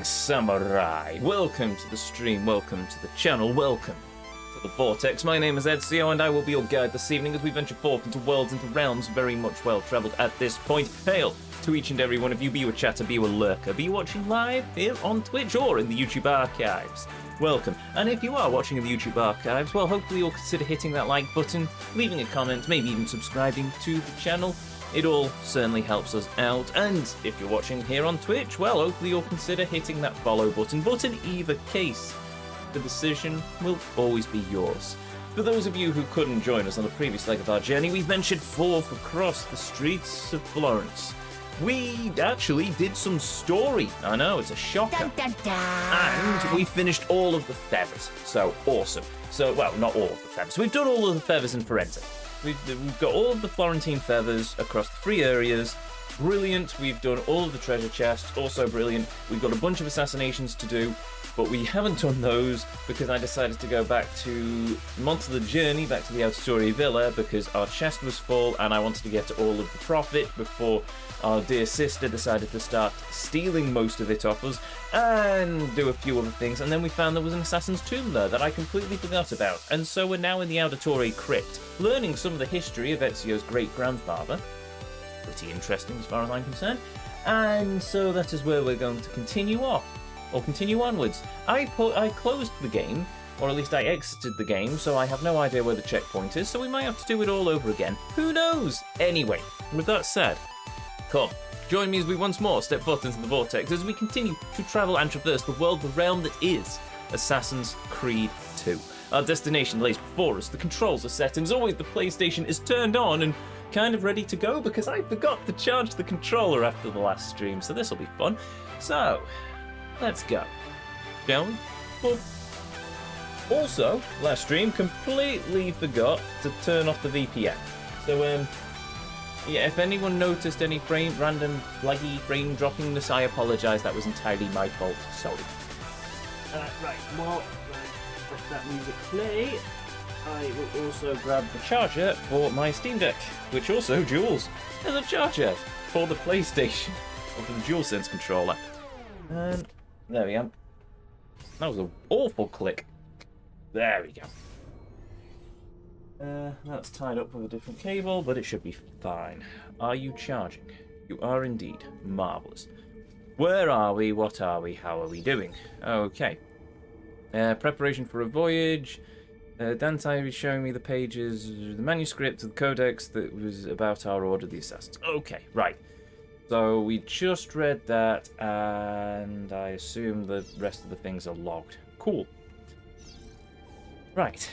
Greetings, Samurai! Welcome to the stream, welcome to the channel, welcome to the Vortex. My name is Ezio, and I will be your guide this evening as we venture forth into worlds, into realms very much well-travelled at this point. Hail to each and every one of you, be you a chatter, be you a lurker, be you watching live here on Twitch or in the YouTube archives. Welcome. And if you are watching in the YouTube archives, well, hopefully you'll consider hitting that like button, leaving a comment, maybe even subscribing to the channel. It all certainly helps us out. And if you're watching here on Twitch, well, hopefully you'll consider hitting that follow button. But in either case, the decision will always be yours. For those of you who couldn't join us on the previous leg of our journey, we ventured forth across the streets of Florence. We actually did some story. I know, it's a shocker. Dun, dun, dun. And we finished all of the feathers. So, awesome. So, well, not all of the feathers. We've done all of the feathers in Forensic. We've got all of the Florentine feathers across the 3 areas. Brilliant. We've done all of the treasure chests. Also brilliant. We've got a bunch of assassinations to do, but we haven't done those because I decided to go back to the journey, back to the Auditore Villa, because our chest was full and I wanted to get to all of the profit before our dear sister decided to start stealing most of it off us and do a few other things. And then we found there was an assassin's tomb there that I completely forgot about. And so we're now in the Auditore crypt, learning some of the history of Ezio's great-grandfather. Pretty interesting as far as I'm concerned. And so that is where we're going to continue off, or continue onwards. I closed the game, or at least I exited the game, so I have no idea where the checkpoint is, so we might have to do it all over again. Who knows? Anyway, with that said, come, join me as we once more step foot into the Vortex as we continue to travel and traverse the world, the realm that is Assassin's Creed 2. Our destination lays before us, the controls are set, and as always the PlayStation is turned on and kind of ready to go because I forgot to charge the controller after the last stream, so this will be fun. So, let's go. Shall we? Well, also, last stream completely forgot to turn off the VPN. So, yeah, if anyone noticed any random laggy frame droppingness, I apologise. That was entirely my fault. Sorry. Right, well, let that music play. I will also grab the charger for my Steam Deck, which also duals as a charger for the PlayStation, or for the DualSense controller. And there we go. That was an awful click. There we go. That's tied up with a different cable, but it should be fine. Are you charging? You are indeed. Marvellous. Where are we? What are we? How are we doing? Okay. Preparation for a voyage. Dante is showing me the pages, the manuscript of the codex that was about our Order of the Assassins. Okay, right. So we just read that, and I assume the rest of the things are logged. Cool. Right.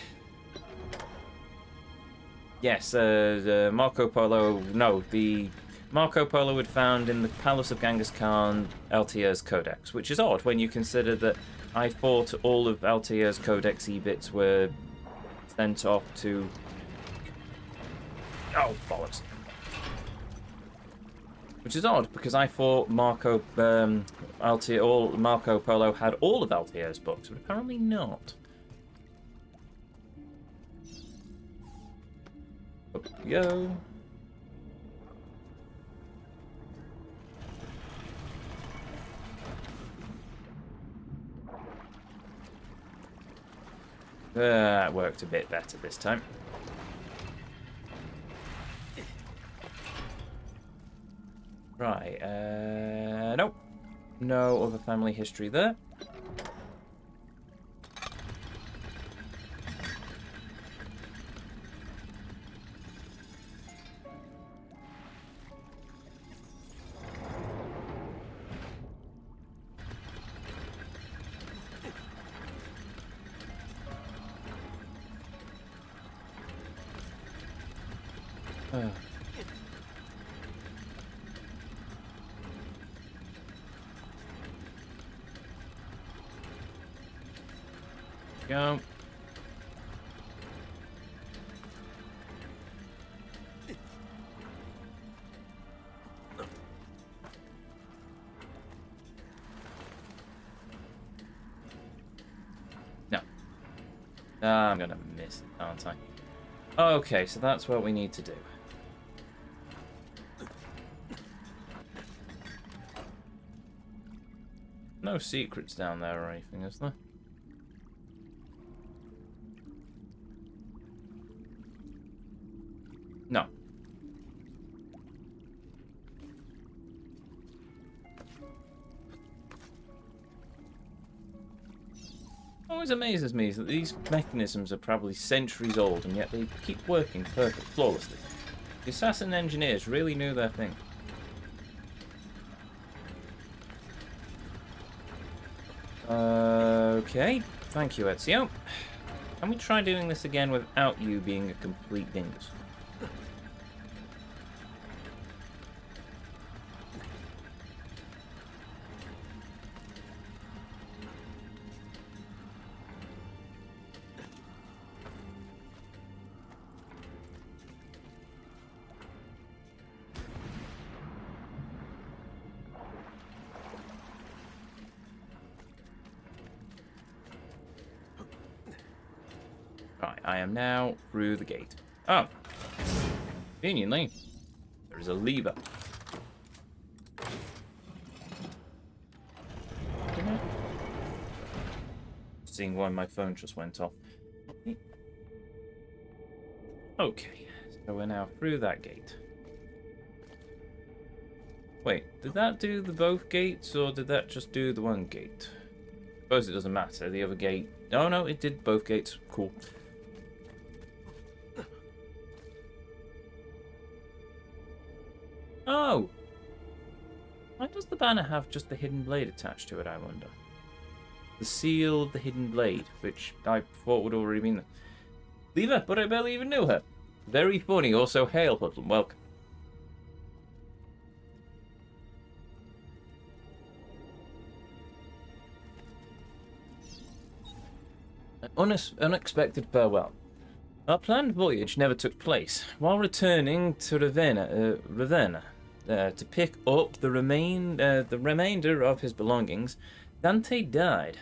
Yes, Marco Polo... No, the Marco Polo had found in the Palace of Genghis Khan Altair's Codex, which is odd when you consider that I thought all of Altair's Codex bits were sent off to... Oh, bollocks. Which is odd, because I thought Marco Polo had all of Altair's books, but apparently not. Up we go. That worked a bit better this time. Right, nope. No other family history there. Go. No. I'm gonna miss it, aren't I? Okay, so that's what we need to do. No secrets down there or anything, is there? No. Always amazes me is that these mechanisms are probably centuries old, and yet they keep working flawlessly. The assassin engineers really knew their thing. Okay, thank you, Ezio. Can we try doing this again without you being a complete dingus? Right, I am now through the gate. Oh, conveniently, there is a lever. Seeing why my phone just went off. Okay, so we're now through that gate. Wait, did that do the both gates, or did that just do the one gate? I suppose it doesn't matter. The other gate... Oh, no, it did both gates. Cool. Oh! Why does the banner have just the hidden blade attached to it, I wonder? The seal of the hidden blade, which I thought would already been there. Leave her, but I barely even knew her. Very funny, also hail, Hudlin, welcome. An unexpected farewell. Our planned voyage never took place. While returning to Ravenna, to pick up the remainder of his belongings, Dante died.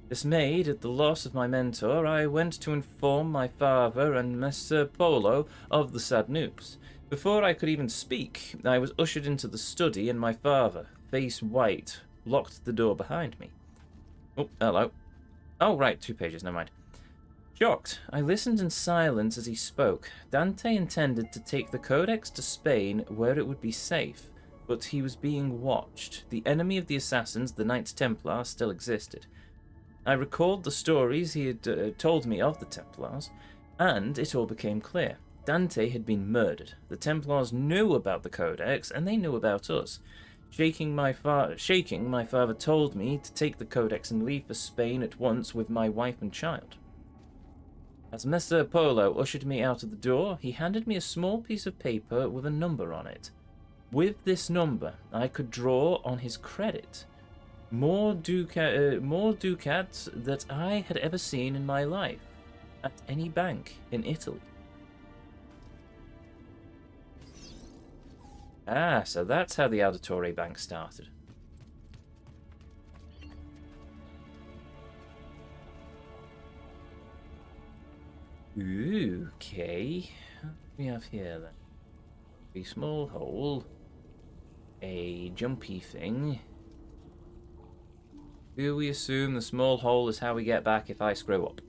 Dismayed at the loss of my mentor, I went to inform my father and Messer Polo of the sad news. Before I could even speak, I was ushered into the study, and my father, face white, locked the door behind me. Oh, hello. Oh, right, 2 pages, never mind. Shocked, I listened in silence as he spoke. Dante intended to take the Codex to Spain, where it would be safe, but he was being watched. The enemy of the assassins, the Knights Templar, still existed. I recalled the stories he had told me of the Templars, and it all became clear. Dante had been murdered. The Templars knew about the Codex, and they knew about us. Shaking, my father told me to take the Codex and leave for Spain at once with my wife and child. As Messer Polo ushered me out of the door, he handed me a small piece of paper with a number on it. With this number, I could draw on his credit. More ducats that I had ever seen in my life, at any bank in Italy. Ah, so that's how the Auditore Bank started. Ooh, okay. What do we have here then? A small hole. A jumpy thing. Do we assume the small hole is how we get back if I screw up?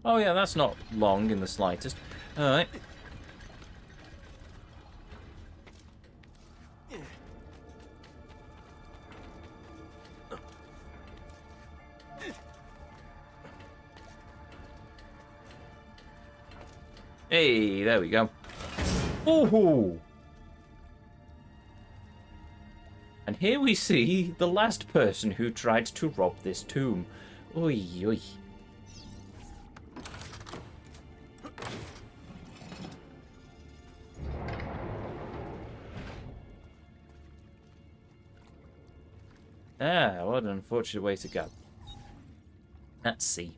Oh yeah, that's not long in the slightest. Alright. Hey, there we go. Ooh! And here we see the last person who tried to rob this tomb. Oi, oi. Ah, what an unfortunate way to go. At sea.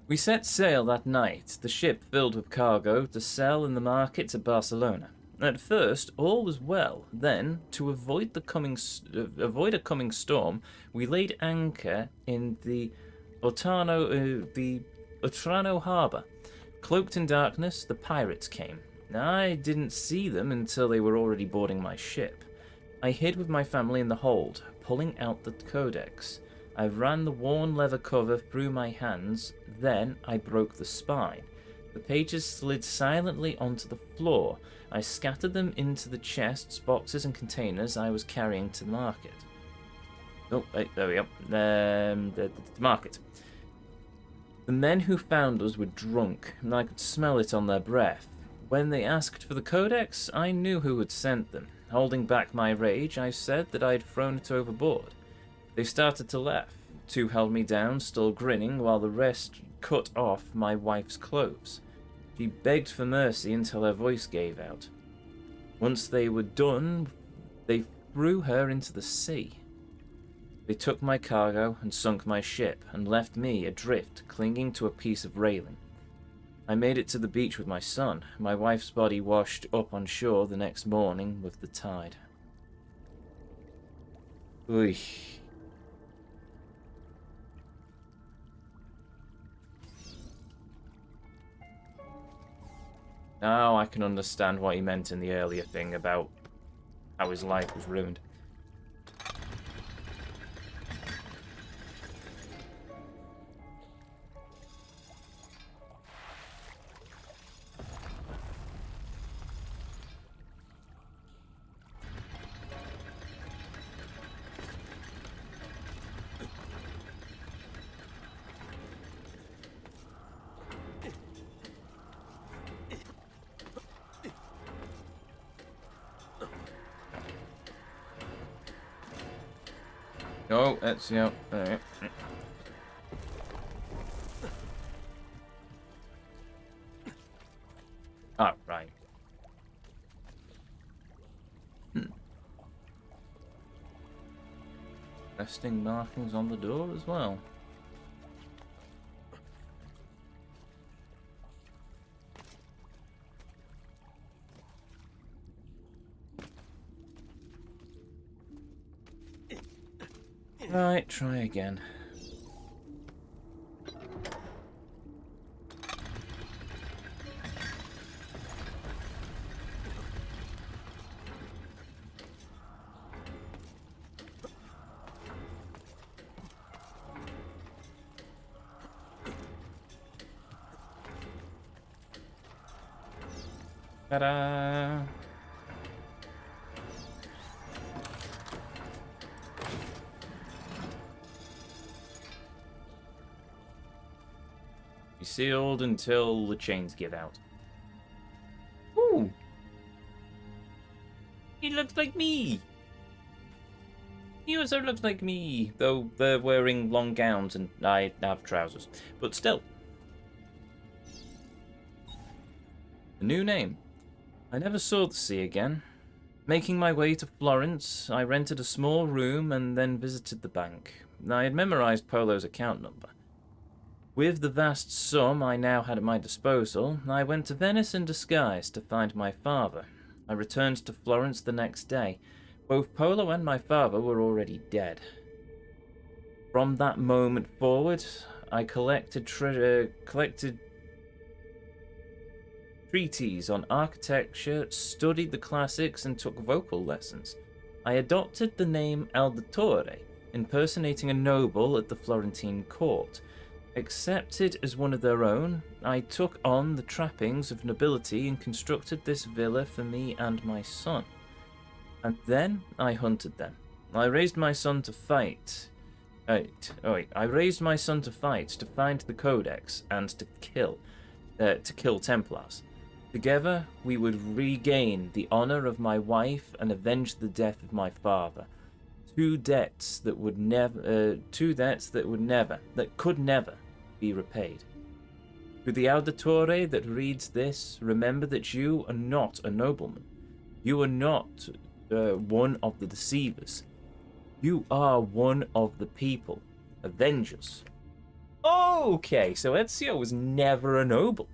We set sail that night, the ship filled with cargo to sell in the markets at Barcelona. At first, all was well. Then, to avoid a coming storm, we laid anchor in the the Otrano Harbour. Cloaked in darkness, the pirates came. I didn't see them until they were already boarding my ship. I hid with my family in the hold, pulling out the codex. I ran the worn leather cover through my hands, then I broke the spine. The pages slid silently onto the floor. I scattered them into the chests, boxes, and containers I was carrying to the market. Oh, there we go. The market. The men who found us were drunk, and I could smell it on their breath. When they asked for the codex, I knew who had sent them. Holding back my rage, I said that I had thrown it overboard. They started to laugh. Two held me down, still grinning, while the rest cut off my wife's clothes. She begged for mercy until her voice gave out. Once they were done, they threw her into the sea. They took my cargo and sunk my ship, and left me adrift, clinging to a piece of railing. I made it to the beach with my son. My wife's body washed up on shore the next morning with the tide. Oy. Now I can understand what he meant in the earlier thing about how his life was ruined. Oh, that's, yeah. Alright. Oh, right. Resting markings on the door as well. Right, try again. Ta-da! Be sealed until the chains give out. Ooh! He looks like me! He also looks like me, though they're wearing long gowns and I have trousers. But still. A new name. I never saw the sea again. Making my way to Florence, I rented a small room and then visited the bank. I had memorized Polo's account number. With the vast sum I now had at my disposal, I went to Venice in disguise to find my father. I returned to Florence the next day. Both Polo and my father were already dead. From that moment forward, I collected treatises on architecture, studied the classics, and took vocal lessons. I adopted the name Auditore, impersonating a noble at the Florentine court. Accepted as one of their own, I took on the trappings of nobility and constructed this villa for me and my son. And then I hunted them. I raised my son to fight. I raised my son to fight, to find the Codex, and to kill Templars. Together, we would regain the honor of my wife and avenge the death of my father. Two debts that could never be repaid. To the Auditore that reads this, remember that you are not a nobleman. You are not one of the deceivers. You are one of the people. Avengers. Okay, so Ezio was never a noble.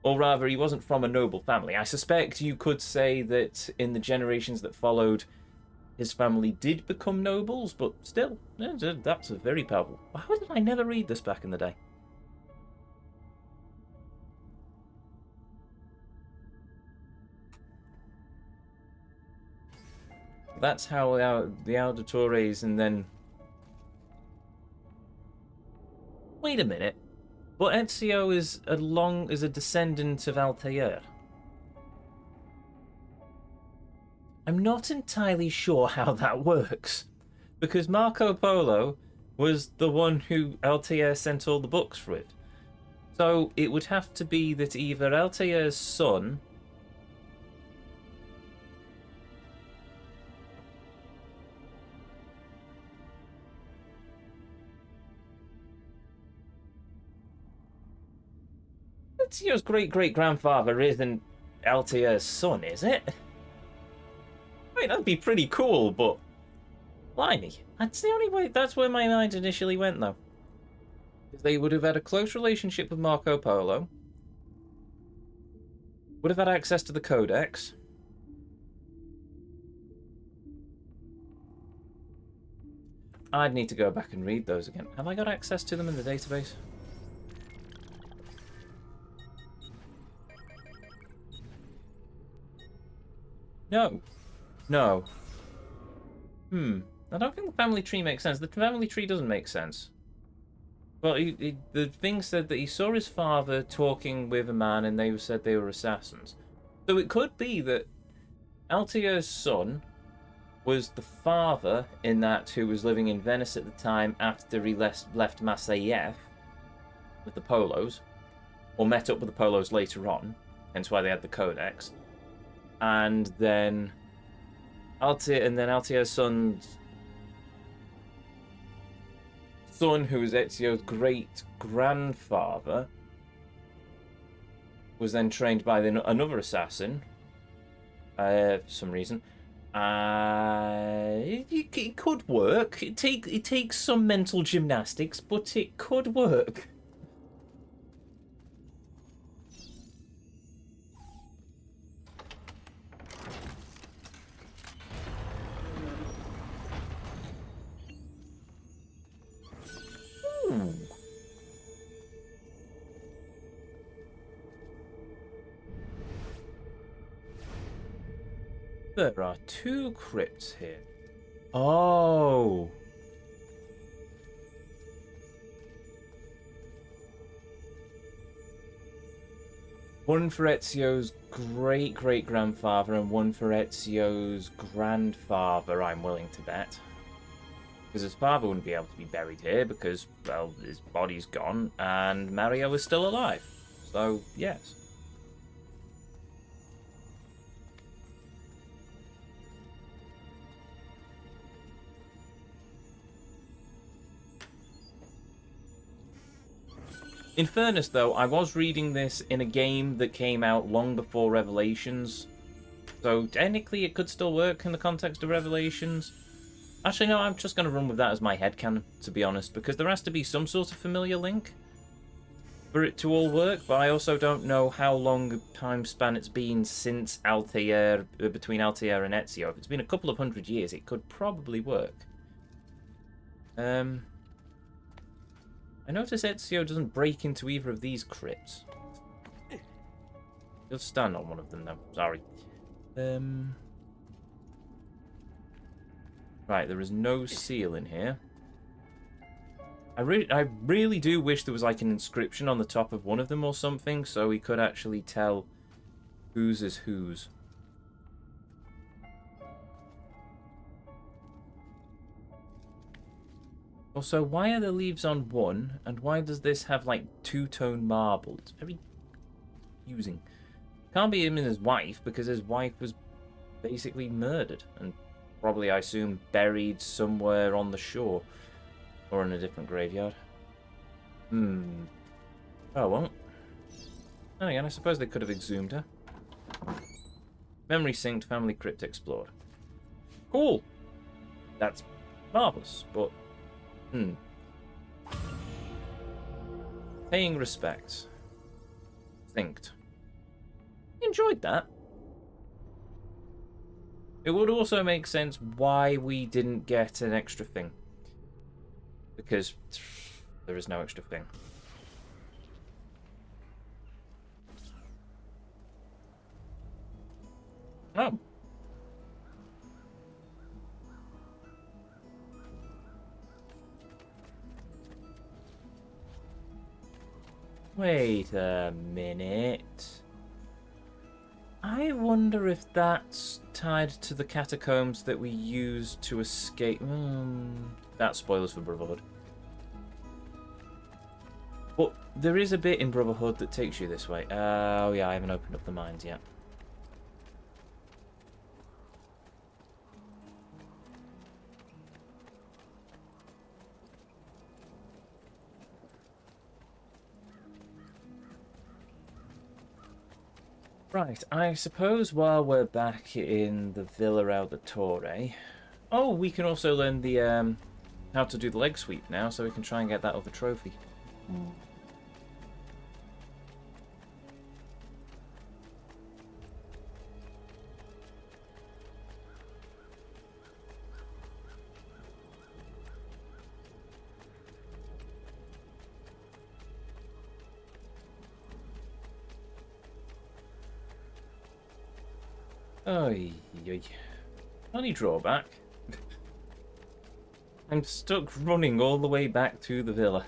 Or rather, he wasn't from a noble family. I suspect you could say that in the generations that followed, his family did become nobles, but still, that's a very powerful. How did I never read this back in the day? That's how the Auditores, and then... Wait a minute. But Ezio is a descendant of Altair. I'm not entirely sure how that works, because Marco Polo was the one who Altair sent all the books with. So it would have to be that either Altair's son... Ezio's great-great-grandfather isn't Altair's son, is it? I mean, that'd be pretty cool, but... Blimey. That's the only way... That's where my mind initially went, though. Because they would have had a close relationship with Marco Polo. Would have had access to the Codex. I'd need to go back and read those again. Have I got access to them in the database? No. No. I don't think the family tree makes sense. The family tree doesn't make sense. Well, the thing said that he saw his father talking with a man and they said they were assassins. So it could be that Altair's son was the father in that who was living in Venice at the time after he left Masayev with the Polos, or met up with the Polos later on, hence why they had the Codex. And then Altair's son, who was Ezio's great-grandfather, was then trained by another assassin, for some reason. It could work. It takes some mental gymnastics, but it could work. There are two crypts here. Oh. One for Ezio's great-great-grandfather and one for Ezio's grandfather, I'm willing to bet. Because his father wouldn't be able to be buried here because, well, his body's gone and Mario is still alive. So, yes. In fairness, though, I was reading this in a game that came out long before Revelations. So, technically, it could still work in the context of Revelations. Actually, no, I'm just going to run with that as my headcanon, to be honest, because there has to be some sort of familiar link for it to all work, but I also don't know how long a time span it's been since Altair, between Altair and Ezio. If it's been a couple of 100 years, it could probably work. I notice Ezio doesn't break into either of these crypts. He'll stand on one of them, though. Sorry. Right, there is no seal in here. I really do wish there was like an inscription on the top of one of them or something, so we could actually tell whose is whose. Also, why are the leaves on one, and why does this have, like, two-tone marble? It's very confusing. Can't be him and his wife, because his wife was basically murdered, and probably, I assume, buried somewhere on the shore, or in a different graveyard. Oh, well. And again, I suppose they could have exhumed her. Memory synced, family crypt explored. Cool! That's marvellous, but... Paying respects. Synced. Enjoyed that. It would also make sense why we didn't get an extra thing. Because there is no extra thing. Oh. Wait a minute. I wonder if that's tied to the catacombs that we used to escape. That's spoilers for Brotherhood. But there is a bit in Brotherhood that takes you this way. Oh yeah, I haven't opened up the mines yet. Right, I suppose while we're back in the Villa Auditore... Oh, we can also learn the how to do the leg sweep now, so we can try and get that other trophy. Oy, oy. Only drawback. I'm stuck running all the way back to the villa.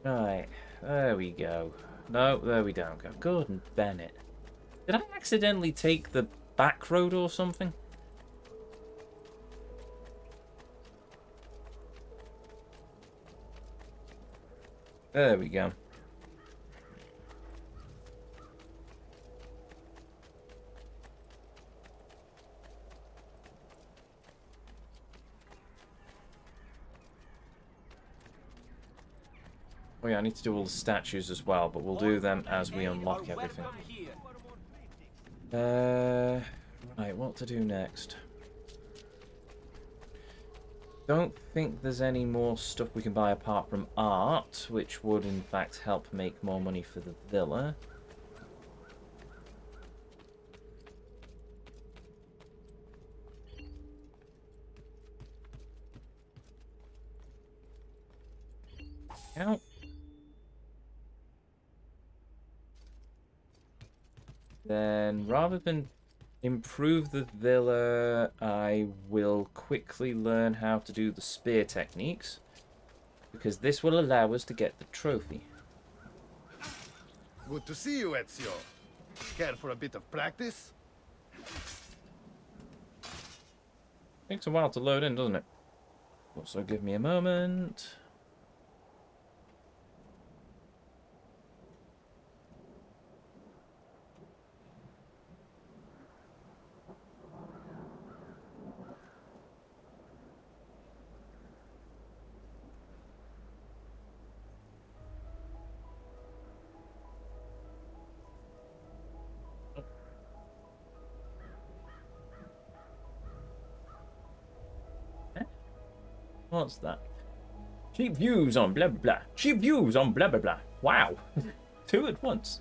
Right, there we go. No, there we don't go. Gordon Bennett. Did I accidentally take the back road or something? There we go. Oh yeah, I need to do all the statues as well, but we'll do them as we unlock everything. Right, what to do next? Don't think there's any more stuff we can buy apart from art, which would in fact help make more money for the villa. Out. Then, rather than improve the villa, I will quickly learn how to do the spear techniques, because this will allow us to get the trophy. Good to see you, Ezio. Care for a bit of practice? Takes a while to load in, doesn't it? Also, give me a moment. What's that? Cheap views on blah blah blah. Cheap views on blah blah blah. Wow. Two at once.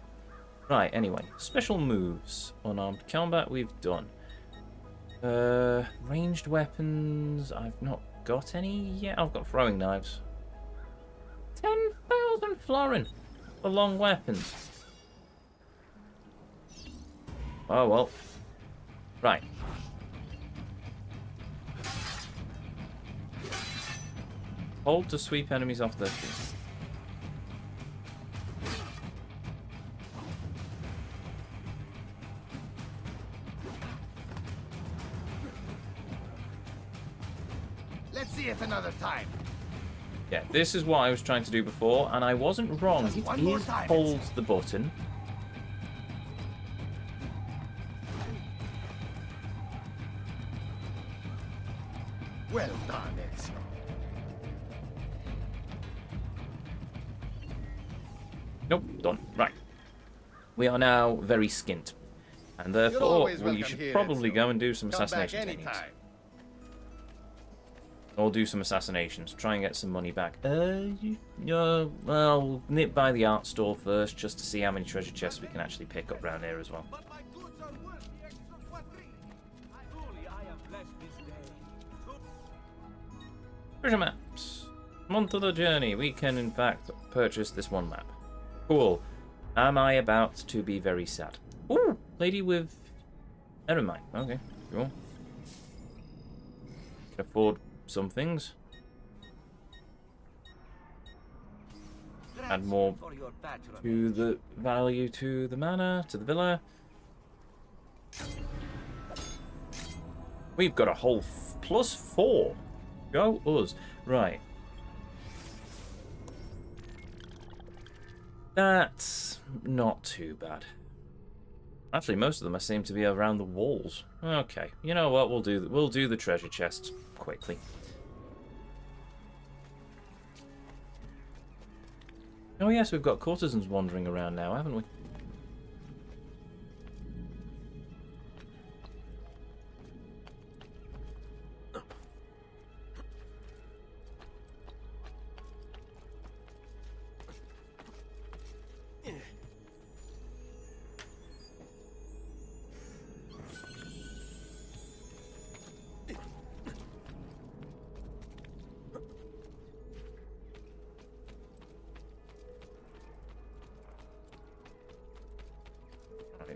Right, anyway. Special moves. Unarmed combat we've done. Ranged weapons. I've not got any yet. I've got throwing knives. 10,000 florin for long weapons. Oh well. Right. Hold to sweep enemies off their feet. Let's see it another time. Yeah, this is what I was trying to do before, and I wasn't wrong. Just It one more is time, hold the button. Well done, Ezio. Nope, done. Right. We are now very skint. And You're therefore, always we welcome should here, probably Ezio. go and do some Come back assassination techniques. anytime. Or do some assassinations. Try and get some money back. Well, we'll nip by the art store first, just to see how many treasure chests we can actually pick up around here as well. But my goods are worth the extra quadrille. I only Treasure maps. Month of the journey. We can, in fact, purchase this one map. Cool. Am I about to be very sad? Ooh, lady with... Never mind. Okay, sure. Can afford some things. Add more to the value to the manor, to the villa. We've got a whole +4. Go us. Right. That's not too bad. Actually, most of them seem to be around the walls. Okay, you know what? We'll do the treasure chests quickly. Oh yes, we've got courtesans wandering around now, haven't we?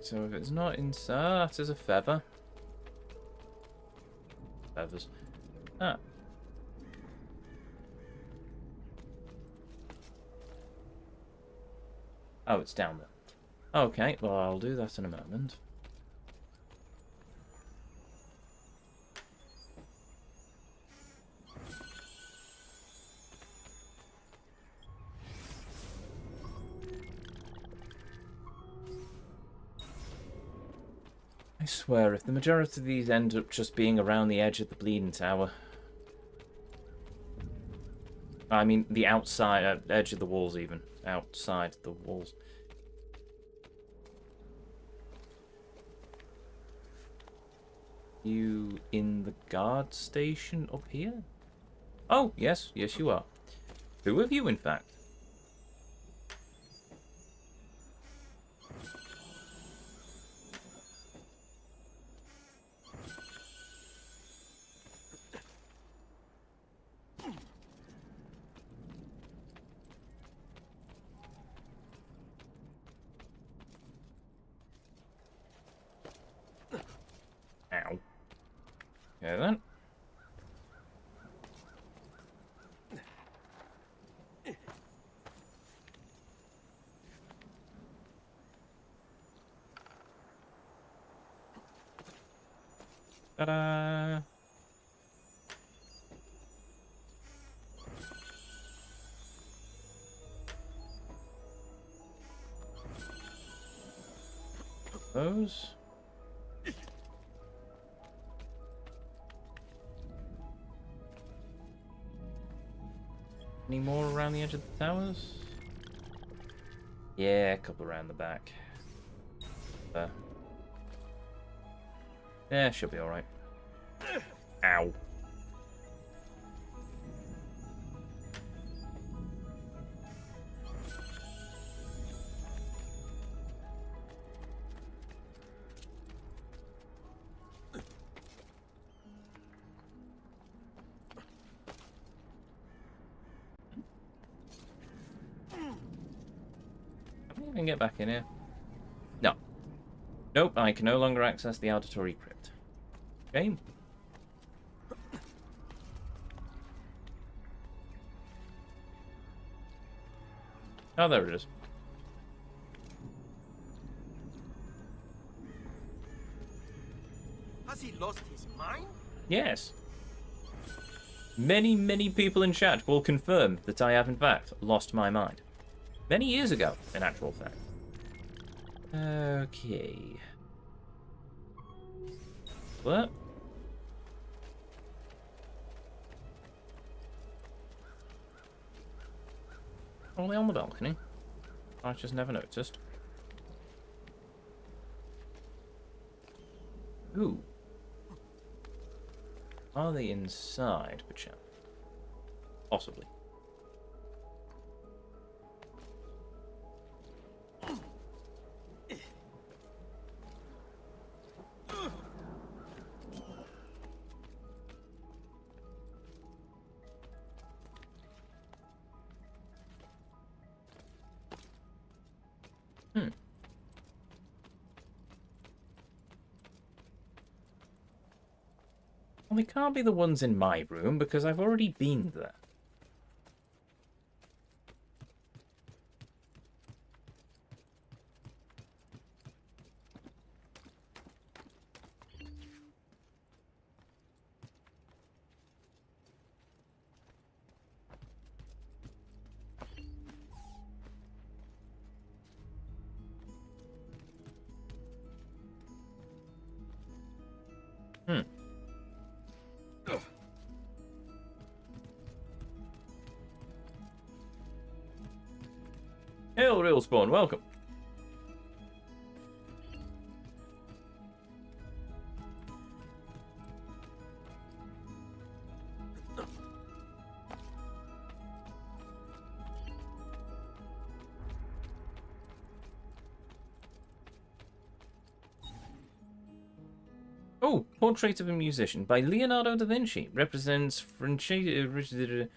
So if it's not inside, that is a feather. Feathers. Ah. Oh, it's down there. Okay, well, I'll do that in a moment. I swear, if the majority of these end up just being around the edge of the Bleeding Tower... I mean, the outside, edge of the walls even. Outside the walls. You in the guard station up here? Oh, yes. Yes, you are. Who of you, in fact? Ow. Okay, then. Ta-da! Those. Any more around the edge of the towers? Yeah, a couple around the back. Yeah, should be alright. Ow. Can I even get back in here? No. Nope, I can no longer access the Auditore crypt. Game. Oh, there it is. Has he lost his mind? Yes. Many, many people in chat will confirm that I have, in fact, lost my mind. Many years ago, in actual fact. Okay. What? Are they on the balcony? I just never noticed. Ooh. Are they inside, perchance? Possibly. Well, they can't be the ones in my room because I've already been there. Hmm. Hail, Real Spawn, welcome. Oh, Portrait of a Musician by Leonardo da Vinci represents Francino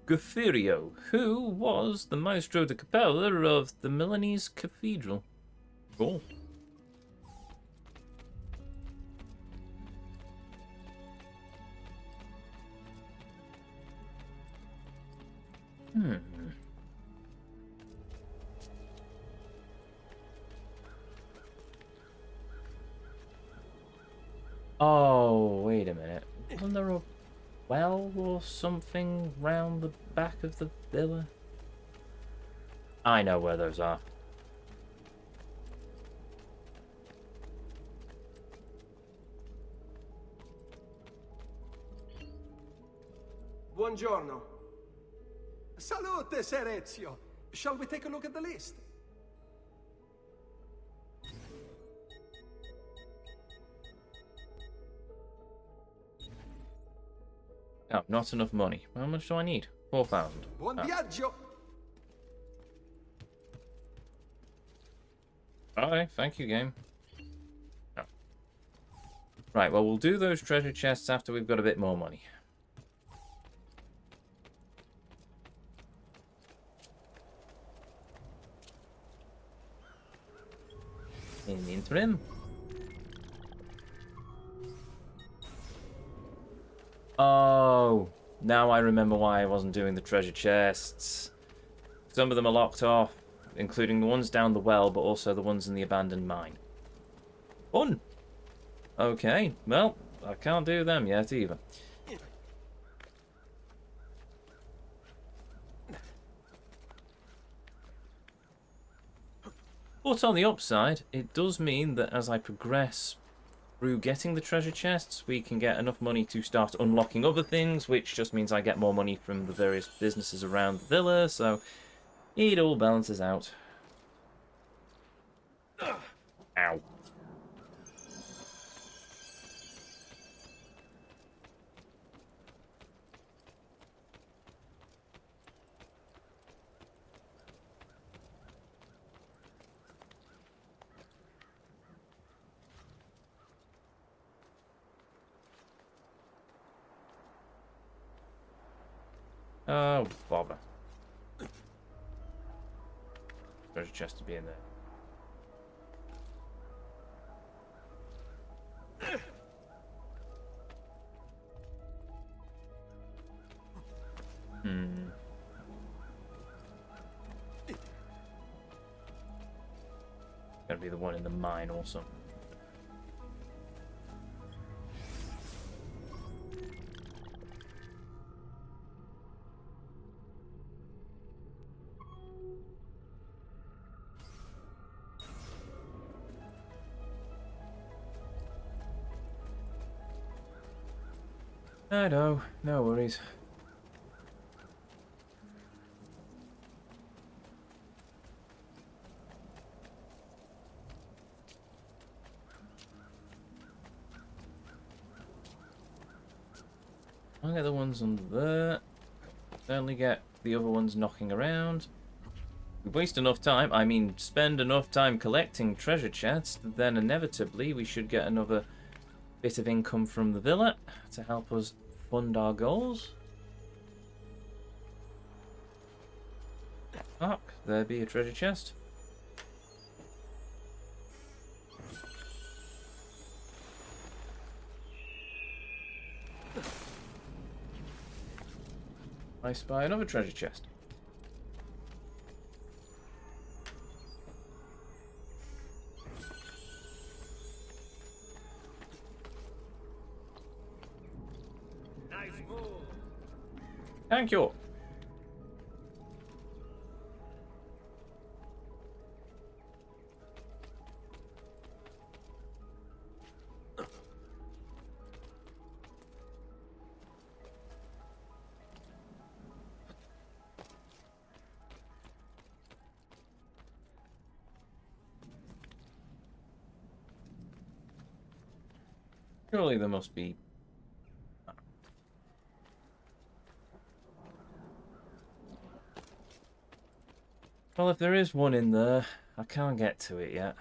Guffiero, who was the maestro de capella of the Milanese cathedral. Cool. Hmm. Oh, wait a minute. Wasn't there a well or something round the back of the villa? I know where those are. Buongiorno. Salute, Sir Ezio. Shall we take a look at the list? Oh, not enough money. How much do I need? 4,000. Buon viaggio. Alright, thank you, game. No. Right, well, we'll do those treasure chests after we've got a bit more money. In the interim. Oh, now I remember why I wasn't doing the treasure chests. Some of them are locked off, including the ones down the well, but also the ones in the abandoned mine. Fun. Okay, well, I can't do them yet either. But on the upside, it does mean that as I progress through getting the treasure chests, we can get enough money to start unlocking other things, which just means I get more money from the various businesses around the villa, so it all balances out. Ow. Oh, bother. Treasure chest to be in there. Gotta be the one in the mine also. I know, no worries. I'll get the ones under there. Certainly get the other ones knocking around. We waste enough time, I mean spend enough time collecting treasure chests, then inevitably we should get another bit of income from the villa to help us fund our goals. Ah, there be a treasure chest. I spy another treasure chest. Nice move. Thank you. Surely there must be. Well, if there is one in there, I can't get to it yet.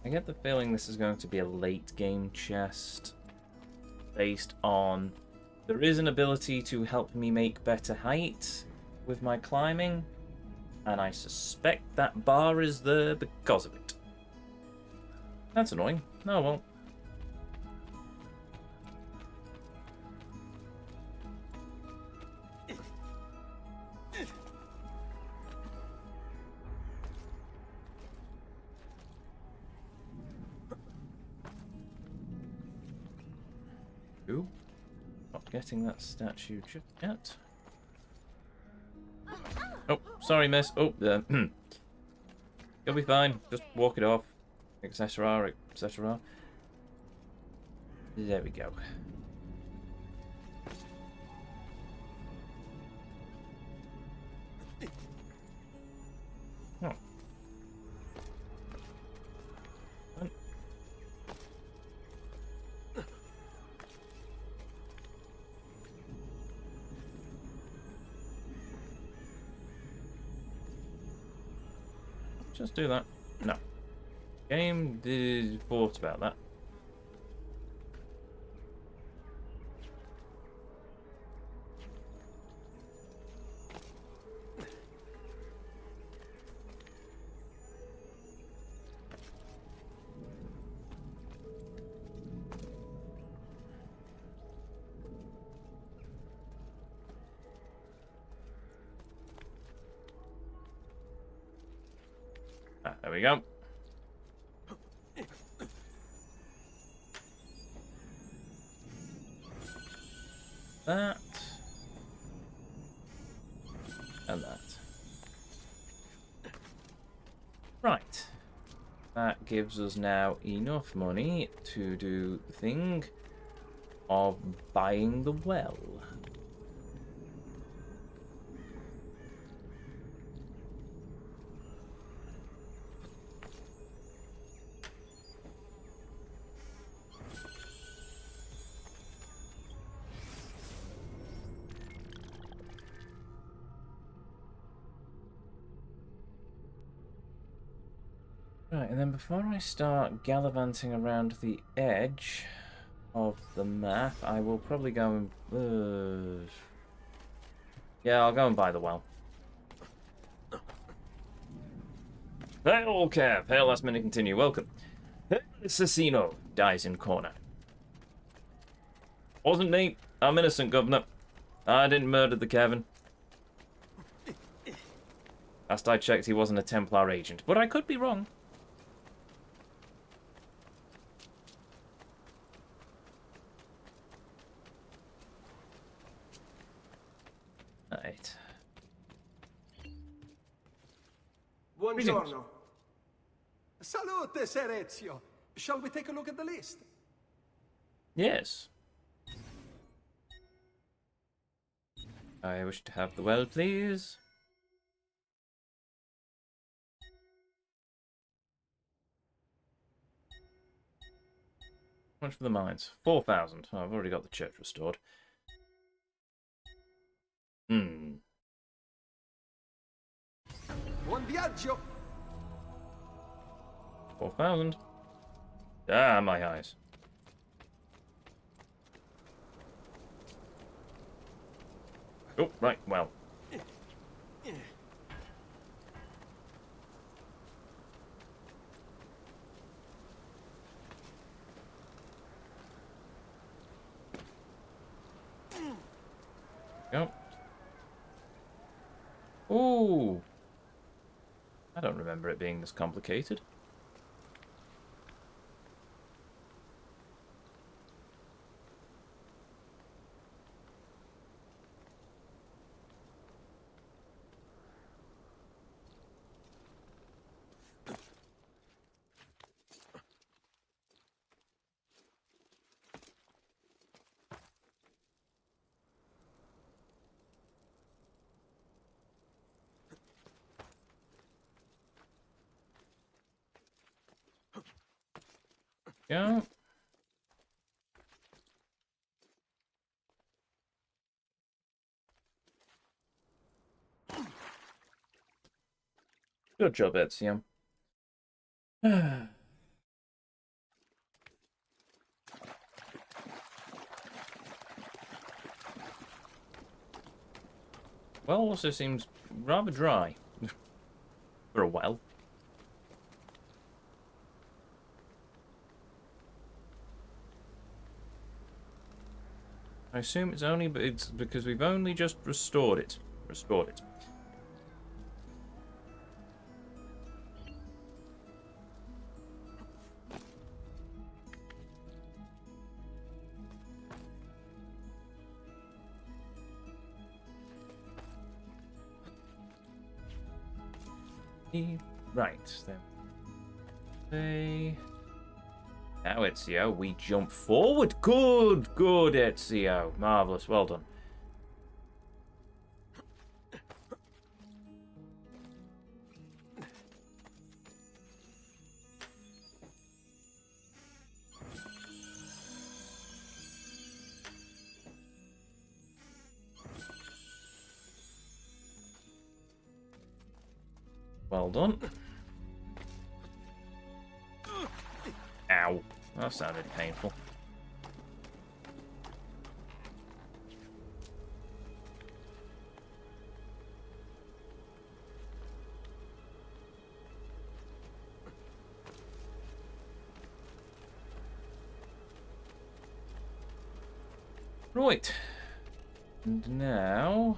I get the feeling this is going to be a late game chest based on there is an ability to help me make better height with my climbing, and I suspect that bar is there because of it. That's annoying. Oh well. Ooh. Not getting that statue just yet. Oh, sorry, miss. Oh, you'll be fine. Just walk it off. Etc. etc. There we go. Oh. Just do that. No. Game did thought about that. Ah, there we go. That. And that. Right. That gives us now enough money to do the thing of buying the well. Right, and then before I start gallivanting around the edge of the map, I will probably go and... yeah, I'll go and buy the well. Hail, Kev. Hail, last minute continue. Welcome. Assassino dies in corner. Wasn't me. I'm innocent, Governor. I didn't murder the Kevin. Last I checked, he wasn't a Templar agent, but I could be wrong. Right. Buongiorno. Salute, Ser Ezio. Shall we take a look at the list? Yes. I wish to have the well, please. How much for the mines? 4,000. Oh, I've already got the church restored. Hmm. Buon viaggio. 4,000. Ah, my eyes. Oh, right, well. Go. Ooh. I don't remember it being this complicated. Go. Good job, Ezio. Well, also seems rather dry for a well. I assume it's because we've only just restored it. Restored it. Right, then. Now, Ezio, we jump forward. Good, good, Ezio. Marvellous, well done. Well done. Ow. That sounded painful. Right. And now...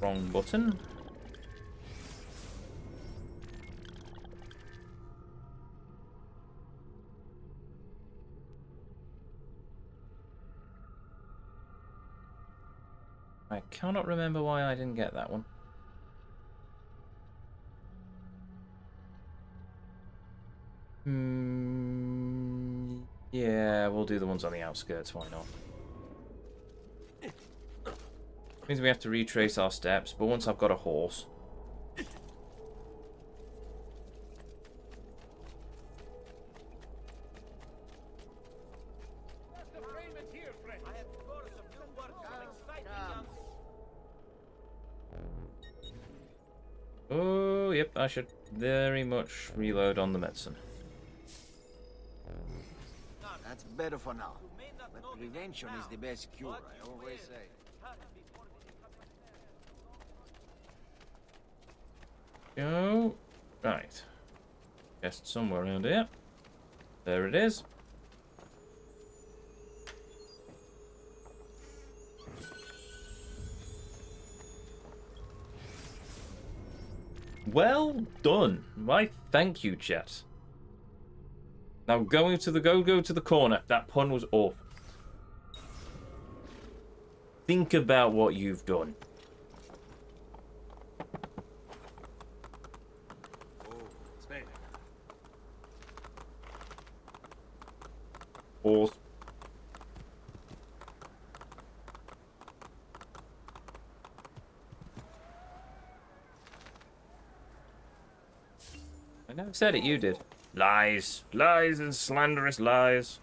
Wrong button. I cannot remember why I didn't get that one. Yeah, we'll do the ones on the outskirts, why not? Means we have to retrace our steps, but once I've got a horse... Oh, yep, I should very much reload on the medicine. That's better for now. But prevention is the best cure, I always say. Go. Right. Guessed somewhere around here. There it is. Well done. Why, thank you, chat. Now go to the corner. That pun was awful. Think about what you've done. Or I never said it, you did. Lies. Lies and slanderous lies.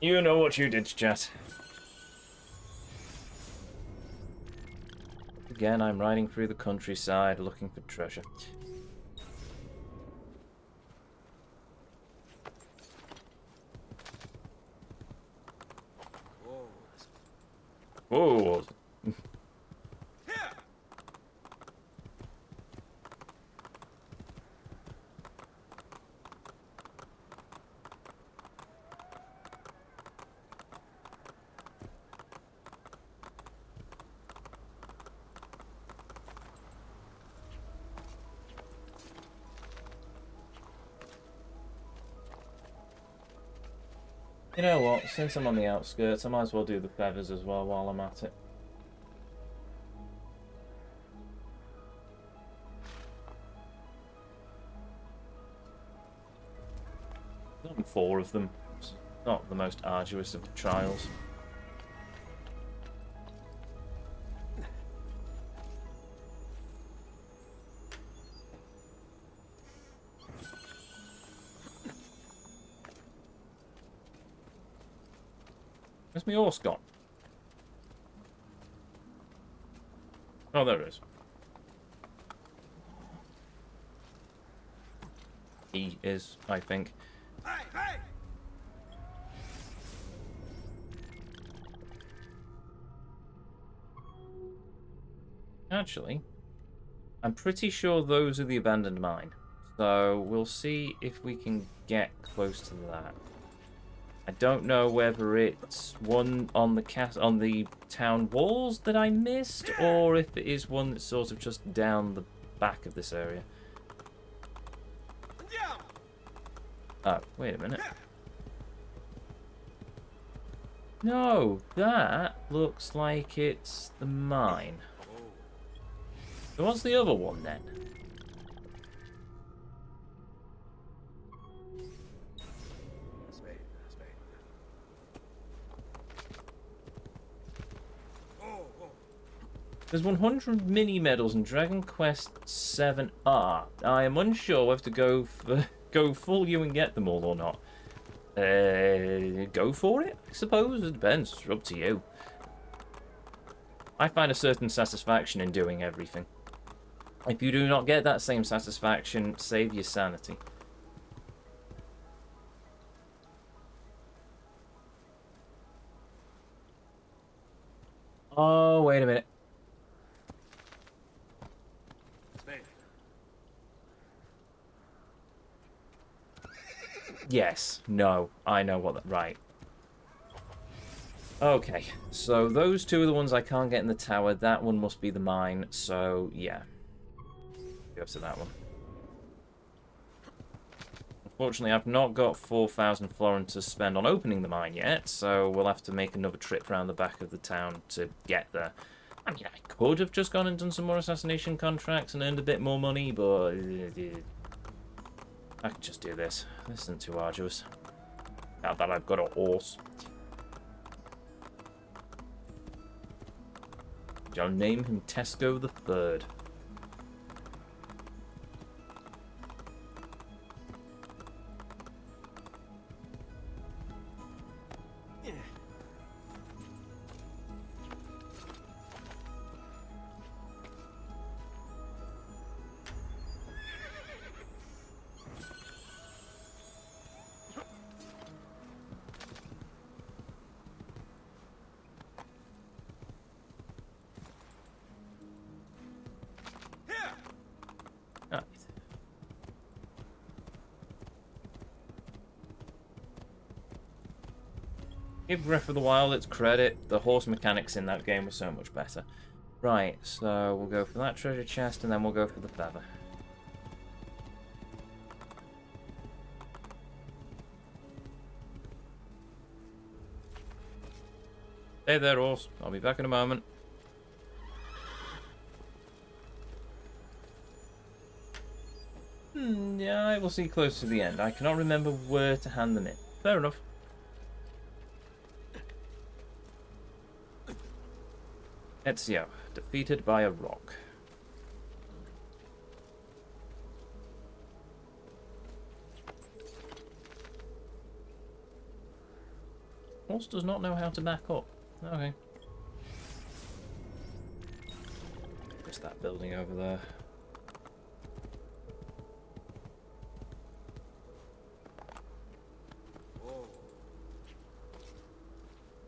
You know what you did, chat. Again, I'm riding through the countryside looking for treasure. Whoa. You know what? Since I'm on the outskirts, I might as well do the feathers as well while I'm at it. There's only 4 of them. It's not the most arduous of trials. Where's my horse gone? Oh, there it is. He is, I think. Hey, hey! Actually, I'm pretty sure those are the abandoned mine. So we'll see if we can get close to that. I don't know whether it's one on the town walls that I missed, or if it is one that's sort of just down the back of this area. Oh, wait a minute. No, that looks like it's the mine. So what's the other one then? There's 100 mini medals in Dragon Quest 7R. I am unsure whether to go full you and get them all or not. Go for it, I suppose. It depends. It's up to you. I find a certain satisfaction in doing everything. If you do not get that same satisfaction, save your sanity. Oh, wait a minute. Yes. No. I know what that... Right. Okay. So those 2 are the ones I can't get in the tower. That one must be the mine. So, yeah. Go to that one. Unfortunately, I've not got 4,000 florins to spend on opening the mine yet. So we'll have to make another trip around the back of the town to get there. I mean, I could have just gone and done some more assassination contracts and earned a bit more money, but... I can just do this. This isn't too arduous. Now that I've got a horse. I'll name him Tesco the Third. Give Breath of the Wild its credit, the horse mechanics in that game were so much better. Right, so we'll go for that treasure chest and then we'll go for the feather. Stay there, horse. I'll be back in a moment. Yeah, I will see close to the end. I cannot remember where to hand them in. Fair enough. Ezio, defeated by a rock. Horse does not know how to back up. Okay. Just that building over there.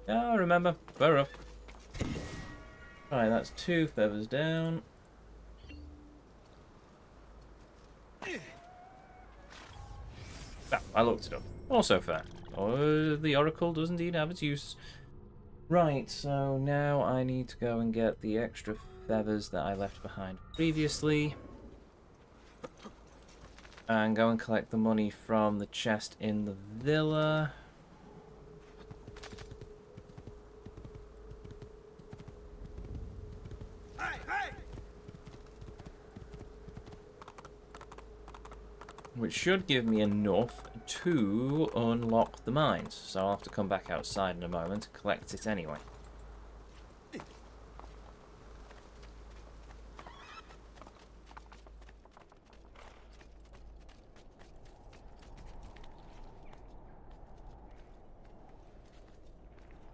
Yeah, I remember. Fair enough. Right, that's 2 feathers down. Ah, I looked it up. Also fair. Oh, the Oracle does indeed have its use. Right, so now I need to go and get the extra feathers that I left behind previously. And go and collect the money from the chest in the villa. which should give me enough to unlock the mines. So I'll have to come back outside in a moment to collect it anyway.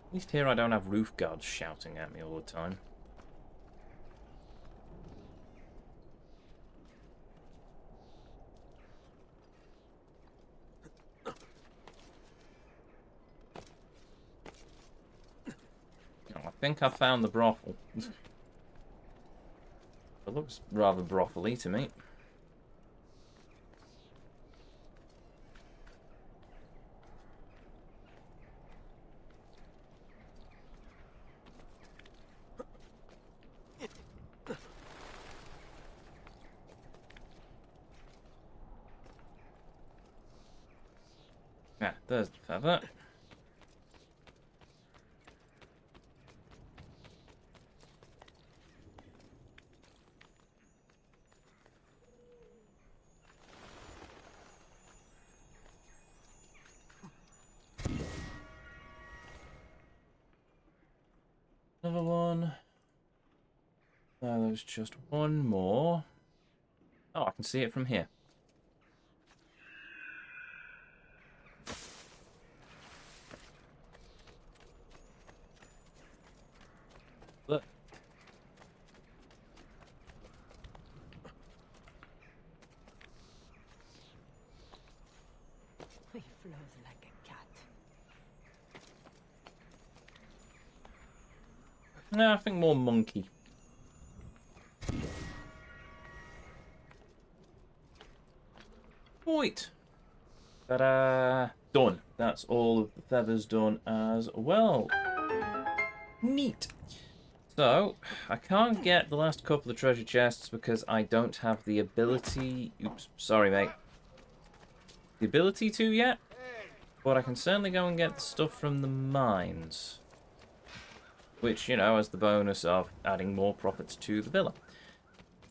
At least here I don't have roof guards shouting at me all the time. I think I found the brothel. It looks rather brothely to me. Yeah, there's the feather. Another one. There's just one more. Oh, I can see it from here. Look. He flows like a cat. No, I think more monkey. Right. Ta-da! Done. That's all of the feathers done as well. Neat. So, I can't get the last couple of treasure chests because I don't have the ability... Oops, sorry, mate. The ability to yet? But I can certainly go and get the stuff from the mines. Which, you know, has the bonus of adding more profits to the villa.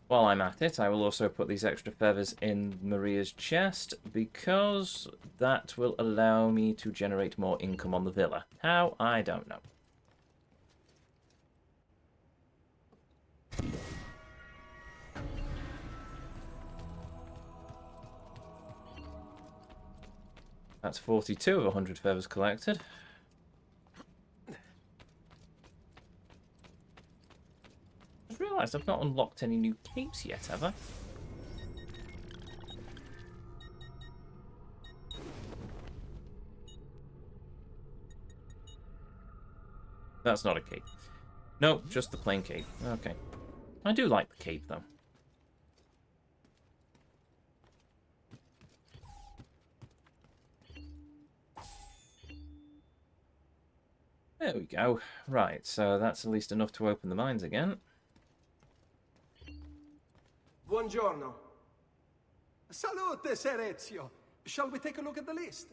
While I'm at it, I will also put these extra feathers in Maria's chest because that will allow me to generate more income on the villa. How? I don't know. That's 42 of 100 feathers collected. I've realised I've not unlocked any new capes yet, have I? That's not a cape. Nope, just the plain cape. Okay. I do like the cape, though. There we go. Right, so that's at least enough to open the mines again. Buongiorno. Salute, Ser Ezio. Shall we take a look at the list?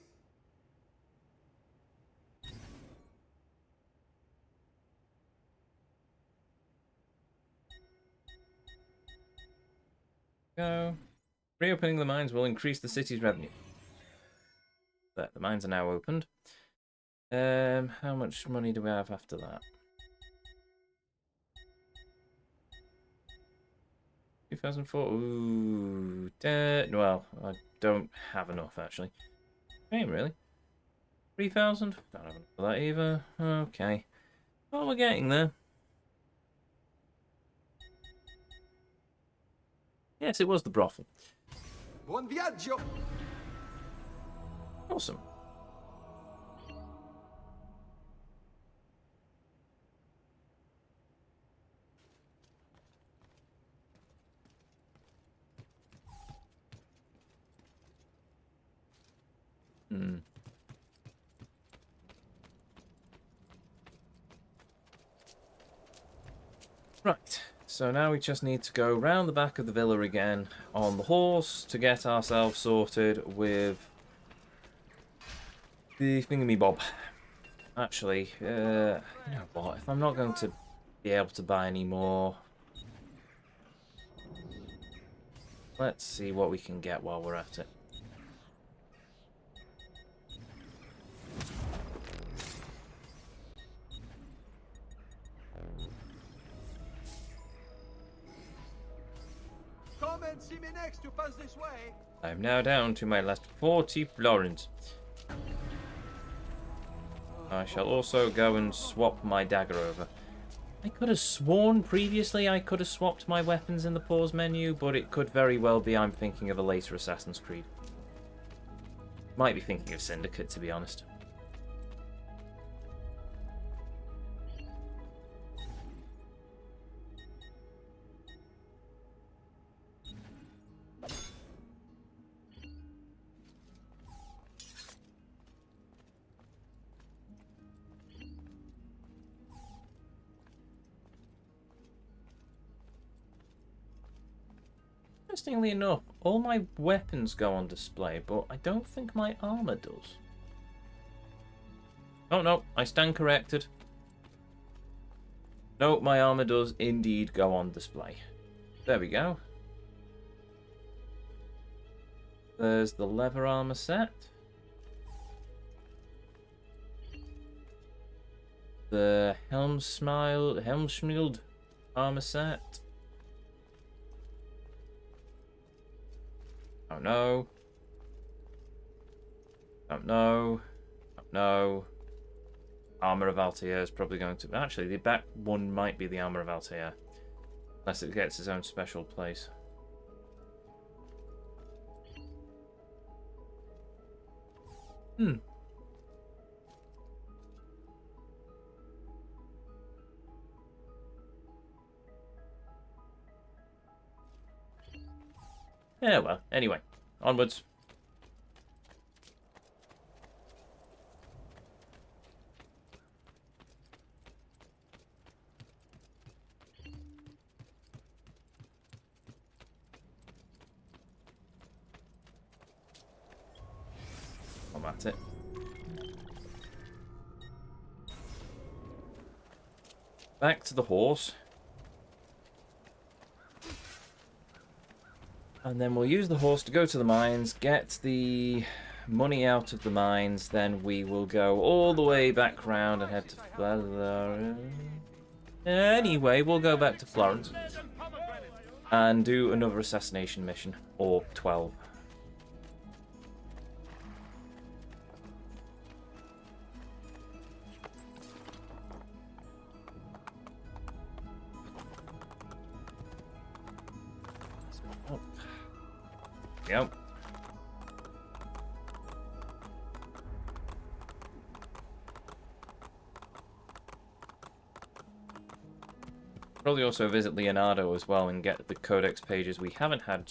Go. Reopening the mines will increase the city's revenue. There, the mines are now opened. How much money do we have after that? 2004. Ooh, well, I don't have enough actually. Shame, really. 3,000. Don't have enough for that either. Okay. Well, we're getting there. Yes, it was the brothel. Buon viaggio. Awesome. Right, so now we just need to go round the back of the villa again on the horse to get ourselves sorted with the thingamabob. Actually, you know what, if I'm not going to be able to buy any more, let's see what we can get while we're at it. see me next. You pass this way. I'm now down to my last 40 florins. I shall also go and swap my dagger over. I could have sworn previously I could have swapped my weapons in the pause menu, but it could very well be I'm thinking of a later Assassin's Creed. Might be thinking of Syndicate, to be honest. Interestingly enough, all my weapons go on display, but I don't think my armor does. Oh no, I stand corrected. No, my armor does indeed go on display. There we go. There's the leather armor set. The Helmschild armor set. Oh no. Oh no. Oh no. Armor of Altair is probably going to... Actually, the back one might be the Armor of Altair. Unless it gets its own special place. Yeah, well, anyway. Onwards. Well, that's it. Back to the horse. And then we'll use the horse to go to the mines, get the money out of the mines, then we will go all the way back round and head to Florence. Anyway, we'll go back to Florence and do another assassination mission, or 12. Yep. Probably also visit Leonardo as well and get the codex pages we haven't had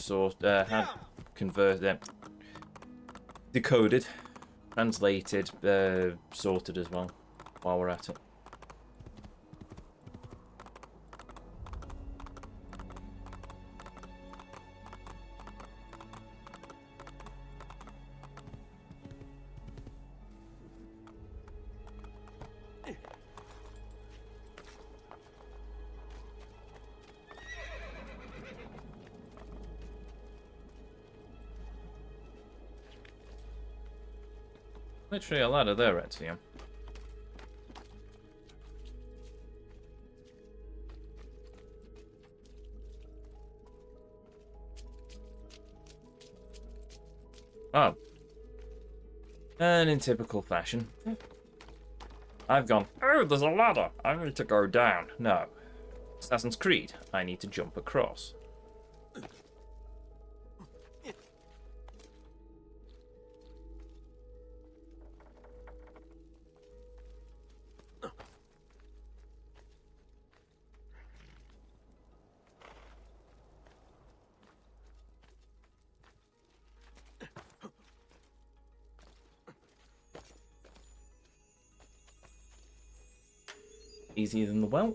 decoded, translated, sorted as well while we're at it. Literally a ladder there, Ezio. Oh. And in typical fashion, I've gone, oh, there's a ladder. I need to go down. No. Assassin's Creed. I need to jump across. Easier than the well.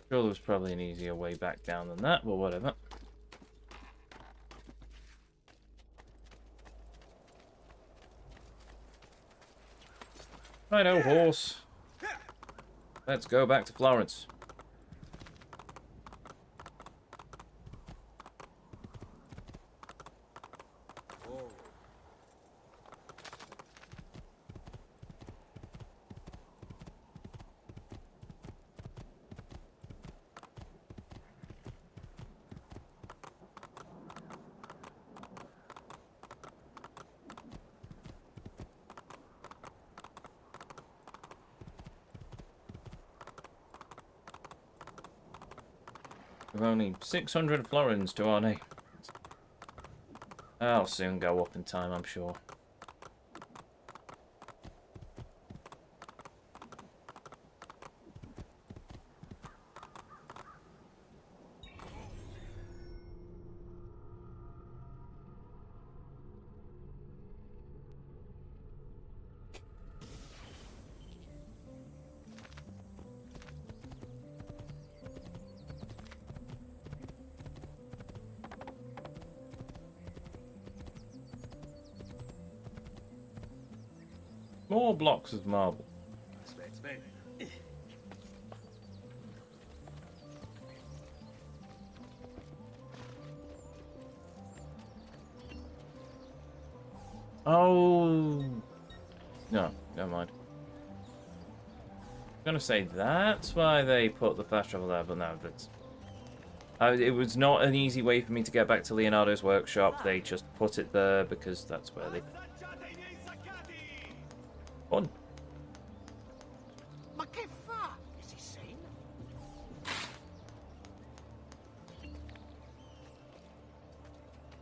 Sure, there was probably an easier way back down than that, but whatever. Righto, horse. Let's go back to Florence. We've only 600 florins to our name. I'll soon go up in time, I'm sure. More blocks of marble. Oh no, never mind. I'm gonna say that's why they put the fast travel there, but no, that's. It was not an easy way for me to get back to Leonardo's workshop. They just put it there because that's where they. Fun. Ma che fa? Is he sane?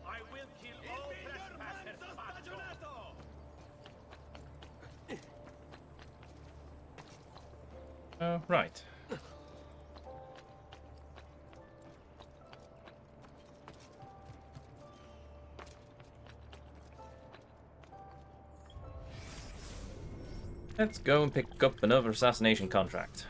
I will kill all trespassers. Oh, right. Let's go and pick up another assassination contract.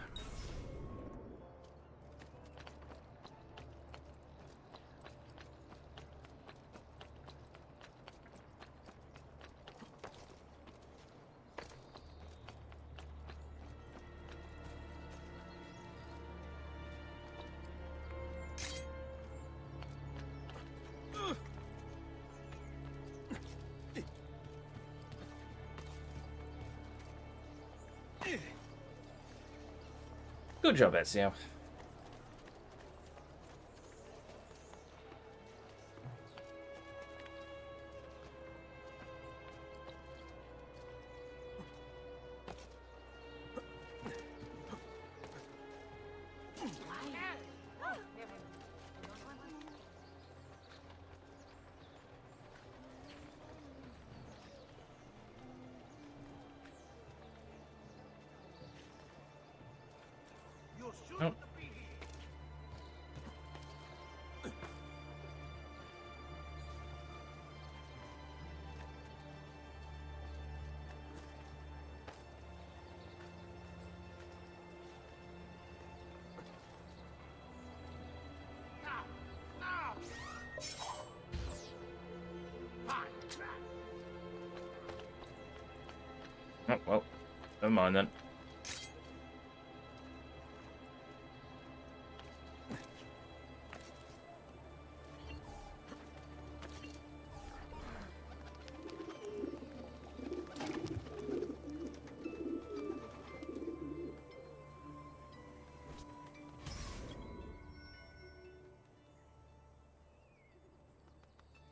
Good job, Ezio. Oh. Oh, well, never mind then.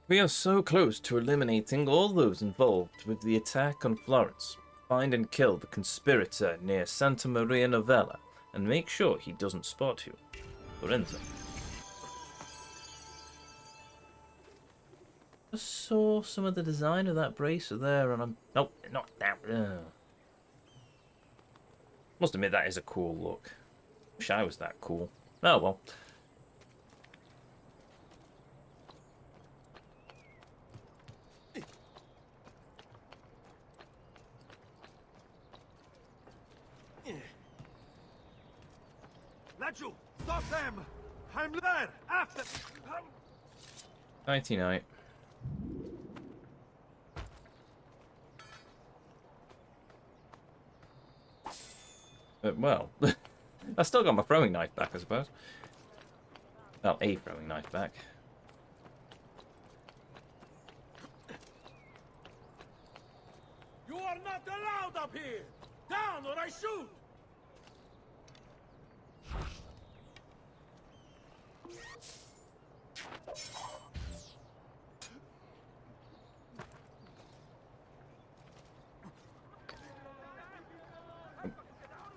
We are so close to eliminating all those involved with the attack on Florence. Find and kill the conspirator near Santa Maria Novella, and make sure he doesn't spot you. Lorenzo. I saw some of the design of that bracer there, and I'm... Nope, not that. Must admit, that is a cool look. Wish I was that cool. Oh well. Laggiù! Stop them! I'm there! After! 99. Well, I still got my throwing knife back, I suppose. Well, a throwing knife back. You are not allowed up here! Down or I shoot!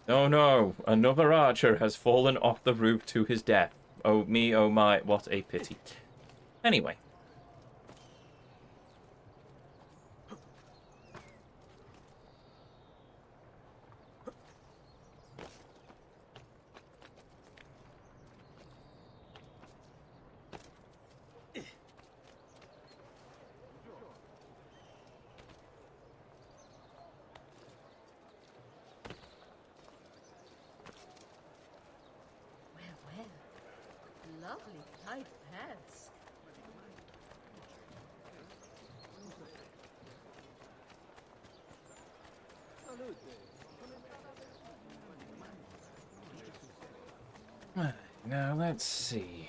Oh no, another archer has fallen off the roof to his death. oh me, oh my, what a pity. Anyway. Well, lovely tight pants. Now let's see.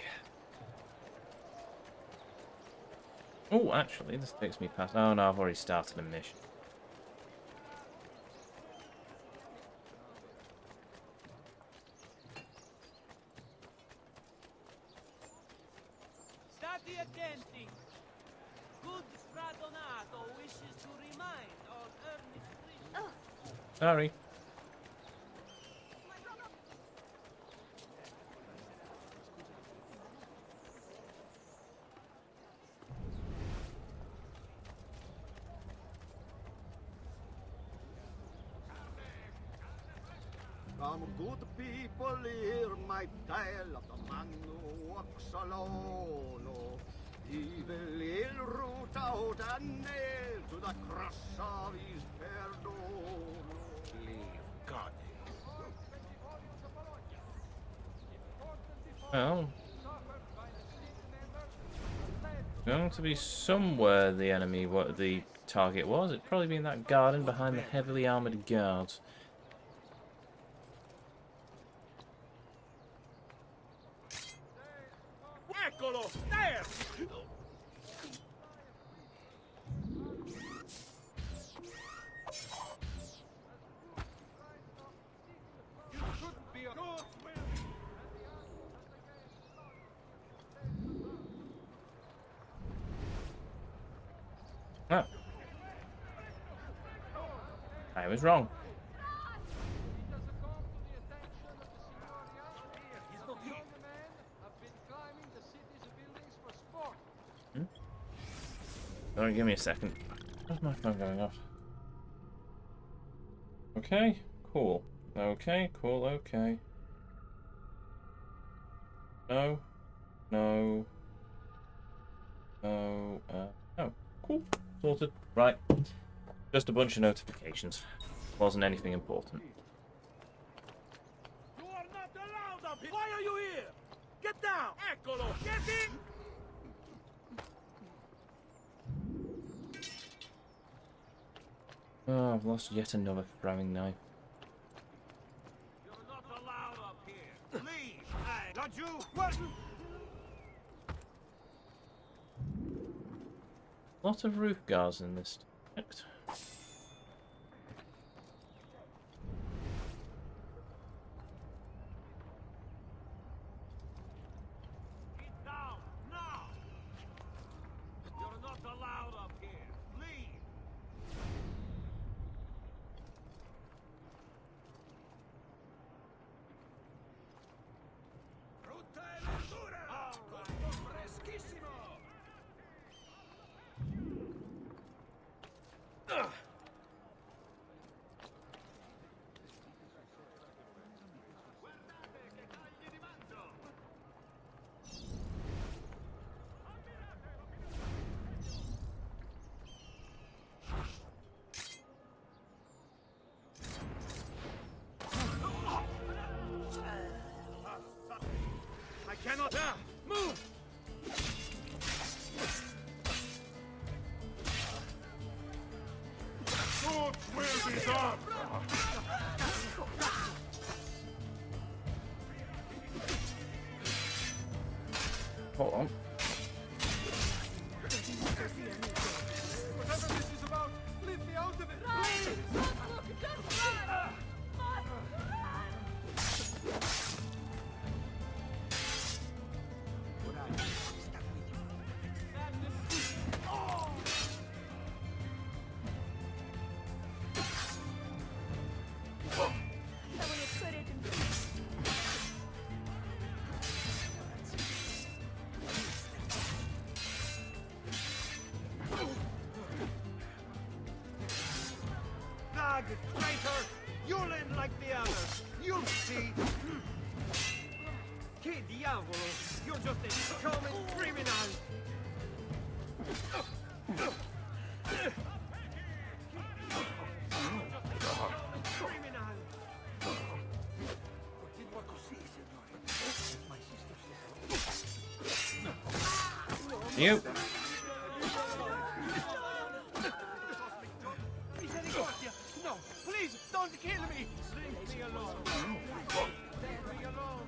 Oh, actually, this takes me past. Oh no, I've already started a mission. State attenti. Good Donato wishes to remind of earnest Sorry. Some good people hear my tale of the man who walks alone. Evil he'll root out and nail to the cross of his perdon. Leave God. Well, going to be somewhere the enemy, what the target was. It'd probably be in that garden behind the heavily armored guards. Eccolo! There! You should be a good Ah. I was wrong. Sorry, give me a second. Where's my phone going off? Okay, cool. Okay, cool, okay. No. No. No. No. Cool. Sorted. Right. Just a bunch of notifications. Wasn't anything important. You are not allowed up here! Why are you here? Get down! Eccolo! Get in! Oh, I've lost yet another throwing knife. You're not allowed up here! Leave! Hey, not you! What? Lot of roof guards in this district. Get down! Now! You're not allowed up here! Leave! Frutta e verdura! Costo freschissimo! Guardate che tagli di manzo! I cannot move! Good will be done! Hold on. Whatever this is about, leave me out of it! bandit traitor! You'll end like the others! You'll see! Che diavolo! You're just a common criminal! Criminal! Continua così, signore. My sister You. Misericordia! No! Please, don't kill me! Leave me alone! Leave me alone!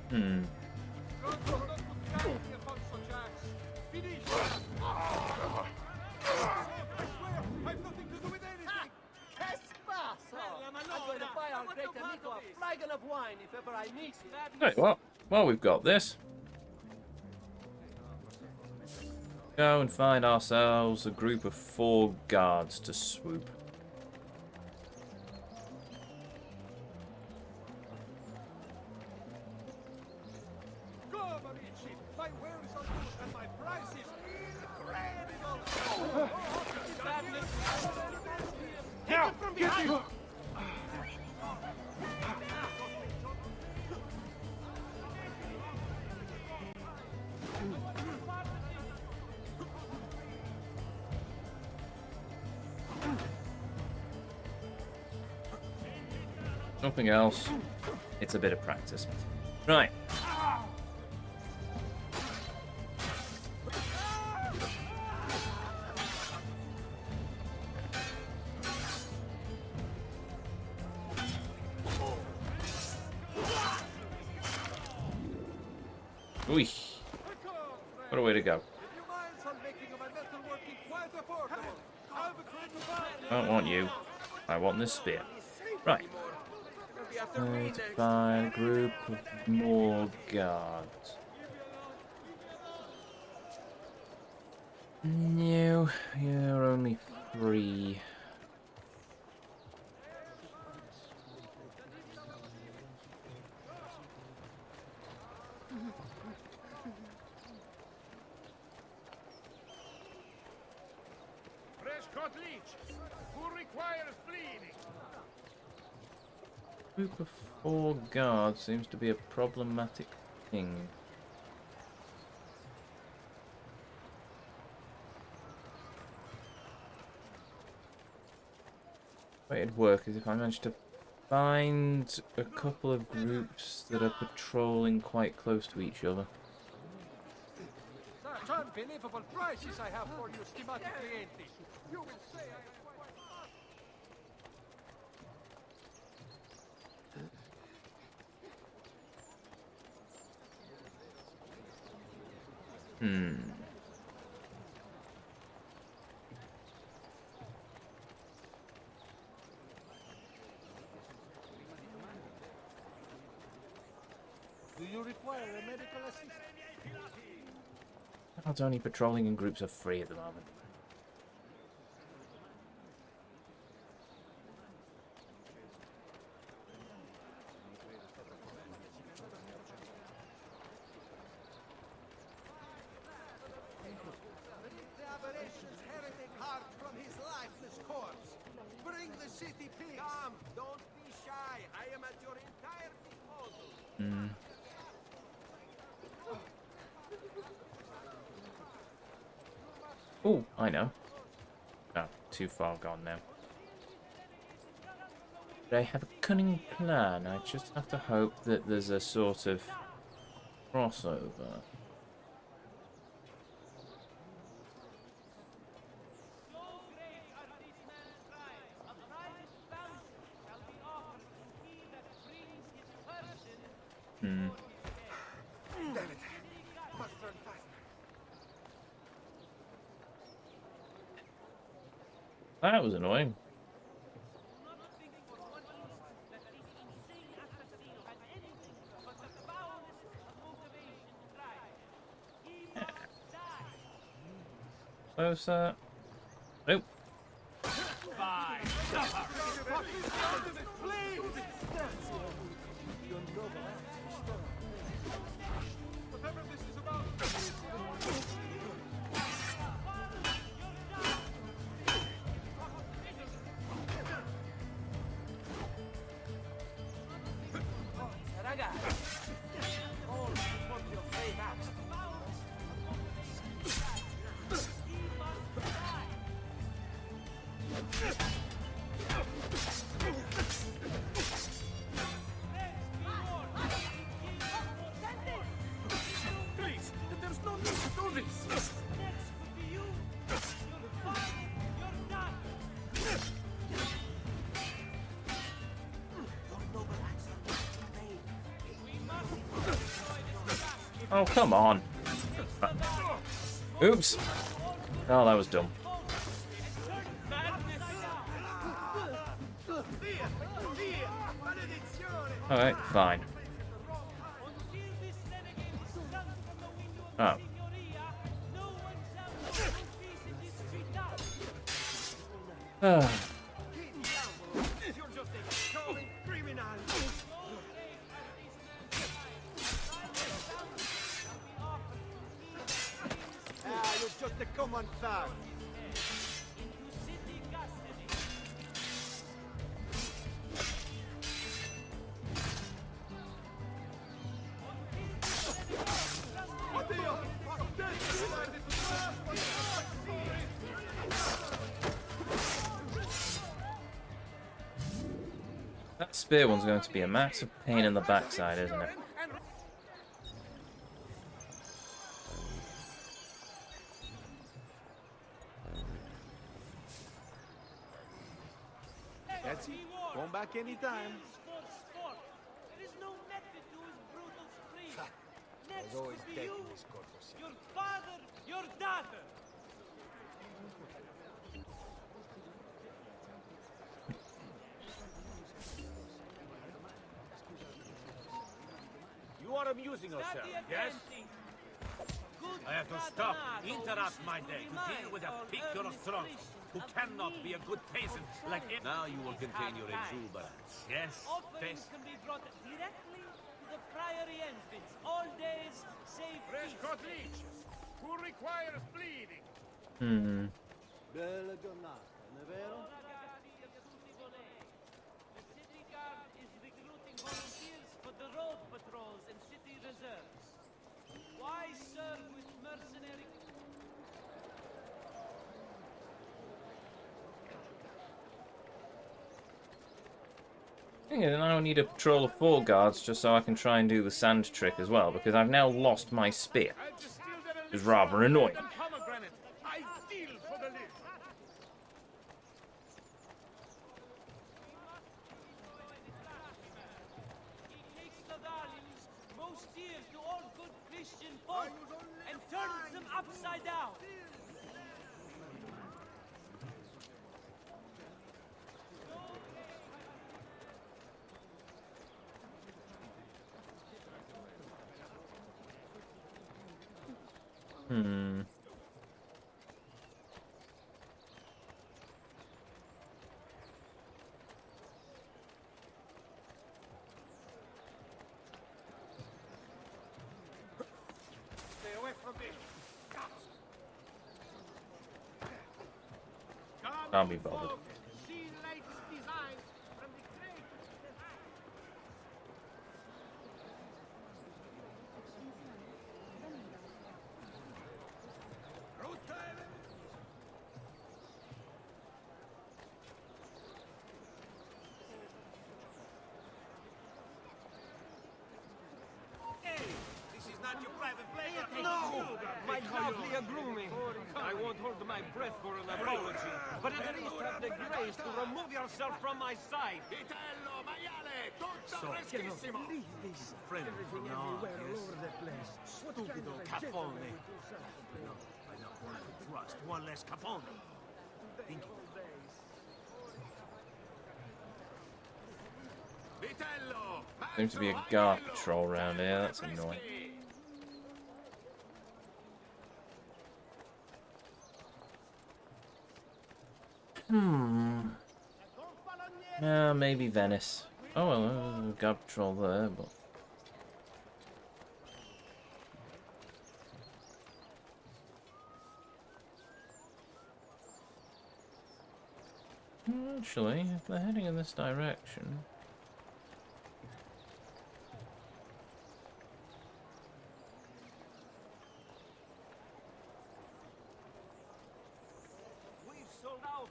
Hmm. I've nothing to do with anything! Che spasso! I'm going to buy our great amigo a flagon of wine if ever I meet him. Hey, what? Well, we've got this. Go and find ourselves a group of 4 guards to swoop. Go, amici! My wares are good and my prices incredible! Now, from behind! Nothing else. It's a bit of practice. Right. Ooh. What a way to go. I don't want you. I want this spear. Right. Need to find a group of more guards. No, you're only 3. Fresh cut leech! Who requires bleeding? Group of 4 guards seems to be a problematic thing. The way it'd work is if I managed to find a couple of groups that are patrolling quite close to each other. Such unbelievable prices I have for you, schematic clienti. You will say I am quite... Do you require a medical assistant? Guards only patrolling in groups of 3 at the moment. The aberration's heretic heart from his lifeless corpse. Bring the city pigs. Come, don't be shy. I am at your entire disposal. Oh, I know. Oh, too far gone now. But I have a cunning plan. I just have to hope that there's a sort of crossover. Damn it. Must run faster. That was annoying. Closer. Nope. ragazzi. All support your brave acts. Please, there's no need to do this. Oh, come on. Oops. Oh, that was dumb. Alright, fine. Oh. You're just a common thug. That spear one's going to be a massive pain in the backside, isn't it? That's it. Come back anytime. There is no method to his brutal spree. Next always could be taking you, this court for your father, your daughter. You are amusing yourself, yes? I have to stop, interrupt my day to deal with a picture of thrones who cannot be a good peasant like him. Now you will contain your exuberance, yes? Offerings can be brought directly to the priory entrance. All days save Fresco leeches. Who requires bleeding? Bella giornata, non è vero? The city guard is recruiting volunteers for the road patrols and city reserves. Why serve with mercenary? Yeah, then I need a patrol of 4 guards just so I can try and do the sand trick as well, because I've now lost my spear. It's rather annoying. Pomegranate. Ideal for the list. He takes the values most dear to all good Christian folk and turns them upside down. Stay away from me. Can't be bothered. See latest designs from the great. This is not your private pleasure. No! My lovely agrumi. I won't hold my breath for an apology, but at least have the grace to remove yourself from my sight. Vitello, maiale, tutto freschissimo. Leave this friend everything everywhere, all over the place. Stupido cafone. I don't want to trust one less capone. Thinking. Vitello! Seems to be a guard patrol around here, that's annoying. Maybe Venice. Oh well, guard patrol there, but... Actually, if they're heading in this direction...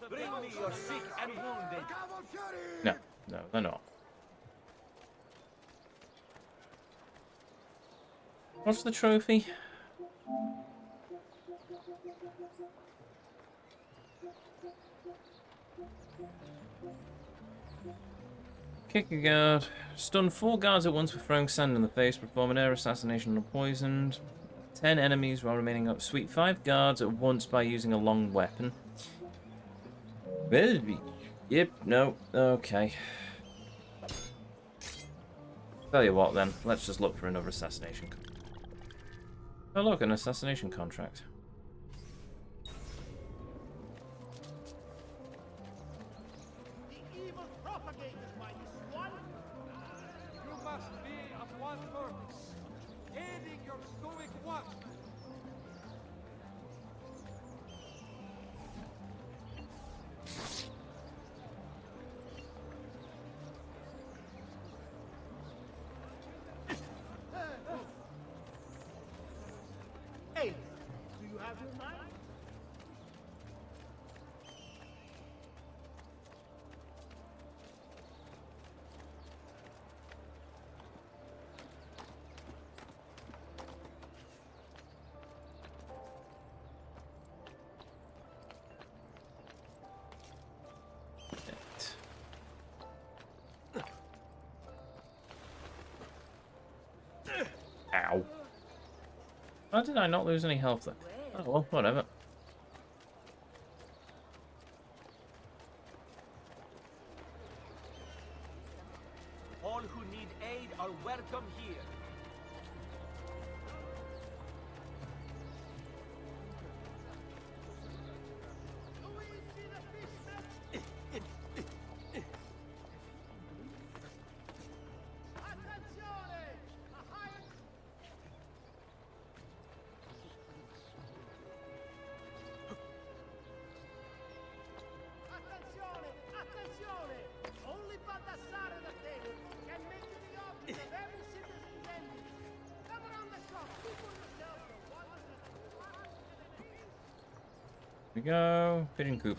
Bring me your sick and wounded. No, no, they're not. What's the trophy? Kick a guard. Stun 4 guards at once with throwing sand in the face. Perform an air assassination on poisoned. 10 enemies while remaining up. Sweep 5 guards at once by using a long weapon. Yep, no, okay. Tell you what then, let's just look for another assassination. Oh look, an assassination contract. The evil propagators, my swan. You must be of one purpose, aiding your stoic work. Hey, do you have your mind? Ow. How did I not lose any health then? Oh well, whatever. All who need aid are welcome here. Only Baldassare the Tailor can make you the object of every citizen's envy. Come around the shop, see for yourself the wonders of Here we go. Pigeon coop.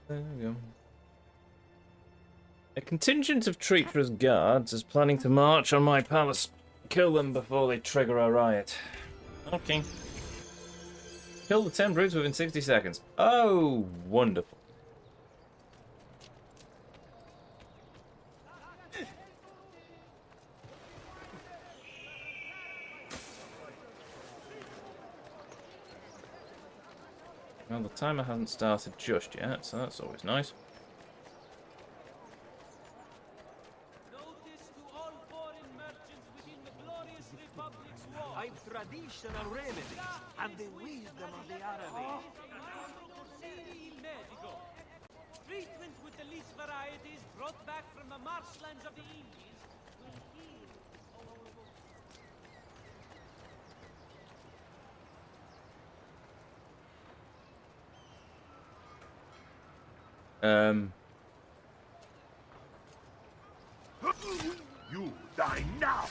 There we go. A contingent of treacherous guards is planning to march on my palace. Kill them before they trigger a riot. Okay. Kill the 10 brutes within 60 seconds. Oh, wonderful. Well, the timer hasn't started just yet, so that's always nice. Notice to all foreign merchants within the glorious Republic's walls. I've traditional remedies and the wisdom of the Arabic. Treatment with the least varieties brought back from the marshlands of the Indies will heal our wounds. You die now!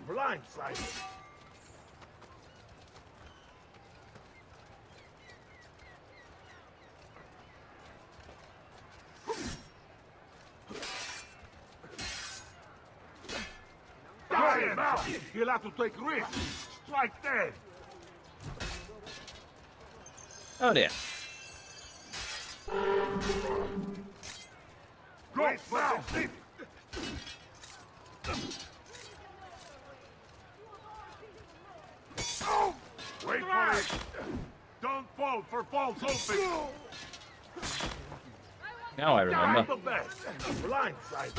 Blindsided! Die now! You'll have to take risks! Strike dead! Oh dear. Go now! Wait for it! Don't fall for false hoping! Now I remember. The best! Blindside!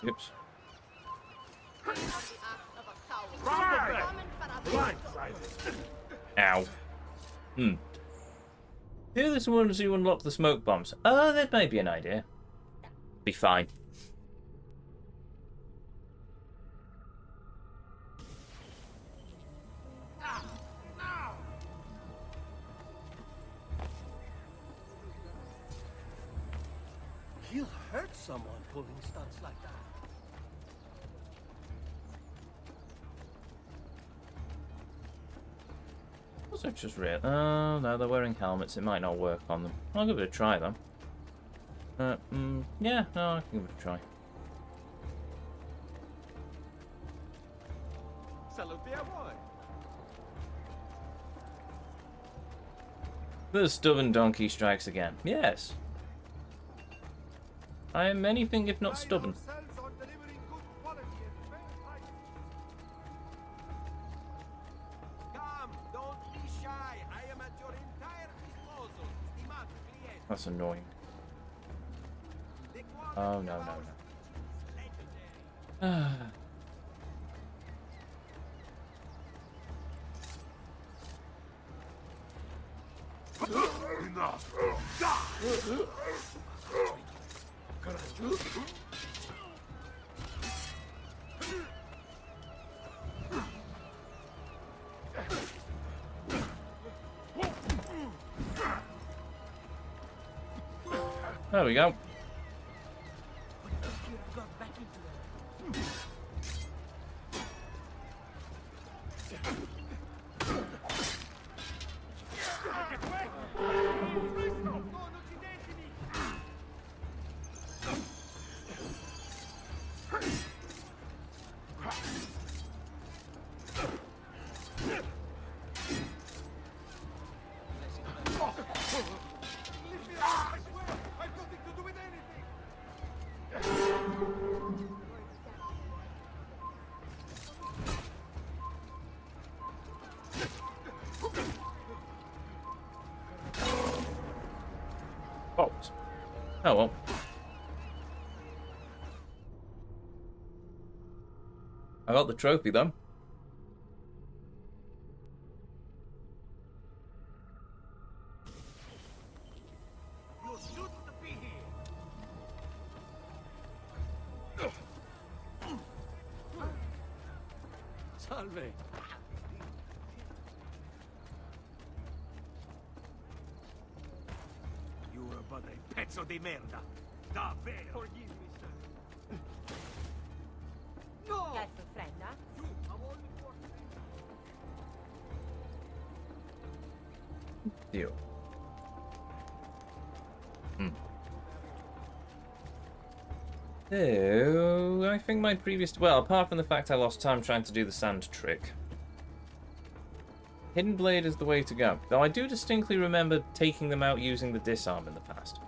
Oops. Blindside! Ow. Do this once you unlock the smoke bombs. Oh, that might be an idea. Be fine. He'll hurt someone pulling stunts like that. Also just real. Oh, no, they're wearing helmets. It might not work on them. I'll give it a try, though. Yeah, no, I can give it a try. The stubborn donkey strikes again. Yes. I am anything if not stubborn. That's annoying. Oh, no, no, no. There we go. Oh well. I got the trophy though. You should be here. Salve. You're but a pezzo di merda. Davvero. Forgive me, sir. No! Cazzo, fredda? Deal. So, I think my previous... Well, apart from the fact I lost time trying to do the sand trick. Hidden Blade is the way to go. Though I do distinctly remember taking them out using the disarm in the past.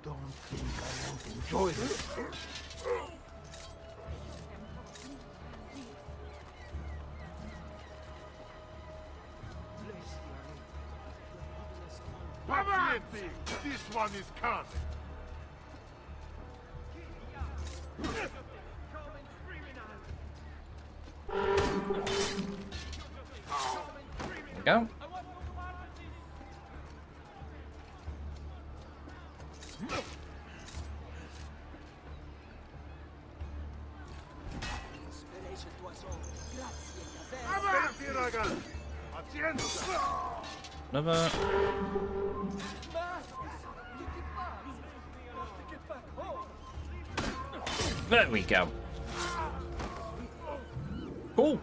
Don't think I won't enjoy this. Pazienza! This one is coming. There we go. Avanti, ragazzi! Pazienza! Another. There we go. Cool.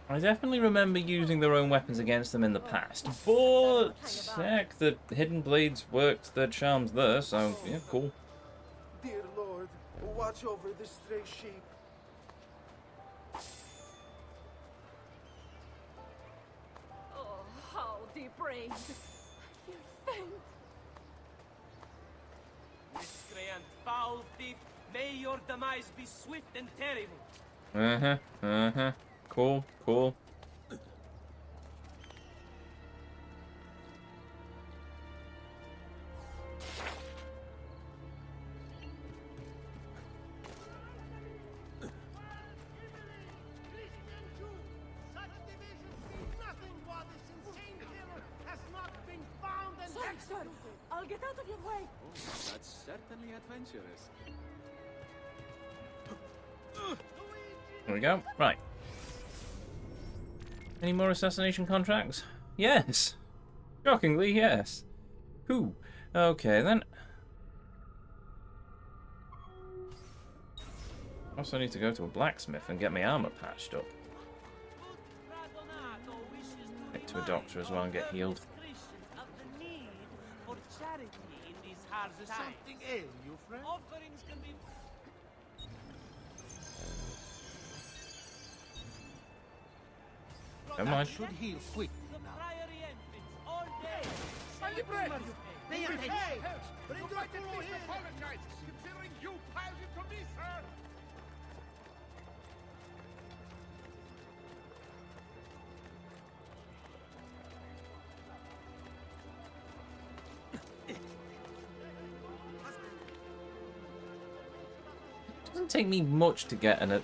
I definitely remember using their own weapons against them in the past, but heck, the hidden blades worked their charms there, so yeah, cool. Dear Lord, watch over the stray sheep. afraid. I feel faint. Miscreant, foul thief, may your demise be swift and terrible. Cool, cool. Sorry, sir. I'll get out of your way. That's certainly adventurous. There we go. Right. Any more assassination contracts? Yes. Shockingly, yes. Who? Okay, then. Also need to go to a blacksmith and get my armor patched up. Get to a doctor as well and get healed. Of the need for charity in these hard times. Something ail you, friend? Offerings can be Never mind. Should heal quick the now. priory entrance all day. Pay attention. Bring the at least apologize, considering you piled into me, sir. Doesn't take me much to get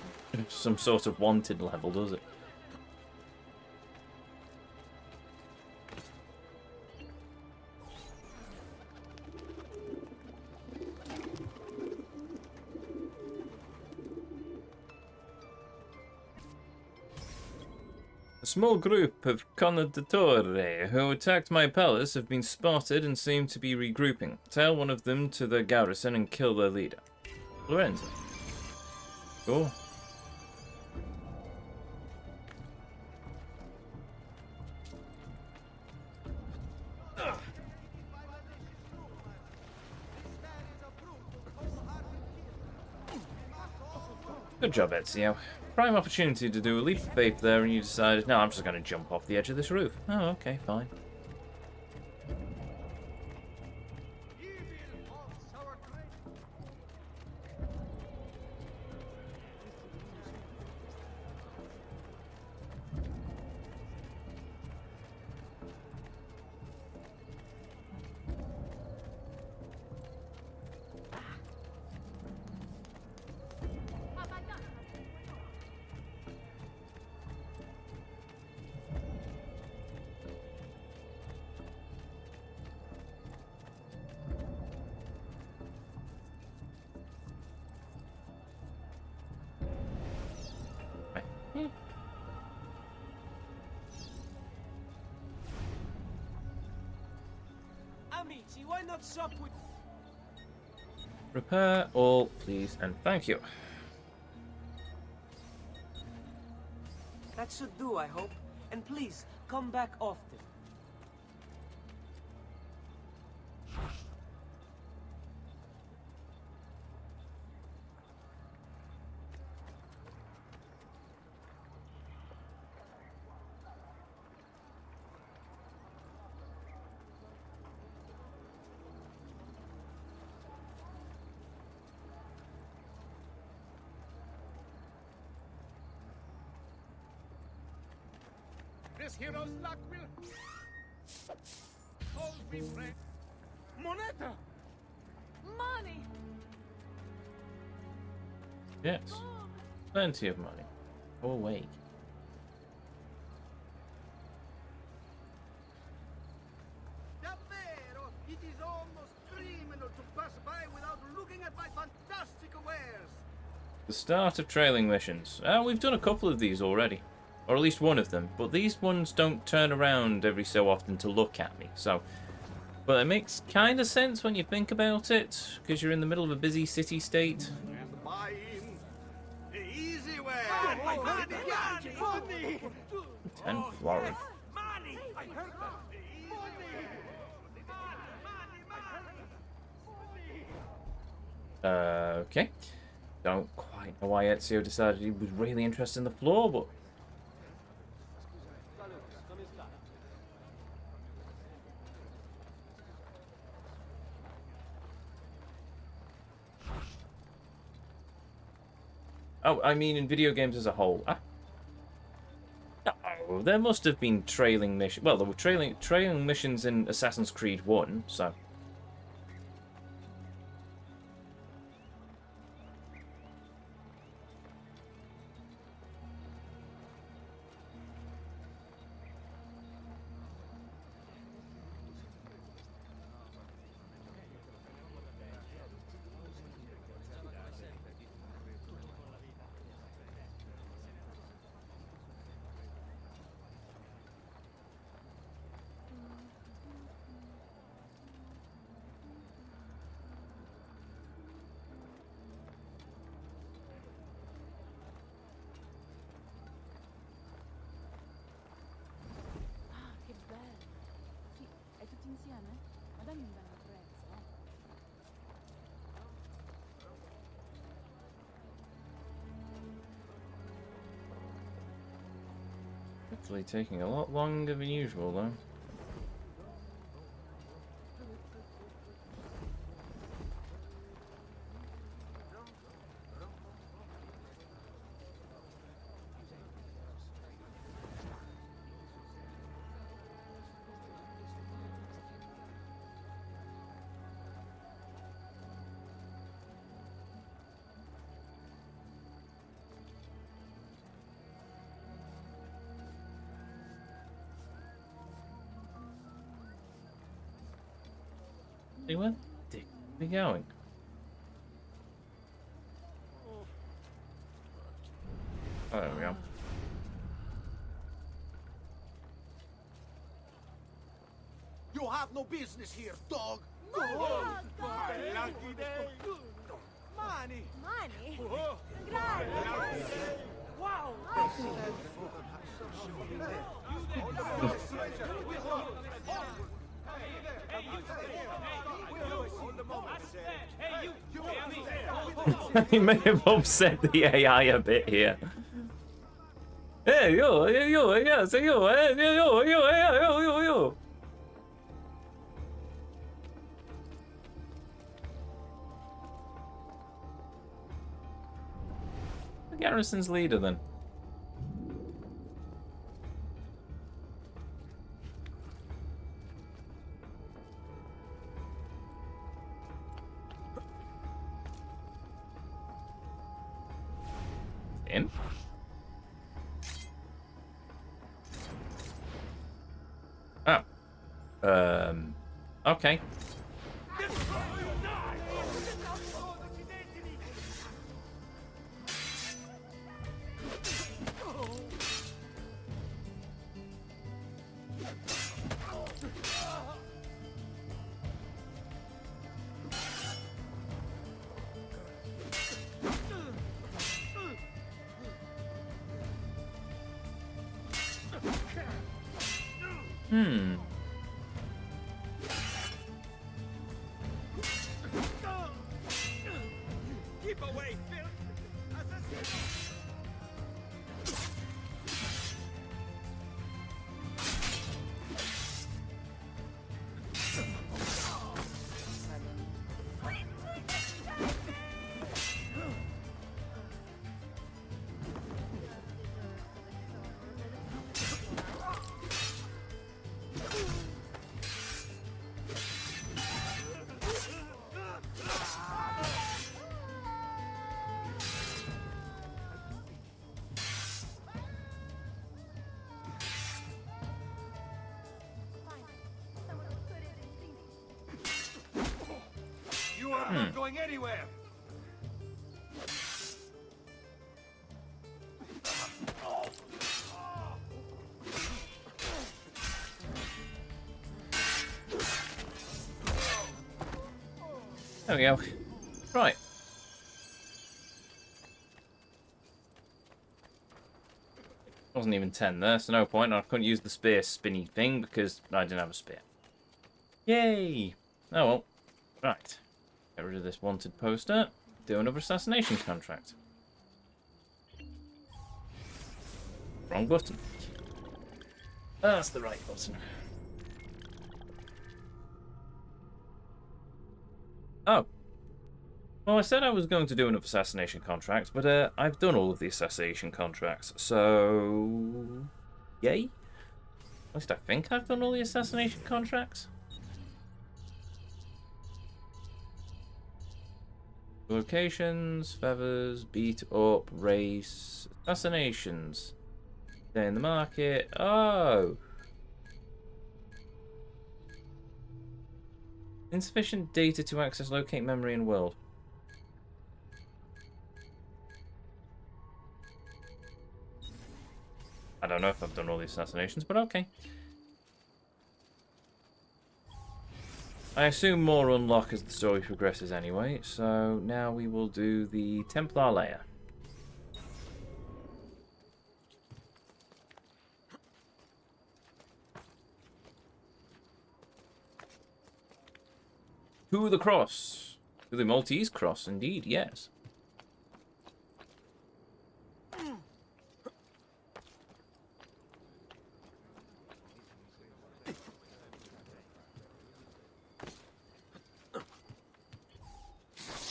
some sort of wanted level, does it? A small group of Auditore who attacked my palace have been spotted and seem to be regrouping. Tell one of them to the garrison and kill their leader. Lorenzo. Cool. Good job, Ezio. Prime opportunity to do a leap of faith there, and you decided, no, I'm just going to jump off the edge of this roof. Oh, okay, fine. Amici, why not sup with... Repair all, please, and thank you. That should do, I hope. And please, come back often. This hero's luck will hold me friend. Moneta! Money! Yes. Plenty of money. Go away. Davvero, it is almost criminal to pass by without looking at my fantastic wares. The start of trailing missions. We've done a couple of these already. Or at least one of them. But these ones don't turn around every so often to look at me. So, but it makes kind of sense when you think about it. Because you're in the middle of a busy city-state. And buying the easy way. Money! 10 florid. Money! I heard that! Okay. Don't quite know why Ezio decided he was really interested in the floor, but... Oh, I mean in video games as a whole. No, there must have been trailing missions. Well, there were trailing missions in Assassin's Creed 1, so... Che bello. Sì, è tutti insieme? Ma dammi un bel prezzo, eh. Actually taking a lot longer than usual, though. Where the dick are we going? Oh, there we go. You have no business here, dog. Lucky day. Money. Money? Oh. Grazie. Wow. He may have upset the AI a bit here. Hey, yo, yes, yo. The garrison's leader, then. In? Oh. Okay. Keep away, Phil. You are not going anywhere. There we go. Right. Wasn't even 10 there, so no point. I couldn't use the spear spinny thing because I didn't have a spear. Yay! Oh well. Right. Get rid of this wanted poster. Do another assassination contract. Wrong button. That's the right button. Oh. So I said I was going to do another assassination contract, but I've done all of the assassination contracts, so yay. At least I think I've done all the assassination contracts. Locations, feathers, beat up, race, assassinations. Stay in the market. Oh! Insufficient data to access locate memory and world. I don't know if I've done all the assassinations, but okay. I assume more unlock as the story progresses anyway, so now we will do the Templar layer. To the cross. To the Maltese cross, indeed, yes.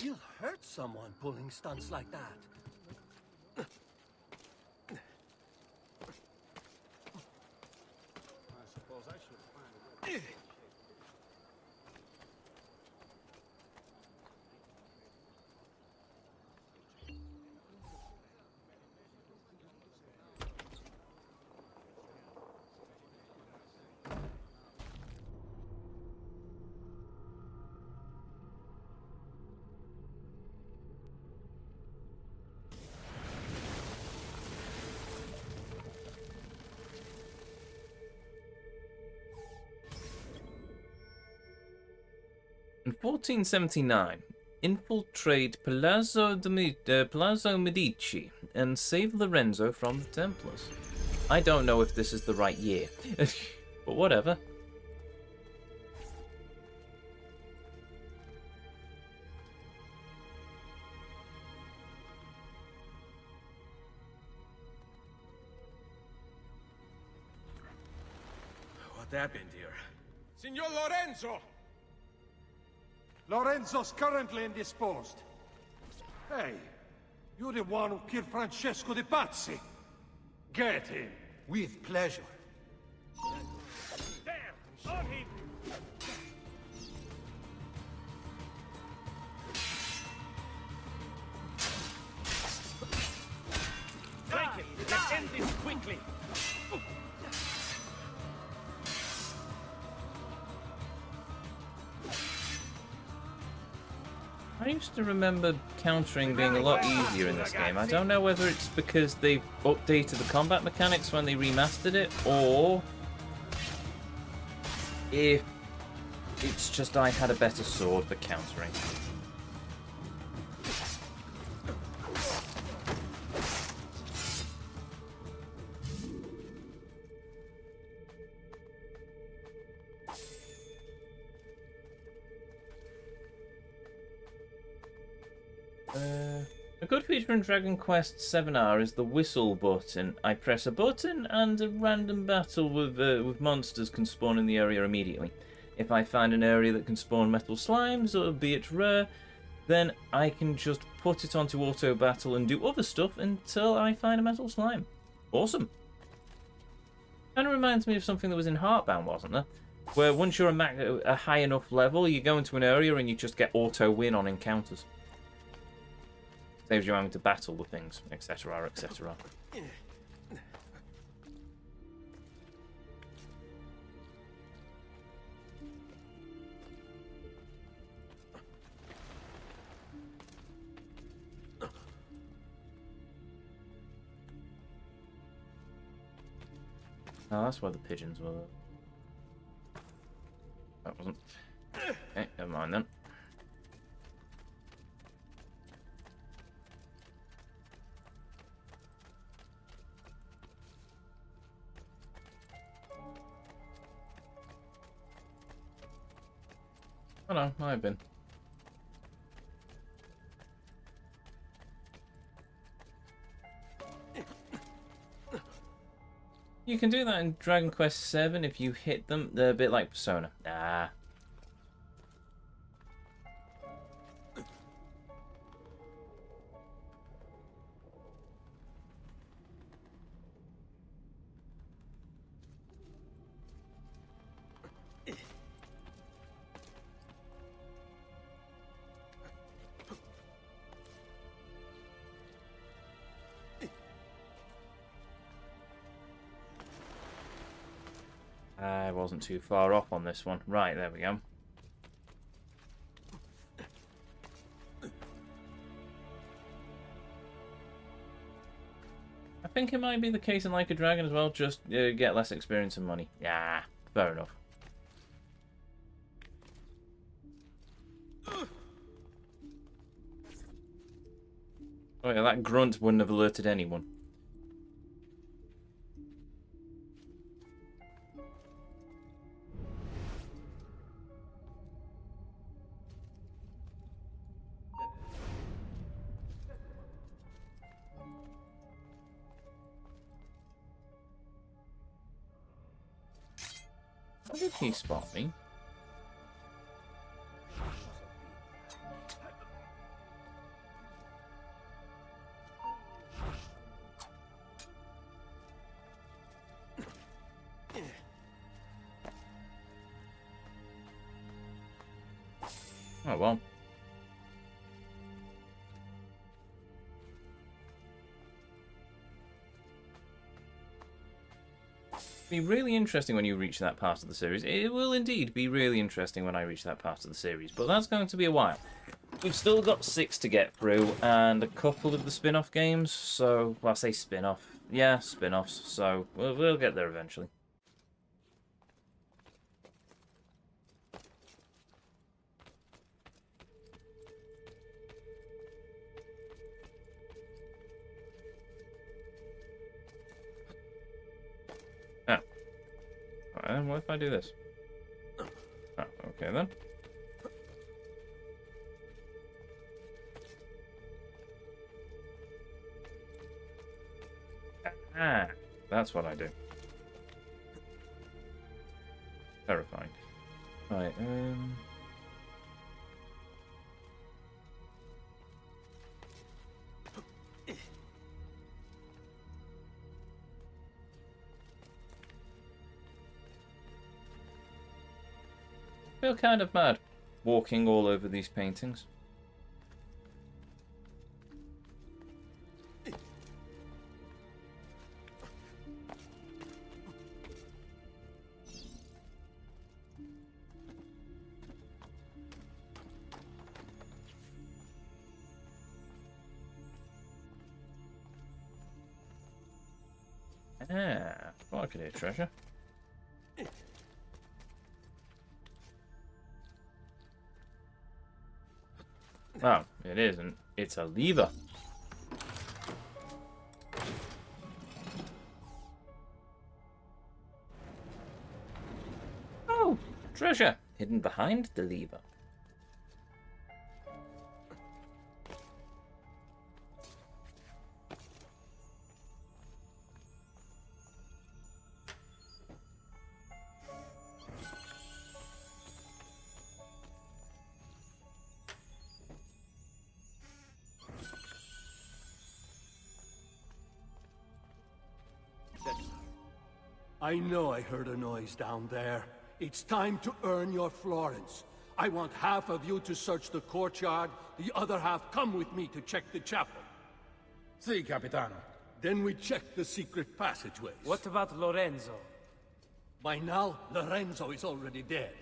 You'll hurt someone pulling stunts like that. I suppose I should find a way. In 1479, infiltrate Palazzo Medici and save Lorenzo from the Templars. I don't know if this is the right year, but whatever. What happened here? Signor Lorenzo! Lorenzo's currently indisposed. Hey, you're the one who killed Francesco de Pazzi. Get him. With pleasure. There! On him! Flank him! Let's end this quickly! I used to remember countering being a lot easier in this game. I don't know whether it's because they updated the combat mechanics when they remastered it, or if it's just I had a better sword for countering. A good feature in Dragon Quest 7R is the whistle button. I press a button and a random battle with monsters can spawn in the area immediately. If I find an area that can spawn metal slimes, albeit rare, then I can just put it onto auto battle and do other stuff until I find a metal slime. Awesome. Kind of reminds me of something that was in Heartbound, wasn't there? Where once you're a high enough level, you go into an area and you just get auto win on encounters. Saves you having to battle the things, etc., etc. Oh, that's why the pigeons were there. That wasn't. Okay, never mind then. Oh no, I've been. You can do that in Dragon Quest 7 if you hit them. They're a bit like Persona. Ah. I wasn't too far off on this one. Right, there we go. I think it might be the case in Like a Dragon as well, just get less experience and money. Yeah, fair enough. Oh yeah, that grunt wouldn't have alerted anyone. How did he spot me? Oh well. Be really interesting when you reach that part of the series. It will indeed be really interesting when I reach that part of the series, but that's going to be a while. We've still got 6 to get through, and a couple of the spin-off games, so... Well, I say spin-off. Yeah, spin-offs, so we'll get there eventually. And what if I do this? Oh, okay then. Ah, that's what I do. Terrifying. Right, I feel kind of mad walking all over these paintings. Ah, well, I could hear treasure. Oh, it isn't. It's a lever. Oh, treasure hidden behind the lever. I know I heard a noise down there. It's time to earn your florins. I want half of you to search the courtyard, the other half come with me to check the chapel. Si, Capitano. Then we check the secret passageways. What about Lorenzo? By now, Lorenzo is already dead.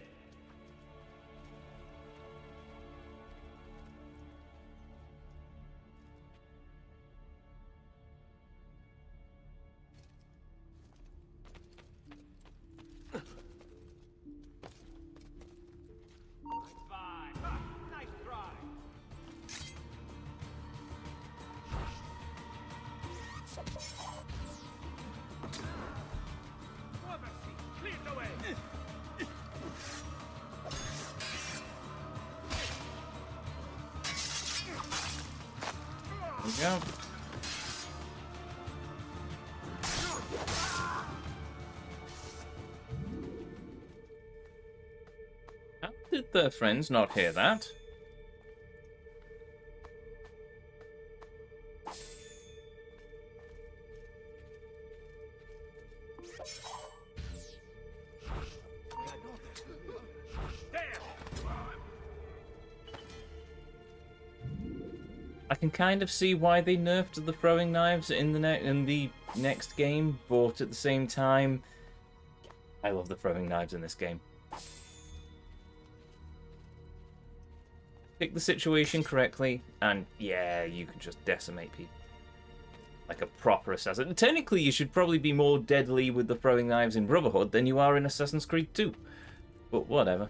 There we go. How did the friends not hear that? I can kind of see why they nerfed the throwing knives in the next game, but at the same time, I love the throwing knives in this game. Pick the situation correctly, and yeah, you can just decimate people. Like a proper assassin. Technically, you should probably be more deadly with the throwing knives in Brotherhood than you are in Assassin's Creed 2. But whatever.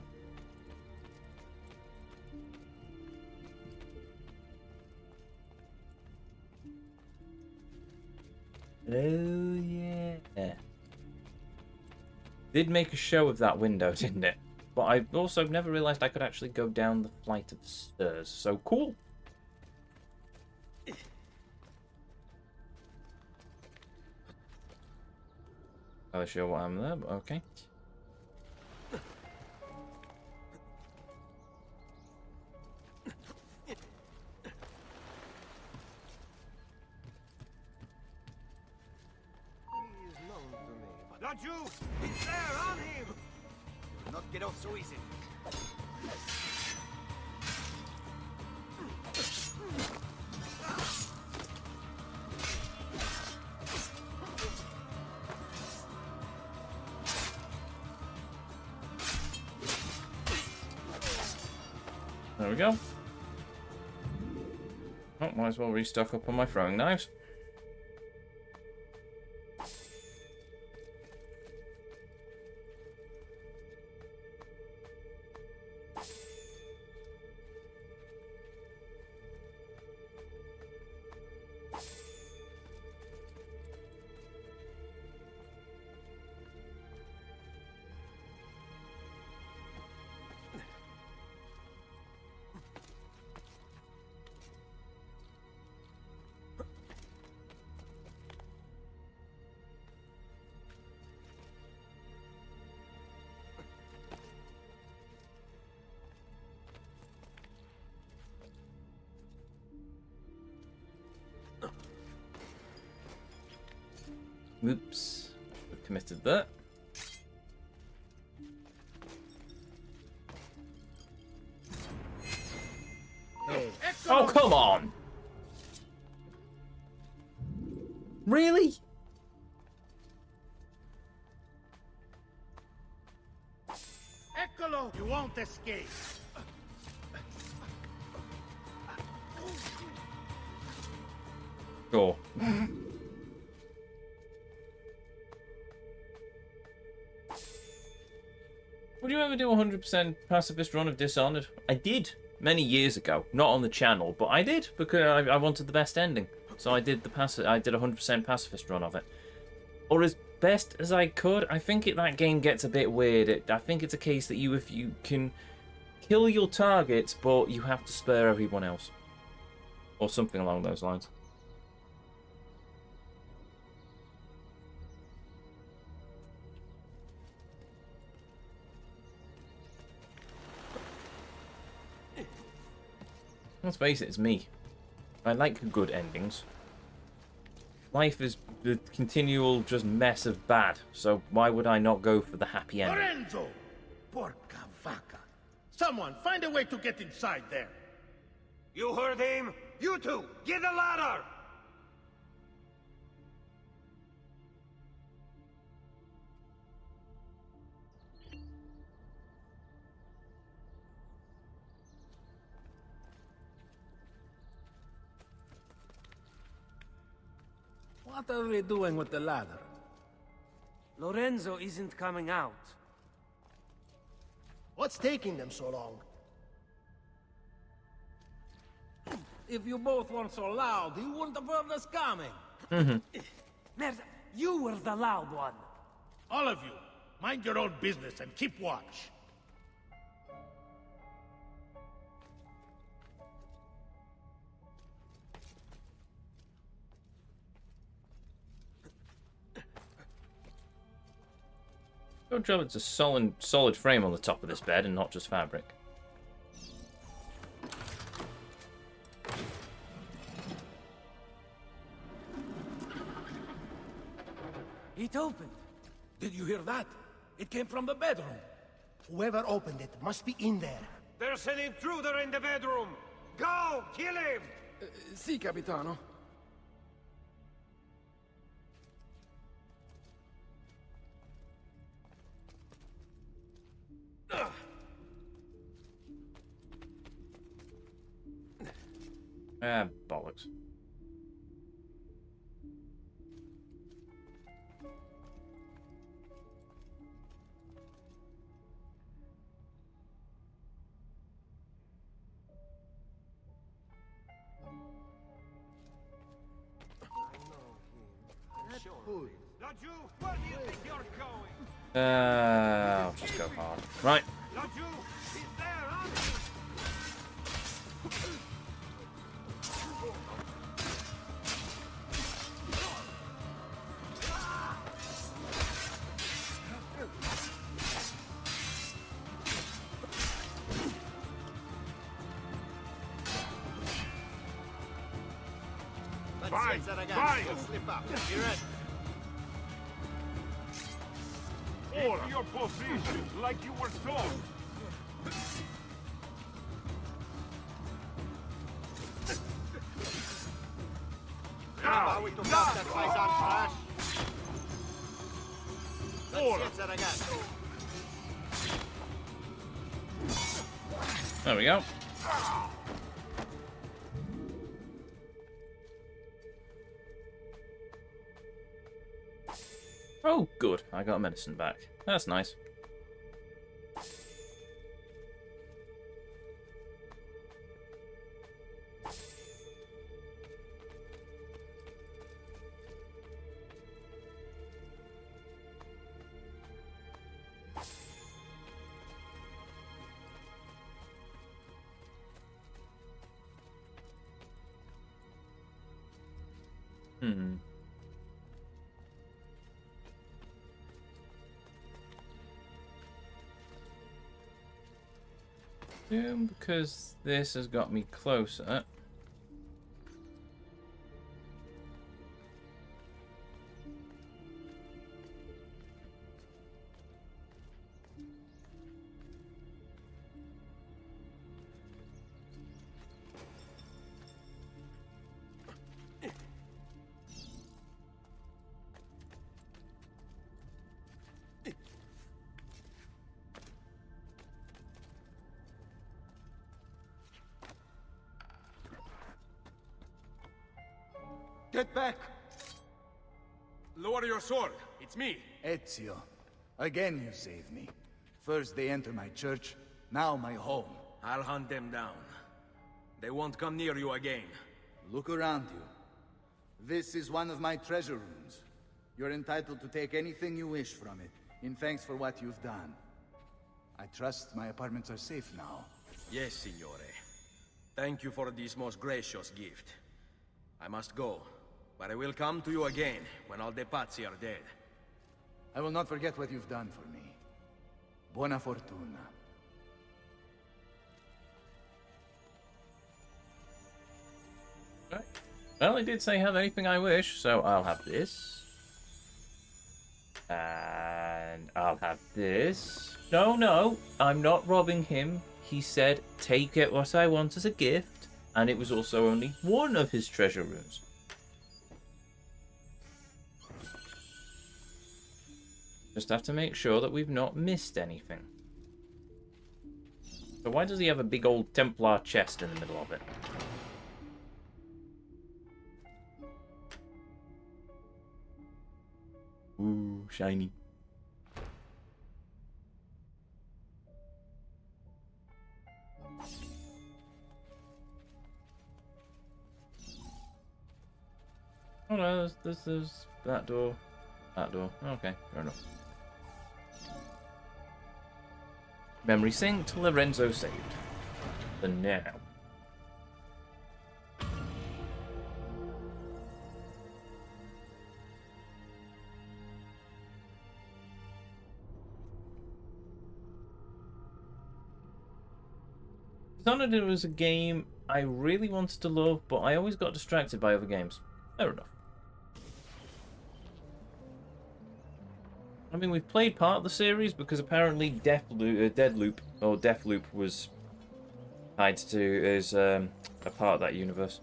Oh, yeah. Did make a show of that window, didn't it? But I also never realised I could actually go down the flight of stairs. So cool. Not sure what I'm there, but okay. Not you! He's there, on him! You'll not get off so easy. There we go. Oh, might as well restock up on my throwing knives. Oops, we've committed that. Hey. Oh, come on! Really? Eccolo! You won't escape. Sure. Would you ever do a 100% pacifist run of Dishonored? I did many years ago, not on the channel, but I did because I wanted the best ending. So I did I did a 100% pacifist run of it, or as best as I could. I think that game gets a bit weird. I think it's a case that if you can kill your targets, but you have to spare everyone else, or something along those lines. Let's face it, it's me. I like good endings. Life is the continual just mess of bad, so why would I not go for the happy ending? Lorenzo! Porca vaca! Someone, find a way to get inside there! You heard him? You two, get a ladder! What are we doing with the ladder? Lorenzo isn't coming out. What's taking them so long? If you both weren't so loud, you wouldn't have heard us coming. Merda, you were the loud one. All of you, mind your own business and keep watch. Good job it's a solid frame on the top of this bed and not just fabric. It opened. Did you hear that? It came from the bedroom. Whoever opened it must be in there. There's an intruder in the bedroom. Go, kill him! Sì, capitano. Ah, bollocks. Laju, where do you think you're going? I'll just go hard. Right. Laju, he's there, huh? Vai, vai! Slip up. You ready? Take your position, like you were told. Now we took out that paisan trash. Pazienza, ragazzi. There we go. Oh, good. I got medicine back. That's nice. Because this has got me closer. Get back! Lower your sword. It's me. Ezio. Again you saved me. First they enter my church, now my home. I'll hunt them down. They won't come near you again. Look around you. This is one of my treasure rooms. You're entitled to take anything you wish from it, in thanks for what you've done. I trust my apartments are safe now. Yes, signore. Thank you for this most gracious gift. I must go, but I will come to you again when all the pazzi are dead. I will not forget what you've done for me. Buona fortuna. Right. Well, it did say have anything I wish, so I'll have this. And I'll have this. No, I'm not robbing him. He said, take it what I want as a gift. And it was also only one of his treasure rooms. Just have to make sure that we've not missed anything. So why does he have a big old Templar chest in the middle of it? Ooh, shiny. Oh no, there's that door. That door. Okay, fair enough. Memory synced, Lorenzo saved. For now. Dishonored was a game I really wanted to love, but I always got distracted by other games. Fair enough. I mean, we've played part of the series because apparently Deathloop was tied to as a part of that universe.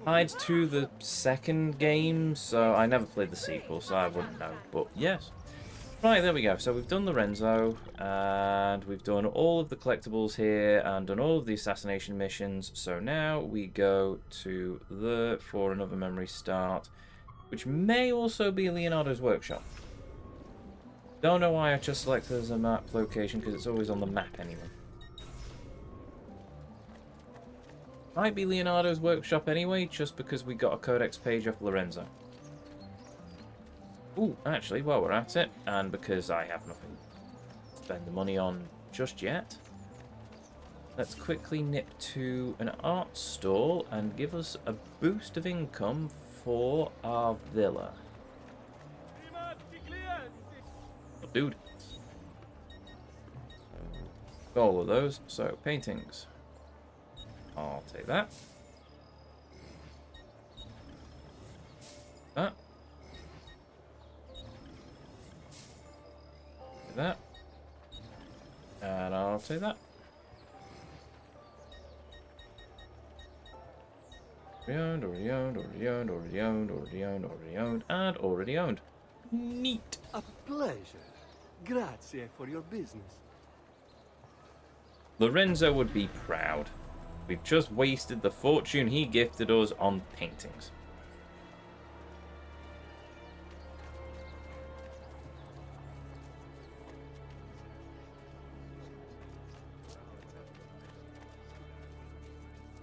Tied to the second game, so I never played the sequel, so I wouldn't know. But yes, Right, there we go. So we've done Lorenzo, and we've done all of the collectibles here, and done all of the assassination missions. So now we go to for another memory start, which may also be Leonardo's workshop. Don't know why I just selected as a map location, because it's always on the map anyway. Might be Leonardo's workshop anyway, just because we got a codex page off Lorenzo. Ooh, actually, while we're at it, and because I have nothing to spend the money on just yet, let's quickly nip to an art stall and give us a boost of income for our villa. Oh, dude. All of those. So, paintings. I'll take that. That. Take that. And I'll take that. Already owned, already owned, already owned, already owned, already owned, and already owned. Neat. A pleasure. Grazie for your business. Lorenzo would be proud. We've just wasted the fortune he gifted us on paintings.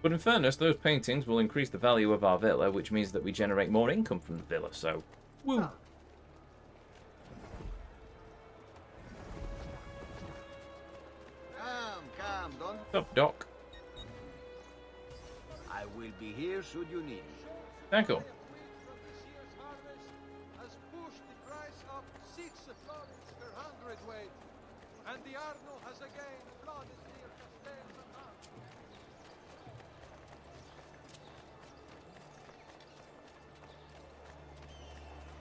But in fairness, those paintings will increase the value of our villa, which means that we generate more income from the villa, so... Woo! Come, don't. What's up, Doc? I will be here should you need me. Thank you. Has pushed the price up 6 florins per hundredweight, and the Arno has again flooded near Castel.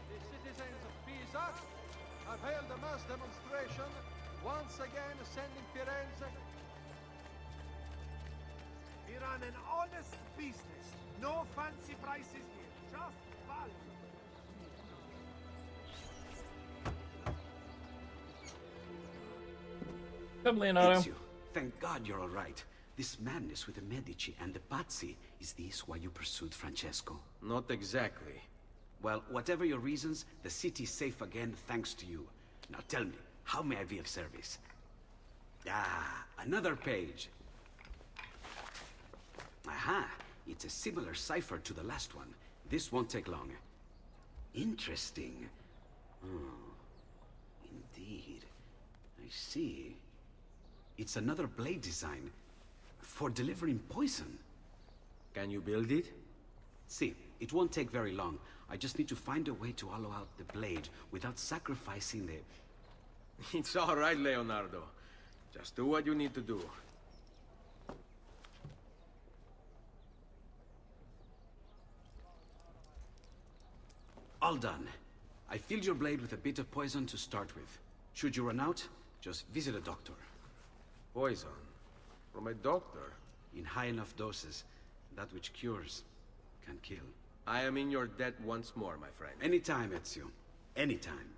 The citizens of Pisa have held a mass demonstration, once again sending Firenze. We run an honest business. No fancy prices here. Just value. Come, Leonardo. Ezio, thank God you're all right. This madness with the Medici and the Pazzi, is this why you pursued Francesco? Not exactly. Well, whatever your reasons, the city's safe again thanks to you. Now tell me, how may I be of service? Ah, another page. Aha, it's a similar cipher to the last one. This won't take long. Interesting. Oh, indeed. I see. It's another blade design for delivering poison. Can you build it? See, it won't take very long. I just need to find a way to hollow out the blade without sacrificing the... It's all right, Leonardo. Just do what you need to do. All done. I filled your blade with a bit of poison to start with. Should you run out, just visit a doctor. Poison? From a doctor? In high enough doses, that which cures can kill. I am in your debt once more, my friend. Anytime, Ezio. Anytime.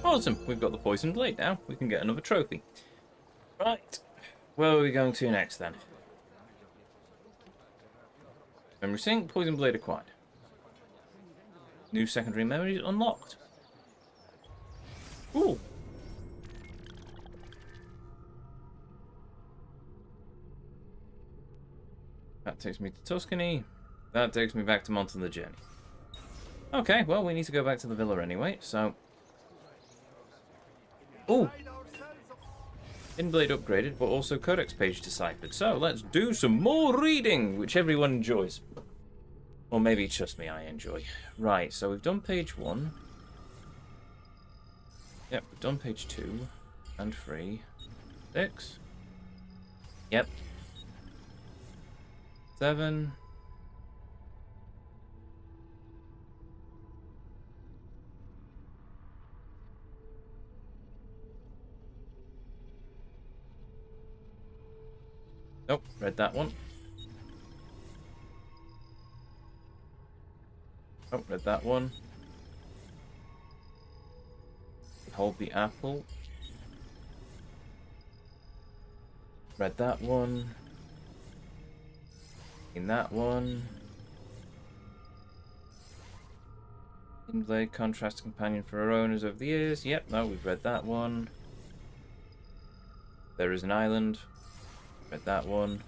Awesome, we've got the poison blade now. We can get another trophy. Right, where are we going to next then? Memory sync, poison blade acquired. New secondary memories unlocked. Ooh. That takes me to Tuscany. That takes me back to Monte the Journey. Okay, well, we need to go back to the villa anyway, so... Ooh! Hidden blade upgraded, but also codex page deciphered. So, let's do some more reading, which everyone enjoys. Or maybe it's just me, I enjoy. Right, so we've done page 1. Yep, we've done page 2. And 3. 6. Yep. 7. Nope, read that one. Oh, read that one. Hold the apple. Read that one. In that one. Hidden Blade, contrast companion for our owners over the years. Yep, no, we've read that one. There is an island. Read that one.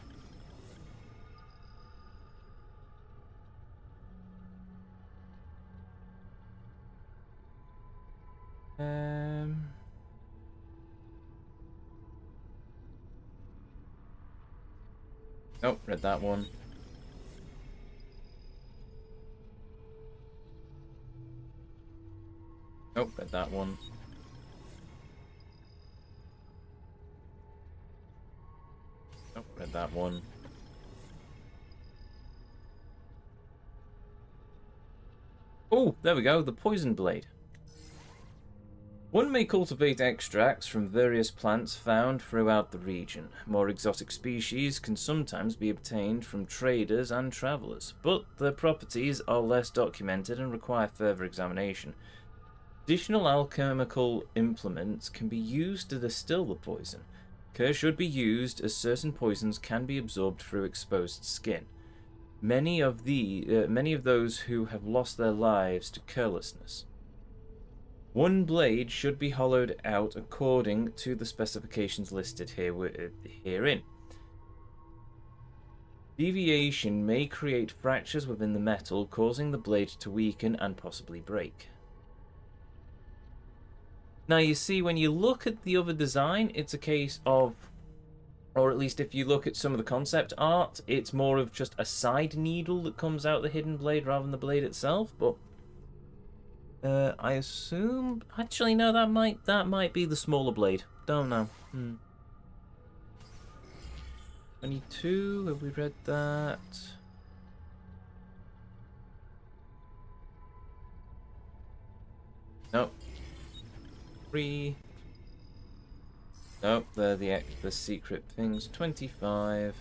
Nope, read that one. Nope, read that one. Nope, read that one. Oh, there we go, the Poison Blade. One may cultivate extracts from various plants found throughout the region. More exotic species can sometimes be obtained from traders and travelers, but their properties are less documented and require further examination. Additional alchemical implements can be used to distill the poison. Care should be used as certain poisons can be absorbed through exposed skin. Many of those who have lost their lives to carelessness. One blade should be hollowed out according to the specifications listed herein. Deviation may create fractures within the metal, causing the blade to weaken and possibly break. Now you see, when you look at the other design, it's a case of, or at least if you look at some of the concept art, it's more of just a side needle that comes out the hidden blade rather than the blade itself, but I assume... Actually, no, that might be the smaller blade. Don't know. 22, have we read that? Nope. 3. Nope, they're the secret things. 25.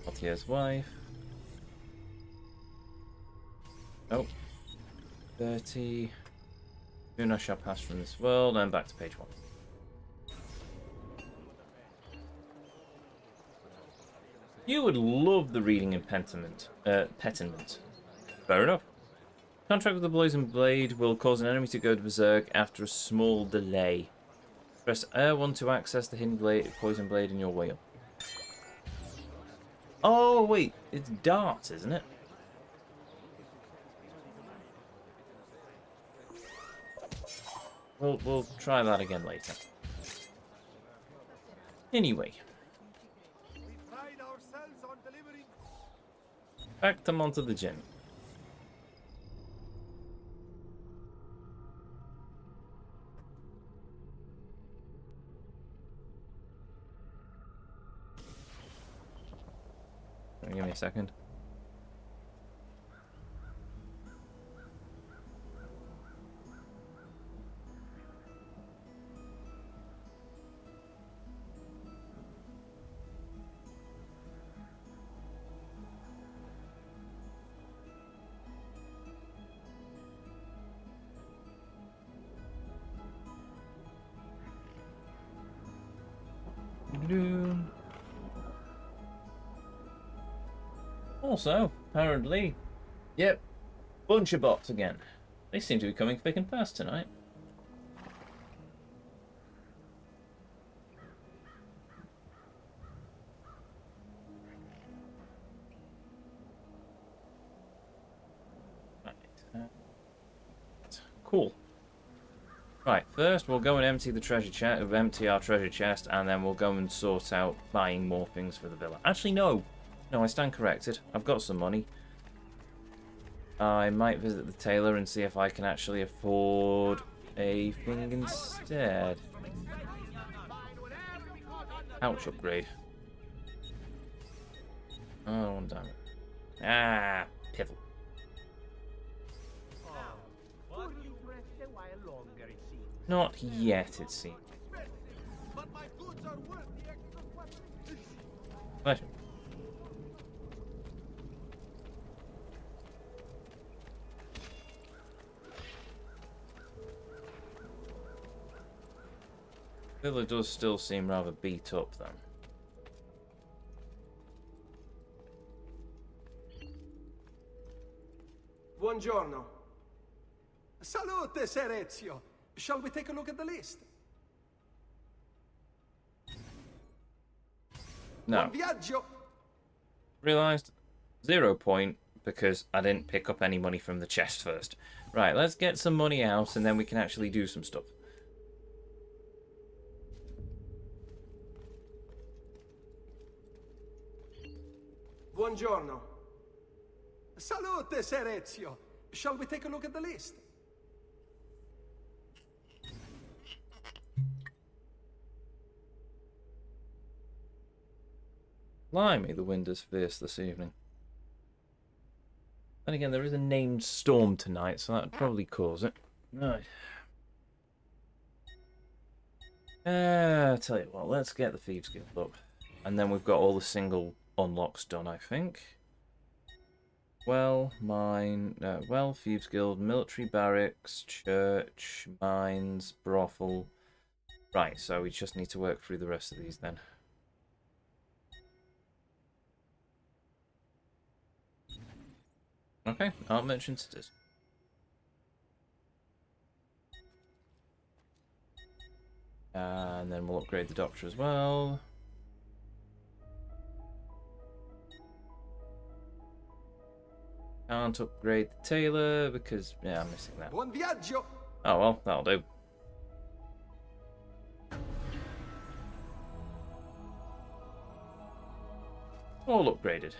Altier's wife. Nope. 30. Soon I shall pass from this world, and back to page 1. You would love the reading in Petiment. Fair enough. Contract with the Poison Blade will cause an enemy to go berserk after a small delay. Press R1 to access the hidden Poison Blade in your wheel. Oh, wait. It's darts, isn't it? We'll try that again later. Anyway. Back to Monte the Gym. Give me a second. Also, apparently, yep, bunch of bots again. They seem to be coming thick and fast tonight. Right. Cool. Right, first we'll go and empty the treasure chest, empty our treasure chest, and then we'll go and sort out buying more things for the villa. Actually, no. No, I stand corrected. I've got some money. I might visit the tailor and see if I can actually afford a thing instead. Ouch, upgrade. Oh, damn it. Ah, piffle. Not yet, it seems. Pleasure. Villa does still seem rather beat up, then. Buongiorno. Salute, Ser Ezio. Shall we take a look at the list? No. Buon viaggio. Realised 0 point because I didn't pick up any money from the chest first. Right, let's get some money out and then we can actually do some stuff. Buongiorno. Salute, Ser Ezio. Shall we take a look at the list? Blimey, the wind is fierce this evening. Then again, there is a named storm tonight, so that would probably cause it. Right. Tell you what, let's get the Thieves Guild up. And then we've got all the single unlocks done, I think. Well, Thieves Guild, Military Barracks, Church, Mines, Brothel. Right, so we just need to work through the rest of these then. Okay, art merchants it is. And then we'll upgrade the doctor as well. Can't upgrade the tailor because, yeah, I'm missing that. Buon viaggio. Oh well, that'll do. All upgraded.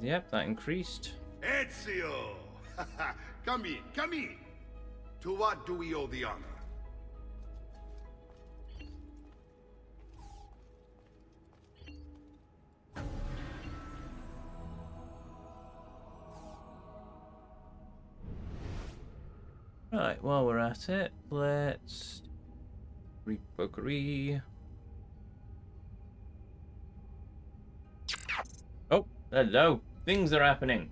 Yep, that increased. Ezio! Come in, come in! To what do we owe the honor? Right, while we're at it, let's repokery. Oh, hello. Things are happening.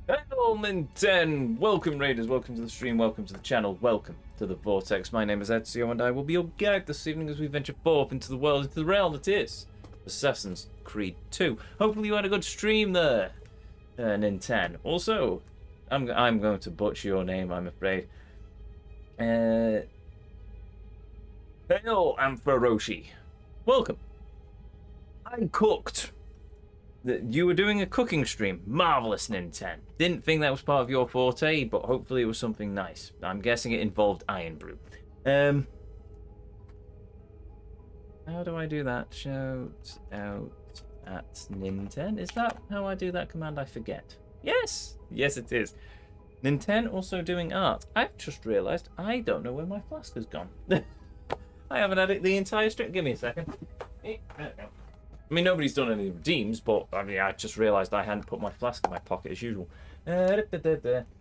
Hello, Minten. Welcome, Raiders. Welcome to the stream. Welcome to the channel. Welcome to the Vortex. My name is Ezio, and I will be your guide this evening as we venture forth into the world, into the realm that is Assassin's Creed 2. Hopefully you had a good stream there, Ninten. Also, I'm going to butcher your name, I'm afraid. Hello, Amferoshi. Welcome. I cooked. You were doing a cooking stream. Marvelous, Ninten. Didn't think that was part of your forte, but hopefully it was something nice. I'm guessing it involved iron brew. How do I do that? Shout out at Ninten. Is that how I do that command? I forget. Yes! Yes, it is. Ninten also doing art. I've just realised I don't know where my flask has gone. I haven't had it the entire stream. Give me a second. There we go. I mean, nobody's done any redeems, but I mean, I just realised I hadn't put my flask in my pocket as usual.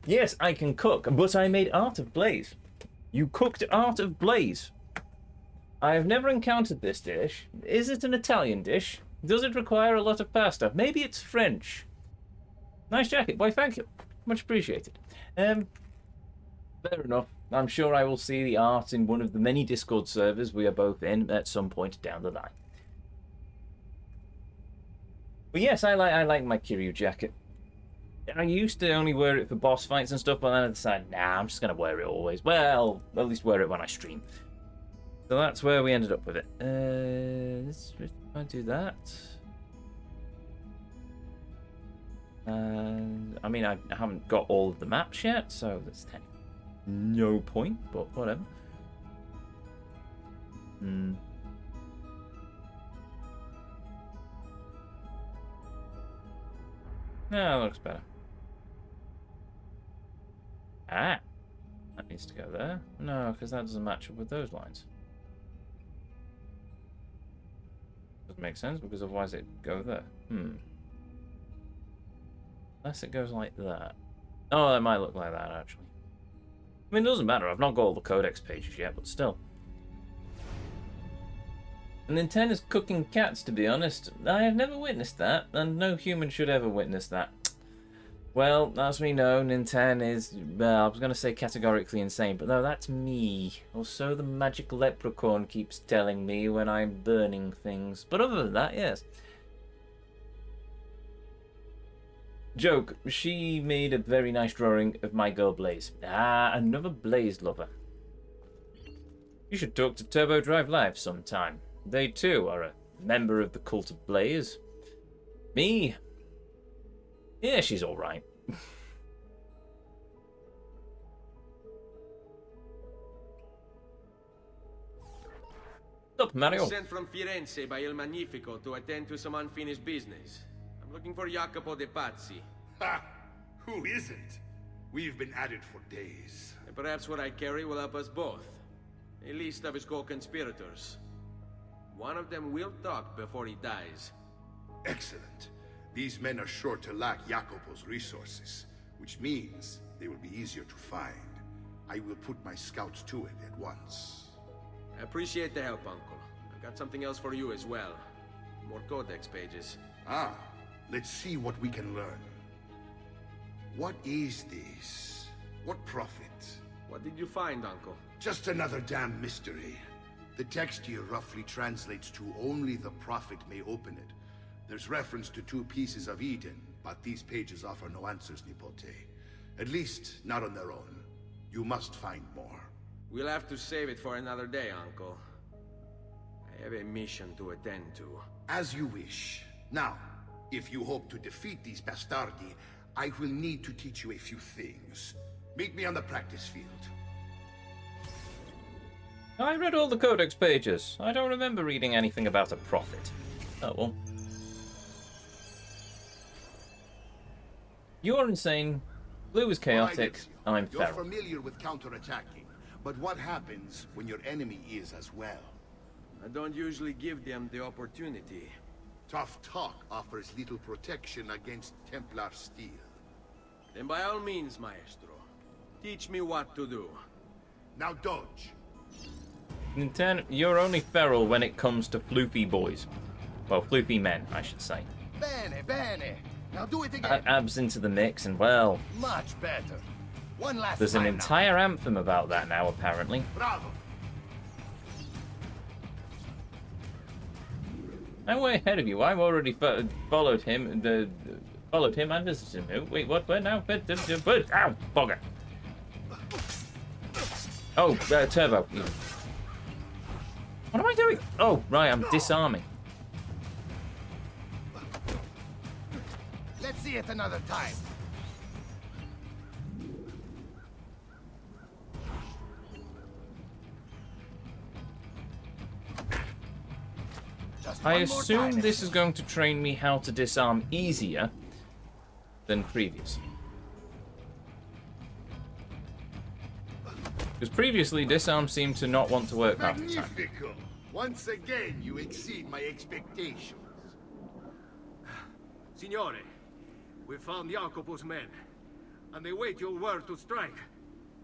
Yes, I can cook, but I made Art of Blaze. You cooked Art of Blaze. I have never encountered this dish. Is it an Italian dish? Does it require a lot of pasta? Maybe it's French. Nice jacket. Why, thank you. Much appreciated. Fair enough. I'm sure I will see the art in one of the many Discord servers we are both in at some point down the line. But yes, I like my Kiryu jacket. I used to only wear it for boss fights and stuff, but then I decided, nah, I'm just going to wear it always. Well, at least wear it when I stream. So that's where we ended up with it. I do that. I mean, I haven't got all of the maps yet, so there's no point, but whatever. No, that looks better. Ah, that needs to go there. No, because that doesn't match up with those lines. Doesn't make sense, because otherwise it'd go there. Unless it goes like that. Oh, that might look like that, actually. I mean, it doesn't matter. I've not got all the codex pages yet, but still. And Nintendo is cooking cats, to be honest. I have never witnessed that, and no human should ever witness that. Well, as we know, Nintendo is, I was going to say categorically insane, but no, that's me. Or so the magic leprechaun keeps telling me when I'm burning things. But other than that, yes. Joke, she made a very nice drawing of my girl Blaze. Ah, another Blaze lover. You should talk to Turbo Drive Live sometime. They too are a member of the cult of Blaze. Me? Yeah, she's alright. What's up, Mario? Sent from Firenze by Il Magnifico to attend to some unfinished business. I'm looking for Jacopo de Pazzi. Ha! Who isn't? We've been at it for days. And perhaps what I carry will help us both. A list of his co-conspirators. One of them will talk before he dies. Excellent. These men are sure to lack Jacopo's resources, which means they will be easier to find. I will put my scouts to it at once. I appreciate the help, Uncle. I've got something else for you as well. More codex pages. Ah, let's see what we can learn. What is this? What prophet? What did you find, Uncle? Just another damn mystery. The text here roughly translates to only the prophet may open it. There's reference to 2 pieces of Eden, but these pages offer no answers, Nipote. At least, not on their own. You must find more. We'll have to save it for another day, Uncle. I have a mission to attend to. As you wish. Now, if you hope to defeat these bastardi, I will need to teach you a few things. Meet me on the practice field. I read all the codex pages. I don't remember reading anything about a prophet. Oh well. You're insane. Blue is chaotic. I'm You're feral. familiar with counterattacking, but what happens when your enemy is as well? I don't usually give them the opportunity. Tough talk offers little protection against Templar steel. Then by all means, Maestro. Teach me what to do. Now dodge. Nintendo, you're only feral when it comes to floofy boys. Well, floofy men, I should say. Bene, bene. Now do it again. Add abs into the mix, and well, Much better. One last there's an time entire anthem about that now, apparently. Bravo. I'm way ahead of you. I've already followed him. Followed him and visited him. Wait, what? Where now? Ow, bugger. Oh, Turbo. What am I doing? Oh, right, I'm disarming. Let's see it another time. Just I one more assume time. this is going to train me how to disarm easier than previous. Because previously, disarm seemed to not want to work half the time. Magnifico. Once again, you exceed my expectations. Signore, we found Jacopo's men, and they wait your word to strike.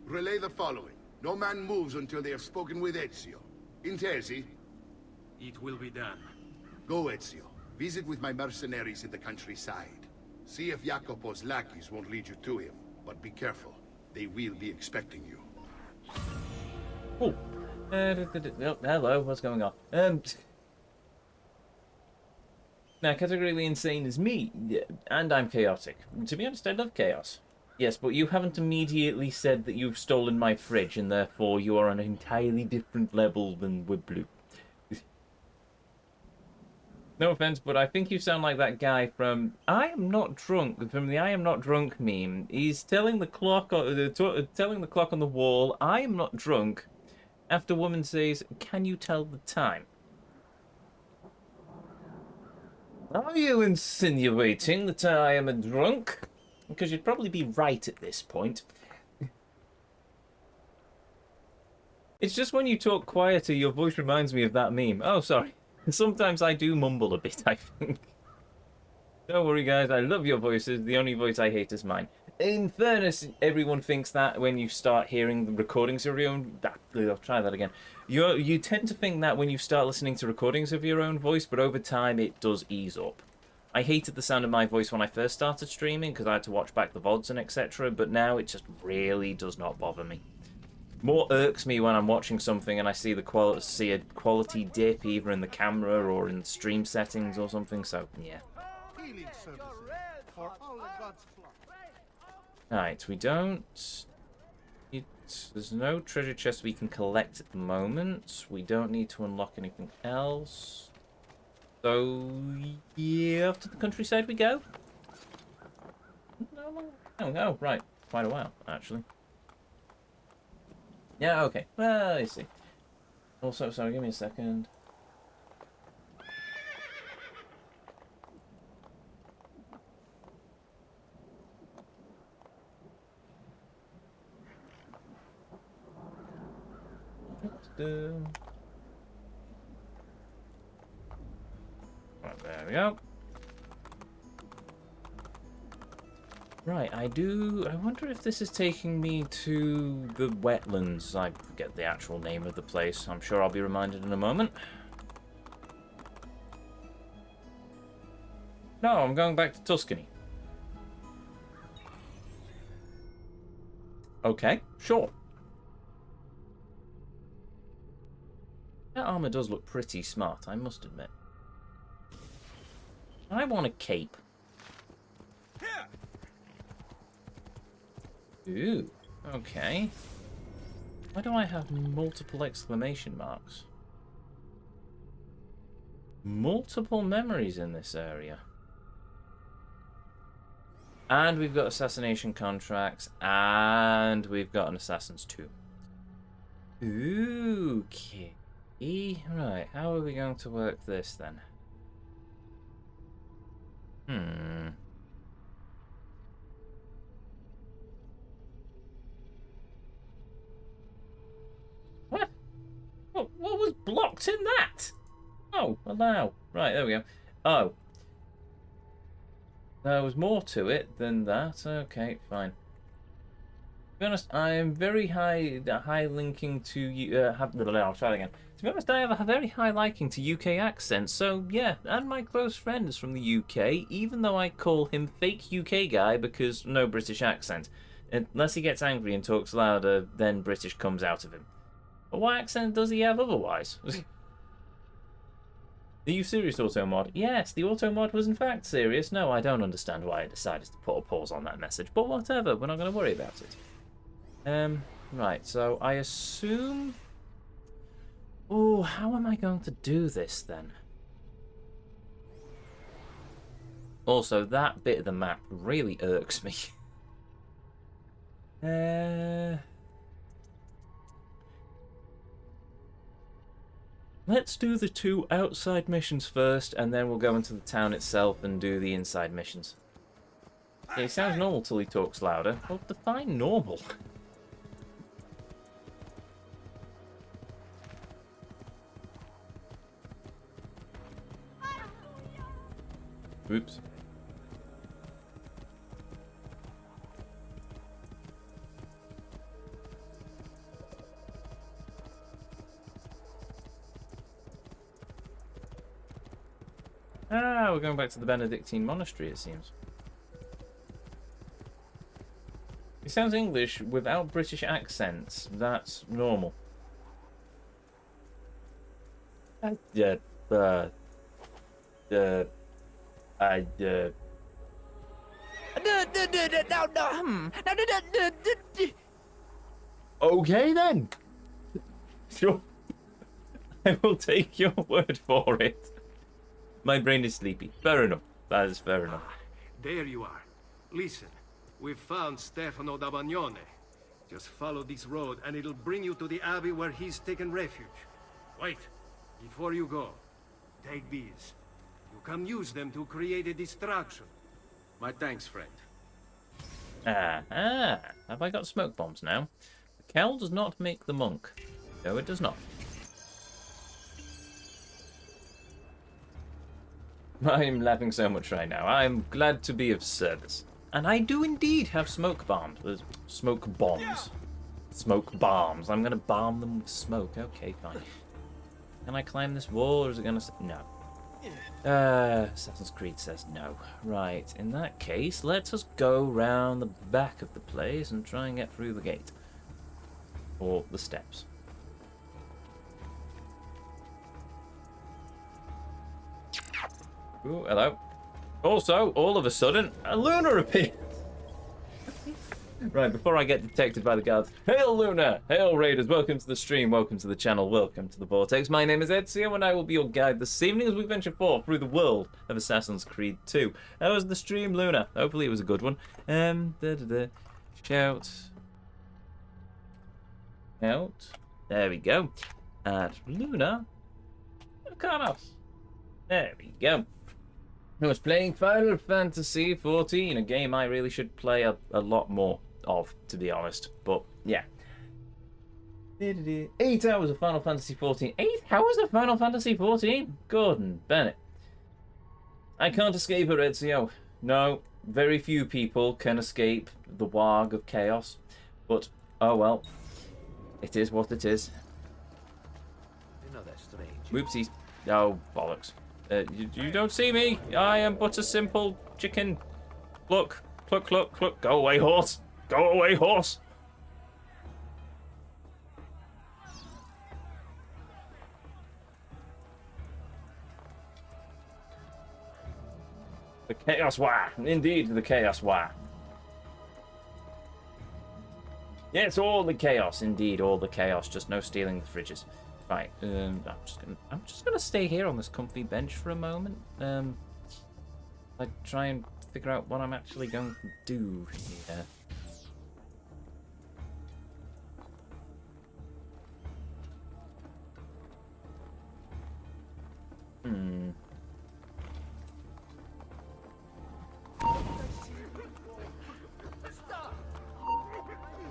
Relay the following. No man moves until they have spoken with Ezio. Intesi? It will be done. Go, Ezio. Visit with my mercenaries in the countryside. See if Jacopo's lackeys won't lead you to him. But be careful. They will be expecting you. Oh. Hello, what's going on? Now, categorically insane is me, and I'm chaotic. To be honest, I love chaos. Yes, but you haven't immediately said that you've stolen my fridge, and therefore you are on an entirely different level than with Blue. No offense, but I think you sound like that guy from I Am Not Drunk, from the I Am Not Drunk meme. He's telling the clock, telling the clock on the wall, I am not drunk, after woman says, can you tell the time? Are you insinuating that I am a drunk? Because you'd probably be right at this point. It's just when you talk quieter, your voice reminds me of that meme. Oh, sorry. Sometimes I do mumble a bit, I think. Don't worry, guys. I love your voices. The only voice I hate is mine. In fairness, everyone thinks that when you start hearing the recordings of your own... I'll try that again. You tend to think that when you start listening to recordings of your own voice, but over time it does ease up. I hated the sound of my voice when I first started streaming because I had to watch back the VODs and etc. But now it just really does not bother me. More irks me when I'm watching something and I see a quality dip either in the camera or in stream settings or something. So yeah. Healing services for all the gods' flock. Right, we don't. There's no treasure chest we can collect at the moment. We don't need to unlock anything else. So yeah, off to the countryside we go. Oh, right, quite a while actually. Yeah, okay. Well, I see. Also, sorry, give me a second. Right, there we go. Right, I wonder if this is taking me to the wetlands. I forget the actual name of the place. I'm sure I'll be reminded in a moment. No, I'm going back to Tuscany. Okay, sure. That armor does look pretty smart, I must admit. I want a cape. Ooh, okay. Why do I have multiple exclamation marks? Multiple memories in this area. And we've got assassination contracts, and we've got an assassin's tomb. Ooh, okay. Right, how are we going to work this then? What? What was blocked in that? Oh, allow. Right, there we go. Oh. There was more to it than that. Okay, fine. To be honest, I am very high linking to you. I'll try that again. To be honest, I have a very high liking to UK accents. So yeah, and my close friend is from the UK, even though I call him fake UK guy because no British accent. Unless he gets angry and talks louder, then British comes out of him. But what accent does he have otherwise? Are you serious, auto mod? Yes, the auto mod was in fact serious. No, I don't understand why I decided to put a pause on that message, but whatever, we're not going to worry about it. Right, so I assume... Oh, how am I going to do this then? Also, that bit of the map really irks me. Let's do the 2 outside missions first, and then we'll go into the town itself and do the inside missions. Yeah, he sounds normal till he talks louder. Well, define normal. Oops. Ah, we're going back to the Benedictine monastery, it seems. He sounds English without British accents. That's normal. Okay then. Sure. I will take your word for it. My brain is sleepy. Fair enough. That is fair enough. There you are. Listen, we've found Stefano da Bagnone. Just follow this road and it'll bring you to the abbey where he's taken refuge. Wait, before you go, take these. You can use them to create a distraction. My thanks, friend. Have I got smoke bombs now? The Kell does not make the monk. No, it does not. I'm laughing so much right now. I'm glad to be of service. And I do indeed have smoke bombs. Smoke bombs. Smoke bombs. I'm going to bomb them with smoke. Okay, fine. Can I climb this wall or is it going to... No. Assassin's Creed says no. Right, in that case, let us go round the back of the place and try and get through the gate. Or the steps. Ooh, hello. Also, all of a sudden, a Luna appears. Right, before I get detected by the guards. Hail Luna! Hail Raiders! Welcome to the stream, welcome to the channel, welcome to the Vortex. My name is Ezio and I will be your guide this evening as we venture forth through the world of Assassin's Creed 2. How was the stream, Luna? Hopefully it was a good one. Shout. Out. There we go. At Luna. Carlos. There we go. I was playing Final Fantasy 14, a game I really should play a lot more of, to be honest. But, yeah. 8 hours of Final Fantasy 14. 8 hours of Final Fantasy 14? Gordon Bennett. I can't escape it, Ezio. No, very few people can escape the warg of chaos. But, oh well. It is what it is. You know that's strange. Whoopsies. Oh, bollocks. You don't see me. I am but a simple chicken. Look, cluck, cluck, cluck. Go away, horse. Go away, horse. The Chaos War. Indeed, the Chaos War. Yes, all the chaos. Indeed, all the chaos. Just no stealing the fridges. Right, I'm just gonna stay here on this comfy bench for a moment. I try and figure out what I'm actually going to do here.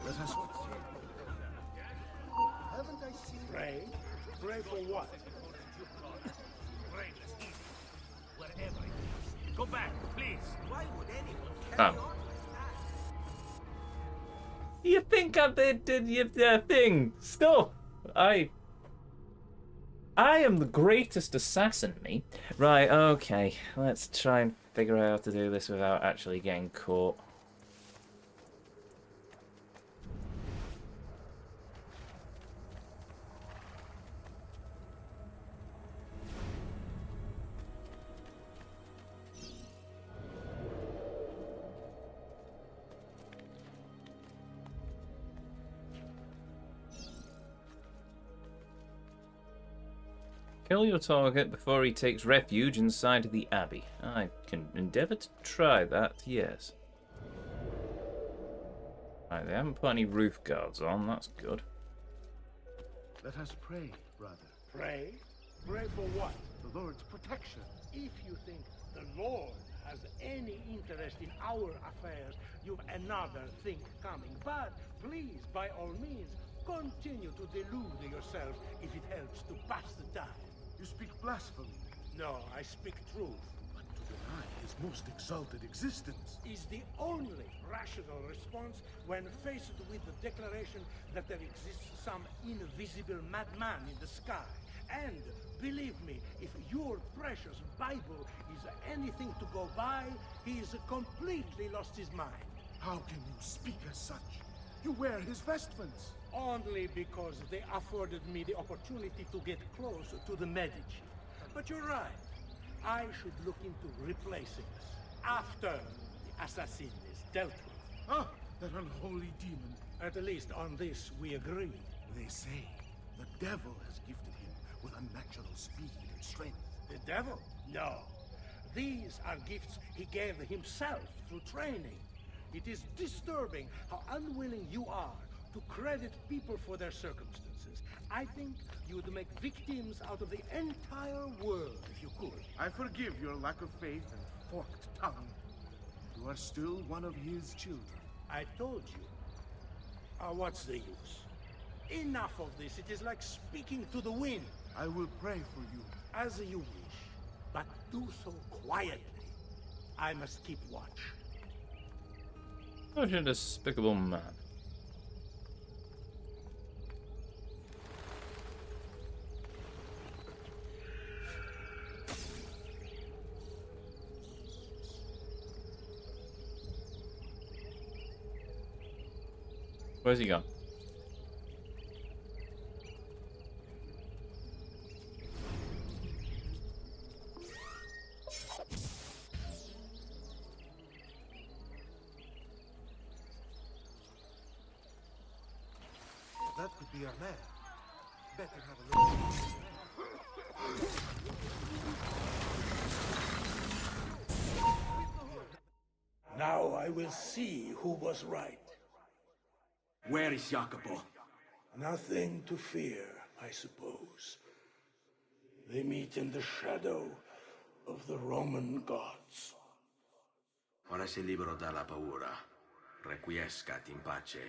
Let us haven't I seen Pray? Pray for what? Wherever it is. Go back, please. Why would anyone carry on? You think I did your thing? Stuff. I am the greatest assassin, me. Right, okay. Let's try and figure out how to do this without actually getting caught. Kill your target before he takes refuge inside the abbey. I can endeavour to try that, yes. Right, they haven't put any roof guards on, that's good. Let us pray, brother. Pray? Pray for what? The Lord's protection. If you think the Lord has any interest in our affairs, you've another thing coming. But please, by all means, continue to delude yourself if it helps to pass the time. You speak blasphemy. No, I speak truth. But to deny his most exalted existence is the only rational response when faced with the declaration that there exists some invisible madman in the sky. And believe me, if your precious Bible is anything to go by, he's completely lost his mind. How can you speak as such? You wear his vestments. Only because they afforded me the opportunity to get close to the Medici. But you're right. I should look into replacing us after the assassin is dealt with. Ah, that unholy demon. At least on this we agree. They say the devil has gifted him with unnatural speed and strength. The devil? No. These are gifts he gave himself through training. It is disturbing how unwilling you are to credit people for their circumstances. I think you would make victims out of the entire world if you could. I forgive your lack of faith and forked tongue. You are still one of his children. I told you. What's the use? Enough of this. It is like speaking to the wind. I will pray for you. As you wish. But do so quietly. I must keep watch. Such a despicable man. Where's he gone? That could be our man. Better have a look. Now I will see who was right. Where is Jacopo? Nothing to fear, I suppose. They meet in the shadow of the Roman gods. Ora sei libero dalla paura. Requiescat in pace.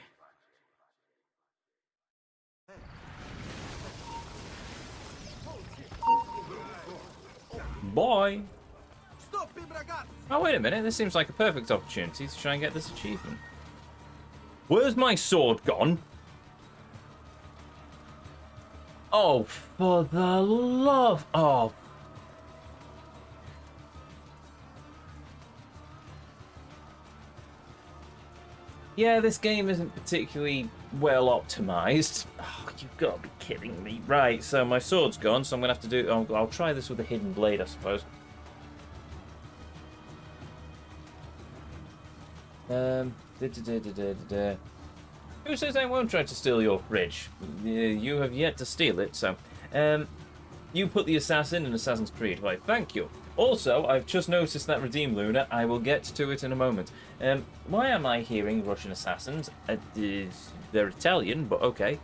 Boy! Oh, wait a minute. This seems like a perfect opportunity to try and get this achievement. Where's my sword gone? Oh, for the love of... Yeah, this game isn't particularly well optimized. Oh, you've got to be kidding me. Right, so my sword's gone, so I'm going to have to do... I'll try this with a hidden blade, I suppose. Who says I won't try to steal your fridge? You have yet to steal it, so... you put the assassin in Assassin's Creed. Why, thank you. Also, I've just noticed that Redeem Luna. I will get to it in a moment. Why am I hearing Russian assassins? They're Italian, but okay.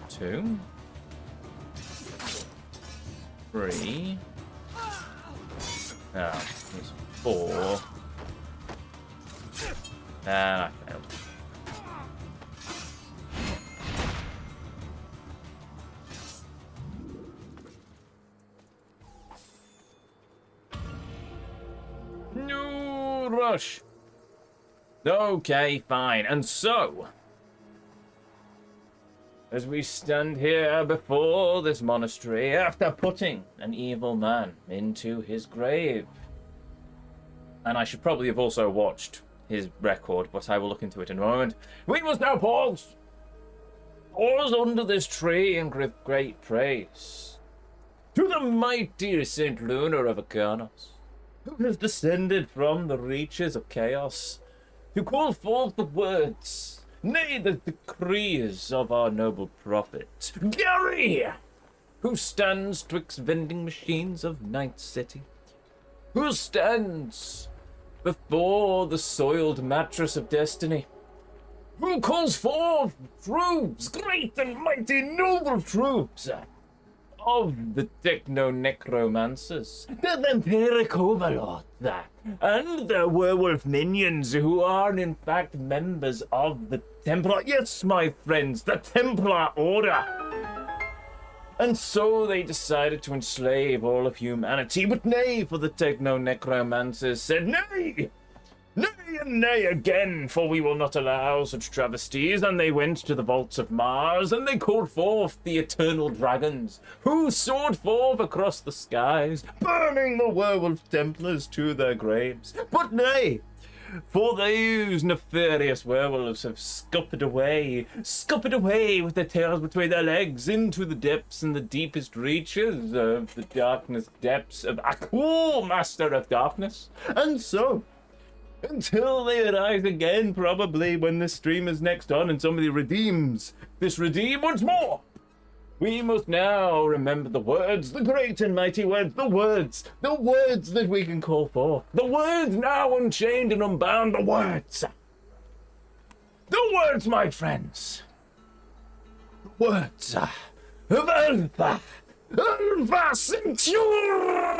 Two. 3. Ah, it's 4. And I failed. No rush. Okay, fine. And so, as we stand here before this monastery after putting an evil man into his grave. And I should probably have also watched his record, but I will look into it in a moment. We must now pause. Pause under this tree and give great praise to the mighty Saint Luna of Acarnos, who has descended from the reaches of chaos to call forth the words, nay, the decrees of our noble prophet, Gary, who stands twixt vending machines of Night City, who stands before the soiled mattress of destiny, who calls forth troops, great and mighty noble troops, of the techno-necromancers, the vampiric overlords, and the werewolf minions who are in fact members of the Templar, yes, my friends, the Templar Order. And so they decided to enslave all of humanity, but nay, for the techno-necromancers said, nay! Nay and nay again, for we will not allow such travesties. And they went to the vaults of Mars, and they called forth the eternal dragons, who soared forth across the skies, burning the werewolf Templars to their graves. But nay, for those nefarious werewolves have scuppered away with their tails between their legs into the depths and the deepest reaches of the darkness depths of Aku, Master of Darkness. And so, until they arise again, probably when this stream is next on and somebody redeems this redeem once more, we must now remember the words, the great and mighty words, the words that we can call forth, the words now unchained and unbound, the words, my friends, the words of Alpha Centauri!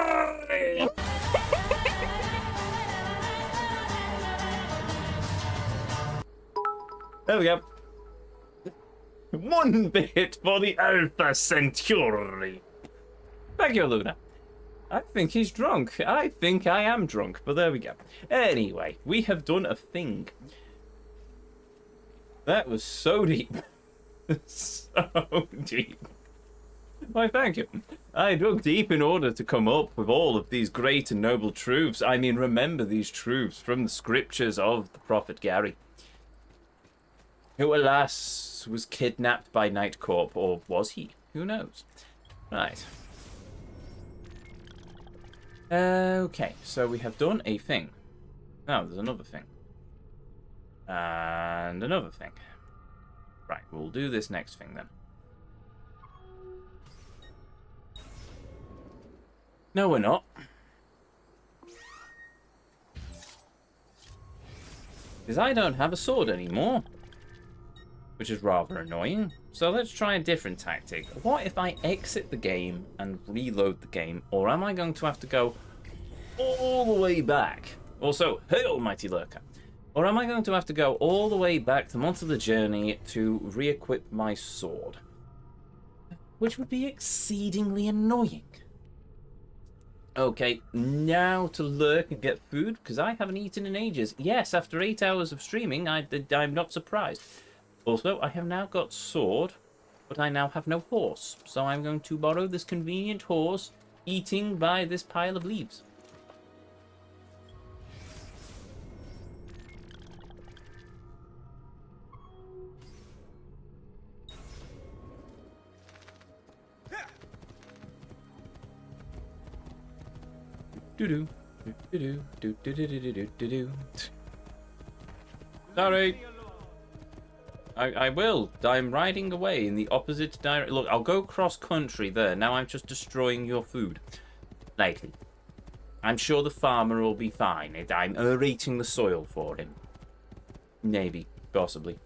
There we go. One bit for the Alpha Centauri. Thank you, Luna. I think he's drunk. I think I am drunk, but there we go. Anyway, we have done a thing. That was so deep. So deep. Why, thank you. I dug deep in order to come up with all of these great and noble truths. I mean, remember these truths from the scriptures of the Prophet Gary, who, alas, was kidnapped by Night Corp, or was he? Who knows? Right. Okay, so we have done a thing. Now, there's another thing. And another thing. Right, we'll do this next thing then. No, we're not. Because I don't have a sword anymore. Which is rather annoying. So let's try a different tactic. What if I exit the game and reload the game? Or am I going to have to go all the way back? Also, hail, mighty lurker. Or am I going to have to go all the way back to Month of the Journey to re-equip my sword? Which would be exceedingly annoying. Okay, now to lurk and get food, because I haven't eaten in ages. Yes, after 8 hours of streaming, I'm not surprised. Also, I have now got sword, but I now have no horse. So I'm going to borrow this convenient horse, eating by this pile of leaves. Do-do, do-do, do-do-do-do-do-do-do. Sorry. I will. I'm riding away in the opposite direction. Look, I'll go cross-country there. Now I'm just destroying your food. Likely. I'm sure the farmer will be fine. I'm aerating the soil for him. Maybe. Possibly.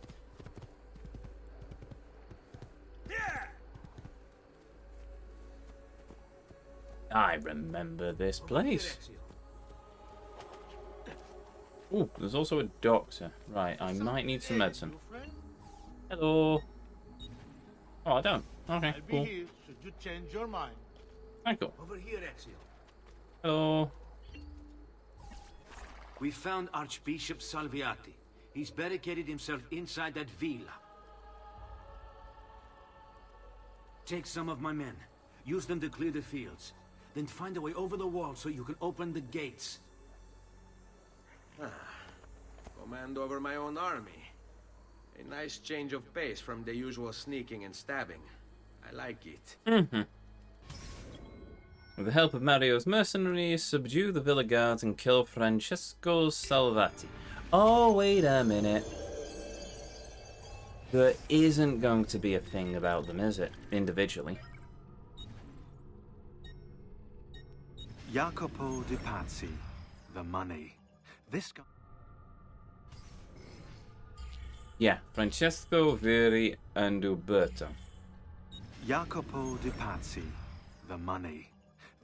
I remember this place. Ooh, there's also a doctor. Right, I might need some medicine. Hello. Oh, I don't. Okay, cool. Should you change your mind? Michael. Over here, Ezio. Hello. We found Archbishop Salviati. He's barricaded himself inside that villa. Take some of my men. Use them to clear the fields. Then find a way over the wall so you can open the gates. Command over my own army. A nice change of pace from the usual sneaking and stabbing. I like it. With the help of Mario's mercenaries, subdue the villa guards and kill Francesco Salvati. Oh, wait a minute. There isn't going to be a thing about them, is it? Individually. Jacopo di Pazzi, the money. This guy. Yeah, Francesco, Veri, and Uberto. Jacopo di Pazzi, the money.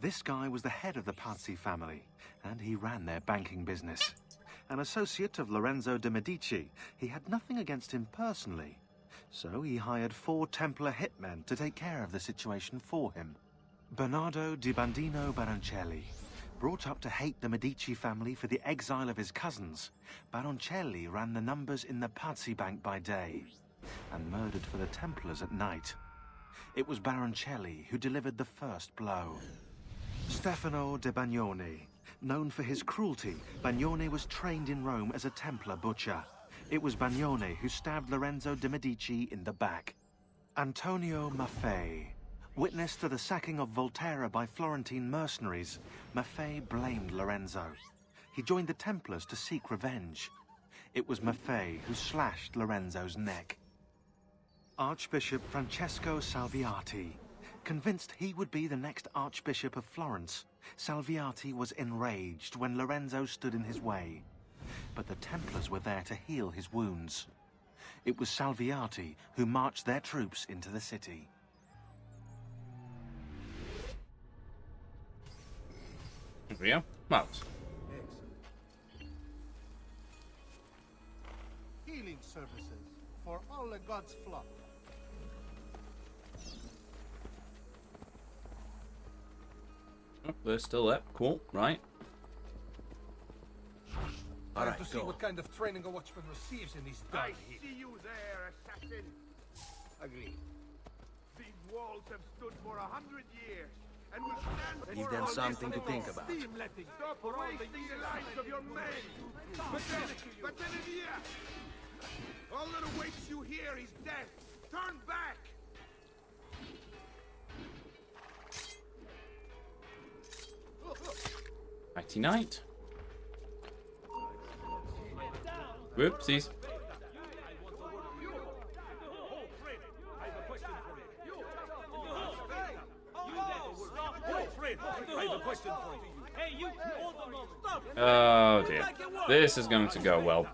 This guy was the head of the Pazzi family, and he ran their banking business. An associate of Lorenzo de' Medici, he had nothing against him personally. So he hired 4 Templar hitmen to take care of the situation for him. Bernardo di Bandino Baroncelli. Brought up to hate the Medici family for the exile of his cousins, Baroncelli ran the numbers in the Pazzi Bank by day, and murdered for the Templars at night. It was Baroncelli who delivered the first blow. Stefano de Bagnone. Known for his cruelty, Bagnone was trained in Rome as a Templar butcher. It was Bagnone who stabbed Lorenzo de' Medici in the back. Antonio Maffei. Witness to the sacking of Volterra by Florentine mercenaries, Maffei blamed Lorenzo. He joined the Templars to seek revenge. It was Maffei who slashed Lorenzo's neck. Archbishop Francesco Salviati. Convinced he would be the next Archbishop of Florence, Salviati was enraged when Lorenzo stood in his way. But the Templars were there to heal his wounds. It was Salviati who marched their troops into the city. Here we go. Mouse. Healing services for all the gods' flock. Oh, they're still there. Cool. Right. All right, to see what kind of training a watchman receives in these dark heat. See you there, assassin. Agreed. Big wall walls have stood for 100 years, and will stand Give for them all something to this think long. about. Stop wasting the lives of your men! Battalion! All that awaits you here is death! Turn back! Mighty Knight. Whoopsies. Oh dear. This is going to go well.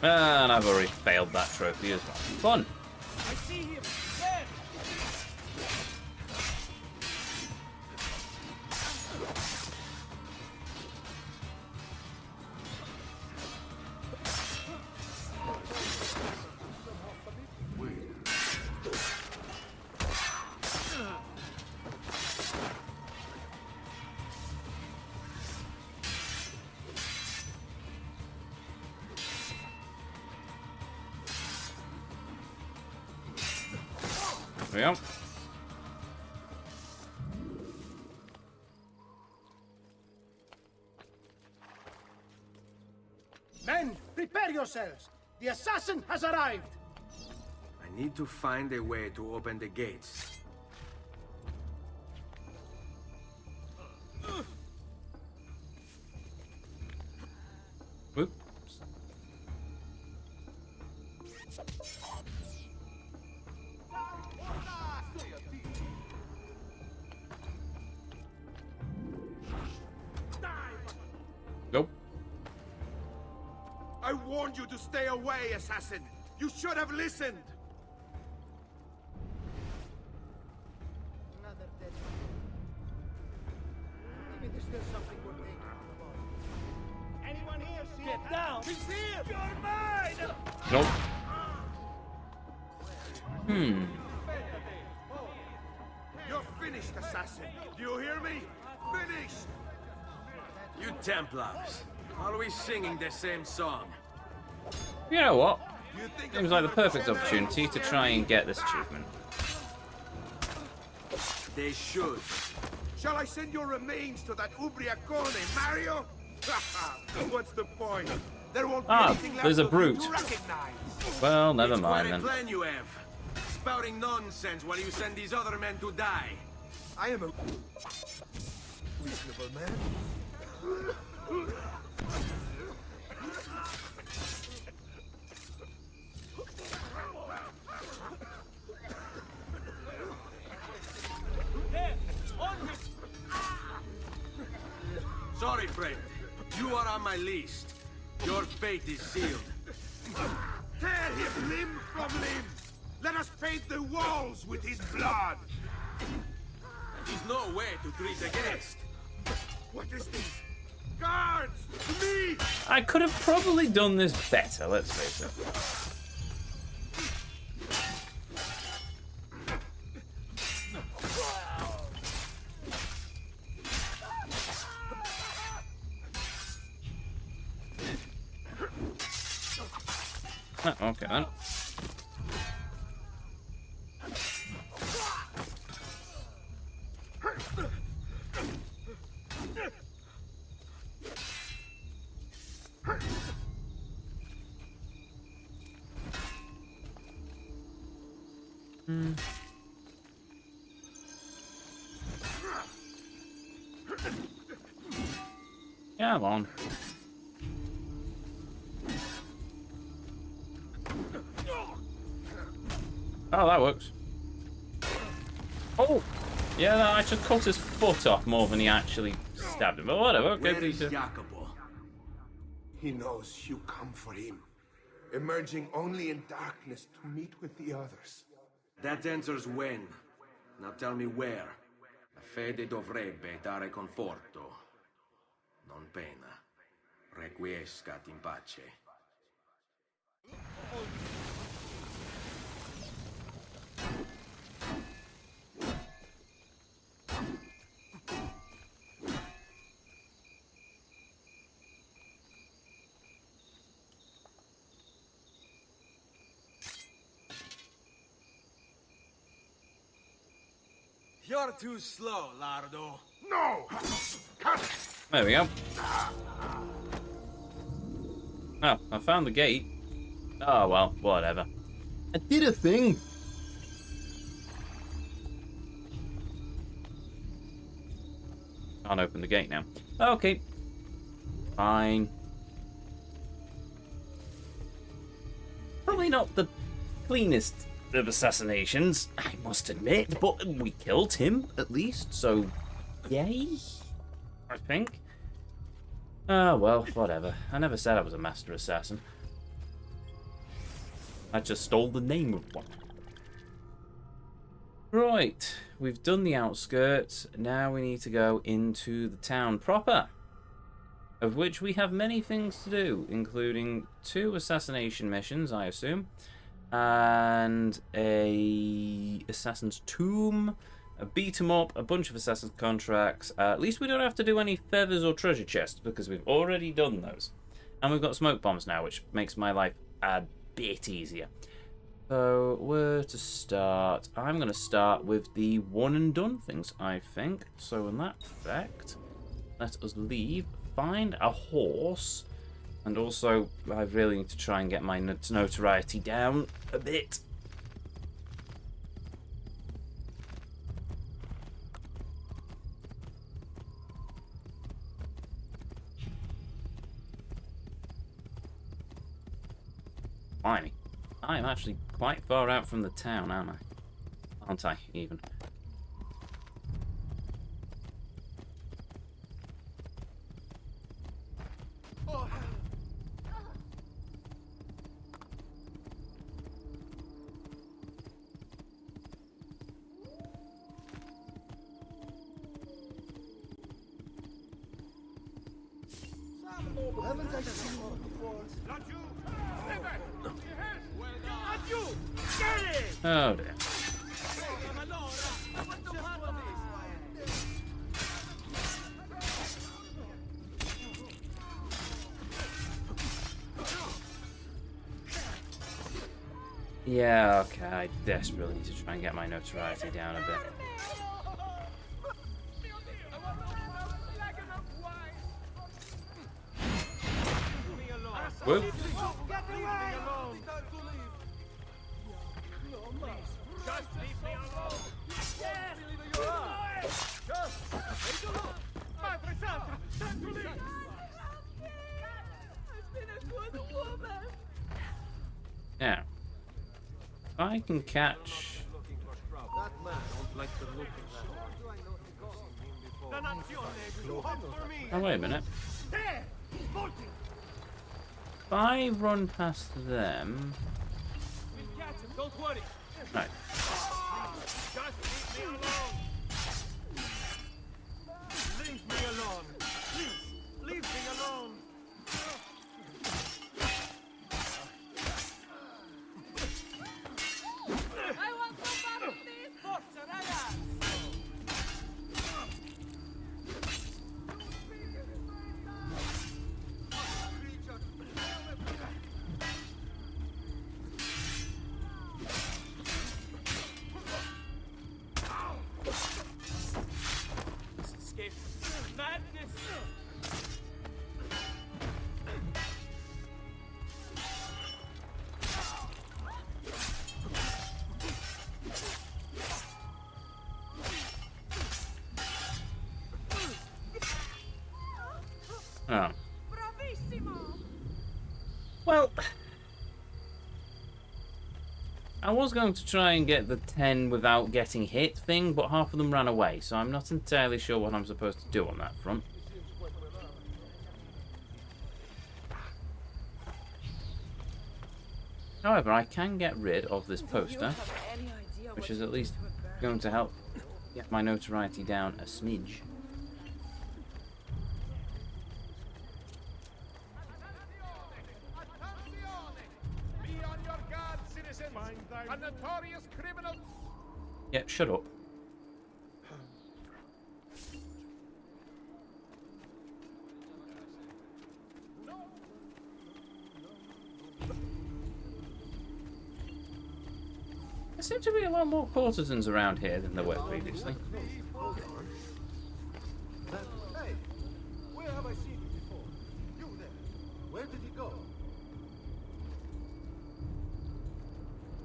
And I've already failed that trophy as well. Fun. I see him. There. There we go. Men, prepare yourselves! The assassin has arrived! I need to find a way to open the gates. Whoops. Nope. I warned you to stay away, assassin! You should have listened! Another dead man. Maybe there's still something worth thinking about. Anyone here see Get down! He's here! You're mine! Nope. Hmm. You're finished, assassin! Do you hear me? Finished! You Templars, always singing the same song. You know what? Seems like the perfect opportunity to try and get this achievement. They should. Shall I send your remains to that Ubriacone, Mario? What's the point? There won't be anything left there's a of you brute. to recognize. Well, never It's mind quite a then. plan you have. Spouting nonsense while you send these other men to die. I am a reasonable man. Sorry, friend. You are on my list. Your fate is sealed. Tear him limb from limb! Let us paint the walls with his blood! There's no way to treat a guest. What is this? Guards! Me! I could have probably done this better, let's face it. Oh, okay then. Come on. Oh, that works. Oh! Yeah, no, I just cut his foot off more than he actually stabbed him. But whatever, okay. Where is Jacopo? He knows you come for him, emerging only in darkness to meet with the others. That answers when. Now tell me where. La fede dovrebbe dare conforto. Non pena. Requiescat in pace. You're too slow, Lardo. No! There we go. Oh, I found the gate. Oh, well, whatever. I did a thing. Can't open the gate now. Okay. Fine. Probably not the cleanest of assassinations, I must admit, but we killed him, at least, so yay, I think. Ah, well, whatever. I never said I was a master assassin. I just stole the name of one. Right, we've done the outskirts. Now we need to go into the town proper, of which we have many things to do, including 2 assassination missions, I assume, and a assassin's tomb, a beat 'em up, a bunch of assassin's contracts. At least we don't have to do any feathers or treasure chests because we've already done those, and we've got smoke bombs now, which makes my life a bit easier. So where to start? I'm going to start with the one and done things, I think. So in that effect, let us leave, find a horse, and also I really need to try and get my notoriety down a bit. Blimey. I'm actually quite far out from the town, aren't I? Aren't I, even? Haven't I seen you before? Oh dear. Yeah, okay, I desperately need to try and get my notoriety down a bit. Whoop. Now, if I can catch... That man don't like the look of that. Oh, wait a minute. If I run past them... We'll catch him, don't worry. Right. Just leave me alone. Leave me alone. Please, leave me alone. I want some part of this. Forza, ragazzi. Escape. Madness. Oh. Bravissimo. Well... I was going to try and get the 10 without getting hit thing, but half of them ran away, so I'm not entirely sure what I'm supposed to do on that front. However, I can get rid of this poster, which is at least going to help get my notoriety down a smidge. Be on your guard, citizens! A notorious criminal! Yep, shut up. There seem to be a lot more courtesans around here than there were previously. Hold on. Hey, where have I seen you before? You there. Where did he go?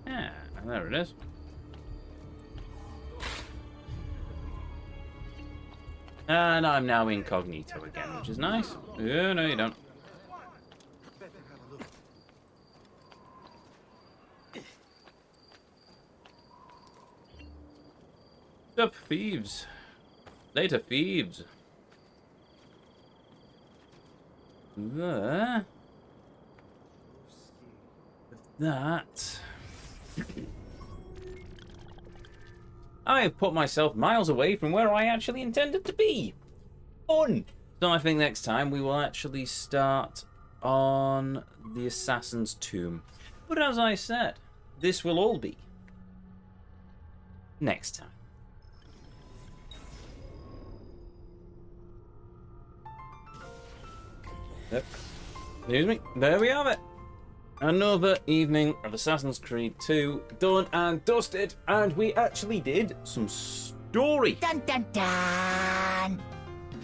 Yeah, there it is. And I'm now incognito again, which is nice. Yeah, no, you don't. Up, thieves. Later, thieves. There. That. I have put myself miles away from where I actually intended to be. Fun! So I think next time we will actually start on the Assassin's Tomb. But as I said, this will all be next time. Yep. Excuse me. There we have it. Another evening of Assassin's Creed 2 done and dusted, and we actually did some story. Dun dun dun!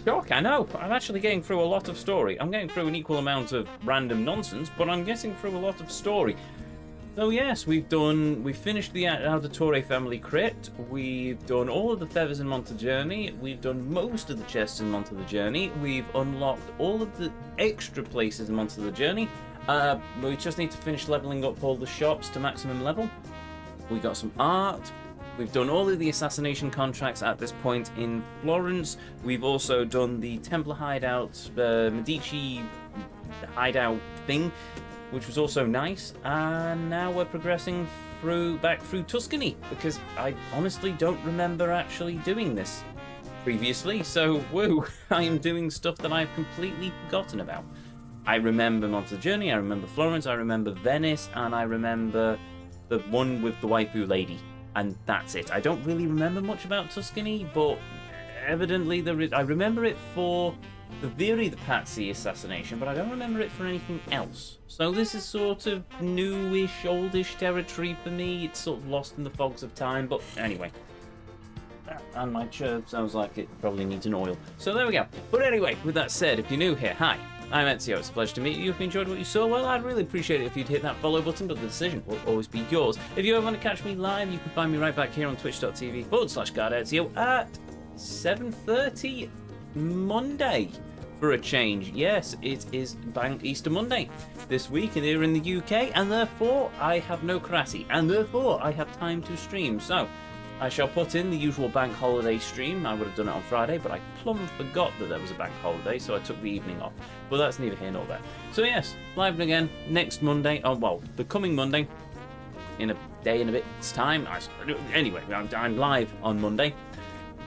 Shock, I know. I'm actually getting through a lot of story. I'm getting through an equal amount of random nonsense, but I'm getting through a lot of story. So yes, we finished the Auditore family crypt, we've done all of the feathers in Montejourney, we've done most of the chests in Montejourney, we've unlocked all of the extra places in Montejourney. We just need to finish leveling up all the shops to maximum level. We got some art. We've done all of the assassination contracts at this point in Florence. We've also done the Templar hideout, Medici hideout thing, which was also nice. And now we're progressing back through Tuscany, because I honestly don't remember actually doing this previously. So, woo, I am doing stuff that I've completely forgotten about. I remember Montejourney, I remember Florence, I remember Venice, and I remember the one with the waifu lady. And that's it. I don't really remember much about Tuscany, but evidently I remember it for the Viri the Pazzi assassination, but I don't remember it for anything else. So this is sort of newish, oldish territory for me. It's sort of lost in the fogs of time, but anyway. And my chirp sounds like it probably needs an oil. So there we go. But anyway, with that said, if you're new here, hi. I'm Ezio, it's a pleasure to meet you. If you enjoyed what you saw, well, I'd really appreciate it if you'd hit that follow button, but the decision will always be yours. If you ever want to catch me live, you can find me right back here on twitch.tv/GuardEzio at 7:30 Monday. For a change, yes, it is Bank Easter Monday this week and here in the UK, and therefore I have no karate, and therefore I have time to stream. So I shall put in the usual bank holiday stream. I would have done it on Friday, but I plumb forgot that there was a bank holiday, so I took the evening off. But that's neither here nor there. So yes, live again next Monday. Oh, well, the coming Monday, in a day and a bit's time. Anyway, I'm live on Monday.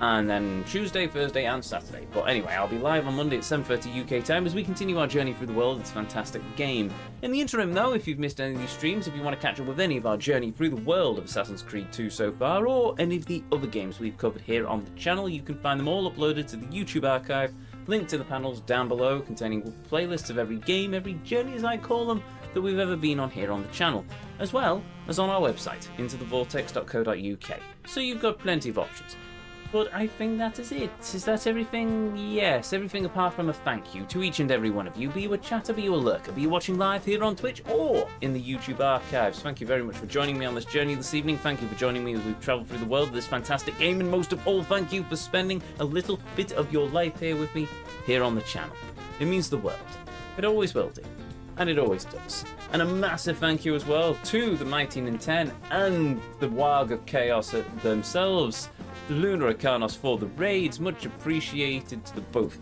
And then Tuesday, Thursday, and Saturday. But anyway, I'll be live on Monday at 7:30 UK time as we continue our journey through the world of this fantastic game. In the interim, though, if you've missed any of these streams, if you want to catch up with any of our journey through the world of Assassin's Creed 2 so far, or any of the other games we've covered here on the channel, you can find them all uploaded to the YouTube archive, linked to the panels down below, containing playlists of every game, every journey as I call them, that we've ever been on here on the channel, as well as on our website, intothevortex.co.uk. So you've got plenty of options. But I think that is it. Is that everything? Yes, everything apart from a thank you to each and every one of you, be you a chatter, be you a lurker, be you watching live here on Twitch or in the YouTube archives. Thank you very much for joining me on this journey this evening. Thank you for joining me as we've travelled through the world of this fantastic game, and most of all, thank you for spending a little bit of your life here with me, here on the channel. It means the world. It always will do. And it always does. And a massive thank you as well to the Mighty Ninten and the Warg of Chaos themselves, Lunar Arcanos for the raids, much appreciated to the both.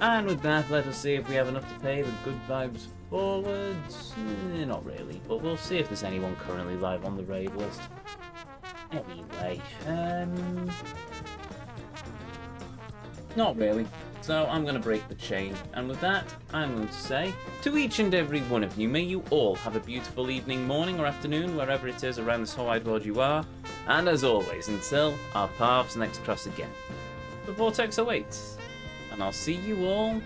And with that, let us see if we have enough to pay the good vibes forwards. Not really, but we'll see if there's anyone currently live on the raid list. Anyway, not really. So I'm going to break the chain, and with that, I'm going to say, to each and every one of you, may you all have a beautiful evening, morning, or afternoon, wherever it is around this whole wide world you are. And as always, until our paths next cross again, the Vortex awaits, and I'll see you all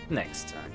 next time.